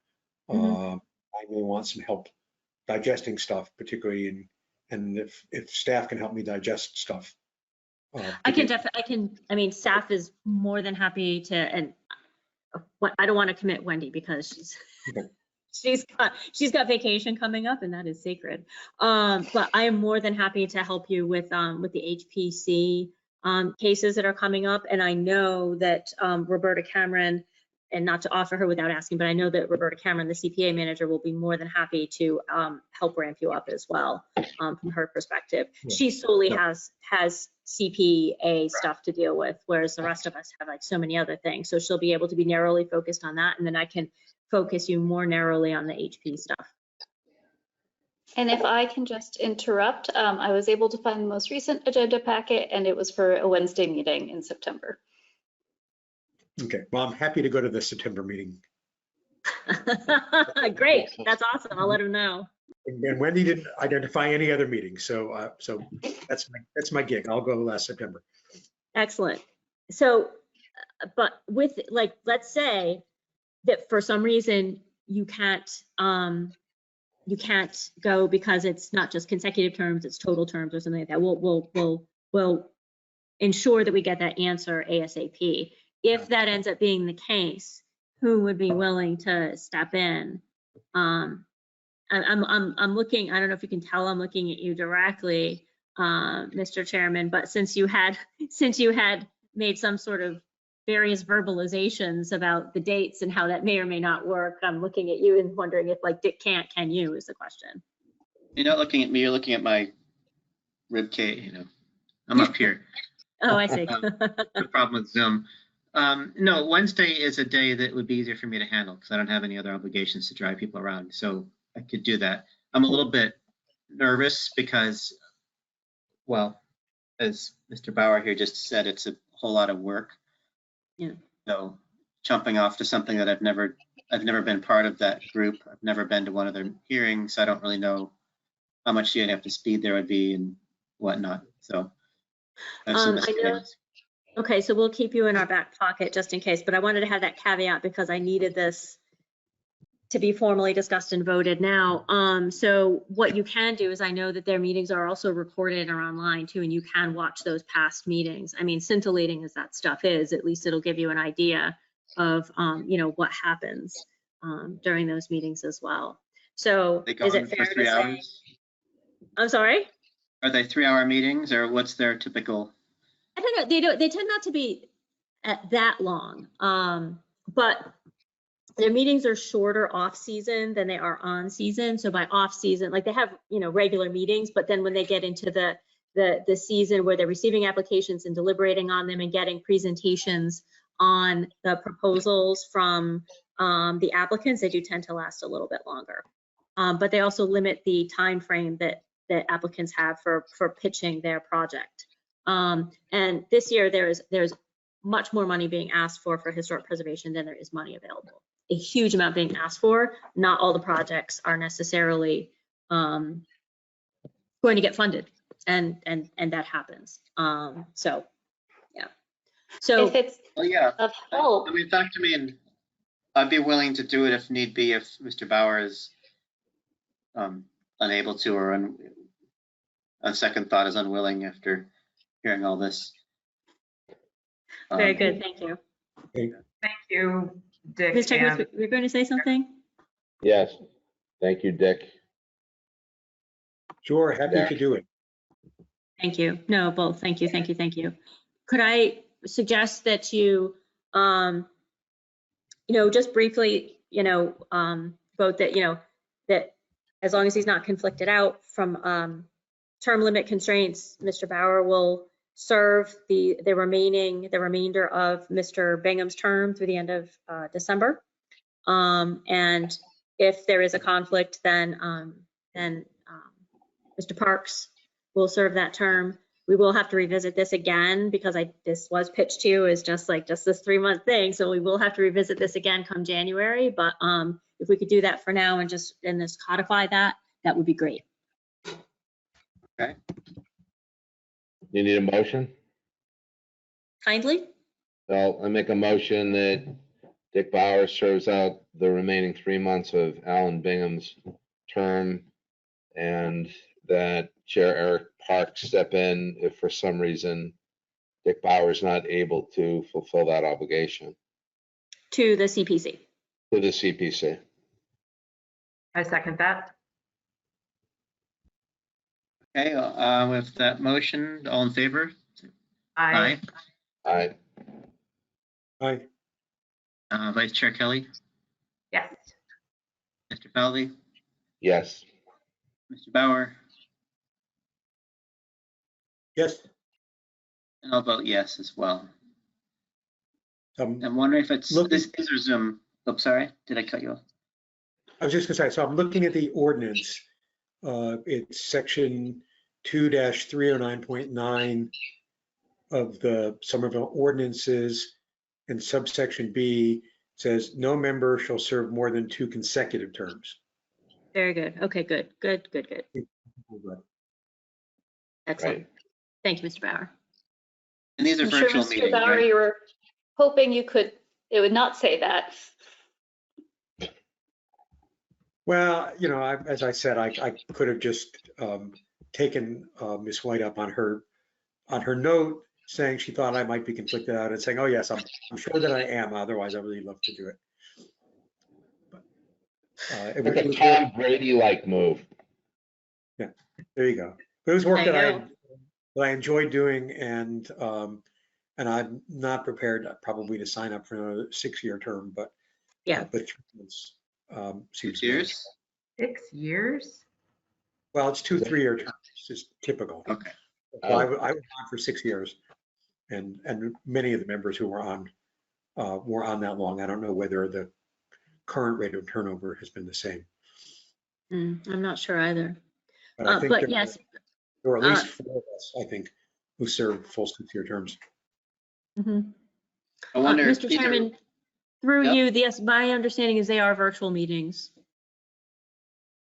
I may want some help digesting stuff, particularly and if staff can help me digest stuff. I mean, staff is more than happy to, and I don't want to commit Wendy because she's got vacation coming up and that is sacred. But I am more than happy to help you with the HPC cases that are coming up. And I know that Roberta Cameron, and not to offer her without asking, but I know that Roberta Cameron, the CPA manager, will be more than happy to help ramp you up as well from her perspective. Yeah. She solely has CPA stuff to deal with, whereas the rest of us have like so many other things. So she'll be able to be narrowly focused on that, and then I can focus you more narrowly on the HP stuff. And if I can just interrupt, I was able to find the most recent agenda packet, and it was for a Wednesday meeting in September. Okay, well, I'm happy to go to the September meeting. Great, that's awesome. I'll let him know. And Wendy didn't identify any other meetings, so that's my gig. I'll go last September. Excellent. So, but with like, let's say that for some reason you can't go because it's not just consecutive terms, it's total terms or something like that. We'll ensure that we get that answer ASAP. If that ends up being the case, who would be willing to step in? I'm looking, I don't know if you can tell I'm looking at you directly, Mr. Chairman, but since you had made some sort of various verbalizations about the dates and how that may or may not work, I'm looking at you and wondering if like Dick can't, can you is the question. You're not looking at me, you're looking at my rib cage, I'm up here. Oh, I see. The problem with Zoom. No, Wednesday is a day that would be easier for me to handle because I don't have any other obligations to drive people around. So I could do that. I'm a little bit nervous because, well, as Mr. Bauer here just said, it's a whole lot of work. Yeah. So jumping off to something that I've never been part of that group. I've never been to one of their hearings. I don't really know how much you'd have to speed there would be and whatnot. So I have some misgivings. Okay, so we'll keep you in our back pocket just in case, but I wanted to have that caveat because I needed this to be formally discussed and voted now. So what you can do is, I know that their meetings are also recorded or online too, and you can watch those past meetings. I mean, scintillating as that stuff is, at least it'll give you an idea of, what happens during those meetings as well. So They go is on it for fair 3 to say? hours? I'm sorry? Are they 3-hour meetings, or what's their typical? I don't know. They tend not to be at that long. But their meetings are shorter off season than they are on season. So by off season, like they have, regular meetings, but then when they get into the season where they're receiving applications and deliberating on them and getting presentations on the proposals from the applicants, they do tend to last a little bit longer. But they also limit the time frame that applicants have for pitching their project. And this year there's much more money being asked for historic preservation than there is money available. A huge amount being asked for. Not all the projects are necessarily going to get funded, and that happens. So yeah. So If it's Well, yeah. of help, I mean, talk to me, and I'd be willing to do it if need be, if Mr. Bauer is unable to, or on second thought is unwilling after hearing all this. very good, thank you. Okay. Thank you, Dick. Ms. Chekwas, and- we're going to say something? Yes. Thank you, Dick. Sure, happy to do it. Thank you. No, both. Thank you, thank you, thank you. Could I suggest that you, just briefly, vote that, that as long as he's not conflicted out from term limit constraints, Mr. Bauer will serve the remainder of Mr. Bingham's term through the end of December. And if there is a conflict, then Mr. Parks will serve that term. We will have to revisit this again because this was pitched to you as just this 3-month thing. So we will have to revisit this again come January. But if we could do that for now and just codify that would be great. Okay. You need a motion? Kindly? Well, I make a motion that Dick Bauer serves out the remaining 3 months of Alan Bingham's term, and that Chair Eric Parks step in if for some reason Dick Bauer is not able to fulfill that obligation To the CPC. to the CPC. I second that. Okay, with that motion, all in favor? Aye. Aye. Aye. Vice Chair Kelly, Yes. Mr. Falvey, Yes. Mr. Bauer, Yes. and I'll vote yes as well. Um, I'm wondering if it's, Look- this is a Zoom. Oh, sorry, did I cut you off? I was just gonna say, so I'm looking at the ordinance. It's section 2-309.9 of the Somerville ordinances, and subsection B says no member shall serve more than 2 consecutive terms. Very good. Okay, good. Excellent. Thank you, Mr. Bauer. And these are I'm sure virtual Mr. meetings, Bauer, right? you were hoping it would not say that. Well, as I said, I could have just taken Ms. White up on her note saying she thought I might be conflicted out and saying, oh yes, I'm sure that I am. Otherwise, I really love to do it. But, It's a Tom Brady-like move. Yeah, there you go. But it was work There that you I enjoyed doing, and I'm not prepared probably to sign up for another 6-year term, but Yeah. but 3 months seems 6 years? 6 years? well. It's 2 3-year terms. It's just typical. Okay. So I was on for 6 years, and many of the members who were on that long. I don't know whether the current rate of turnover has been the same, I'm not sure either. but I think But yes. there were at least 4 of us, I think, who served full 6-year terms. Mhm. I wonder if Mr. these are- Chairman, through Yep. you, yes, my understanding is they are virtual meetings.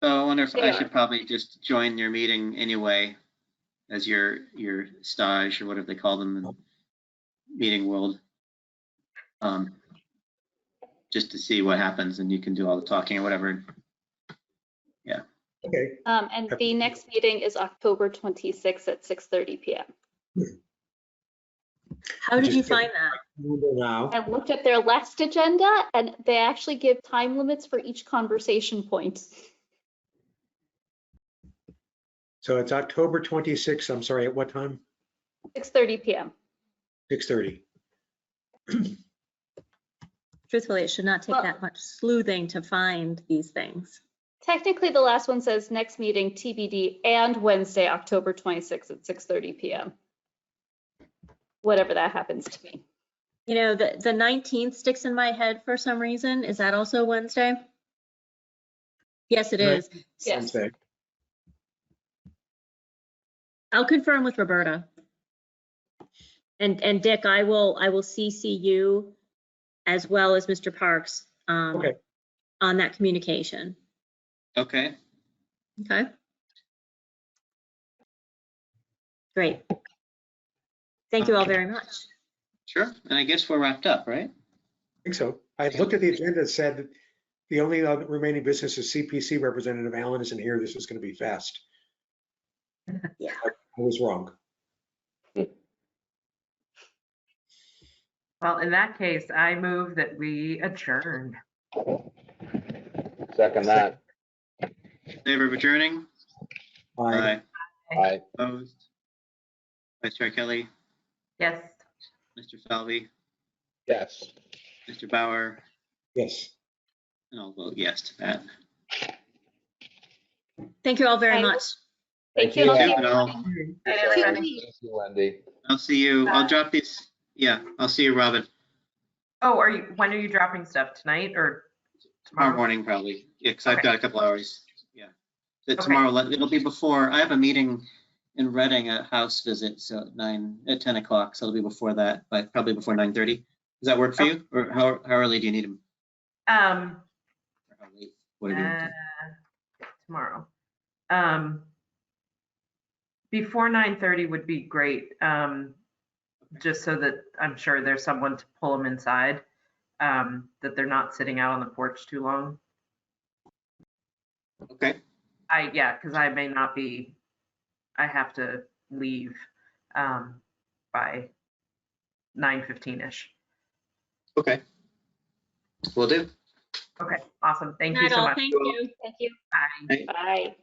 So I wonder if I They should probably just join your meeting anyway as your stage or whatever they call them, and meeting world. Just to see what happens, and you can do all the talking or whatever. Yeah. Okay. And the next meeting is October 26th at 6:30 p.m. How did you find that? Now, I looked at their last agenda and they actually give time limits for each conversation point. so it's October 26th. I'm sorry, at what time? 6:30 p.m. 6:30. Truthfully, it should not take Well- that much sleuthing to find these things. Technically, the last one says next meeting TBD and Wednesday, October 26th at 6:30 p.m. Whatever that happens to be. You know, the 19th sticks in my head for some reason. Is that also Wednesday? Yes, it is. Yes. Wednesday. I'll confirm with Roberta. And Dick, I will CC you as well as Mr. Parks Okay. on that communication. Okay. Okay. Great. Thank you all very much. Sure. And I guess we're wrapped up, right? I think so. I looked at the agenda and said that the only other remaining business is CPC representative Allen isn't here. This is going to be fast. Yeah. I was wrong. Well, in that case, I move that we adjourn. Second that. Favor of adjourning? Aye. Aye. Opposed? Vice Chair Kelly, Yes. Mr. Falvey, Yes. Mr. Bauer, Yes. and I'll vote yes to that. Thank you all very I- much. Thank you. you. and And I'll I'll- see Night, you everybody. next week. Thank you, Wendy. I'll see you. I'll drop these. Yeah, I'll see you, Robin, Oh, when are you dropping stuff? Tonight or tomorrow tomorrow? morning probably. Yeah, because I've Okay. got a couple hours. Yeah. Okay. Tomorrow, it'll be before, I have a meeting in Reading, a house visit, so at 10 o'clock, so it'll be before that, but probably before 9:30. Does that work for you? Or how early do you need them? Um, Or how late? What do you do? tomorrow. Before 9:30 would be great, just so that I'm sure there's someone to pull them inside, that they're not sitting out on the porch too long. Okay, Yeah, because I may not be, I have to leave by 9:15-ish. okay. Will do. Okay, awesome. Thank Good you night so all. much. Thank you. Thank you. Bye. Bye.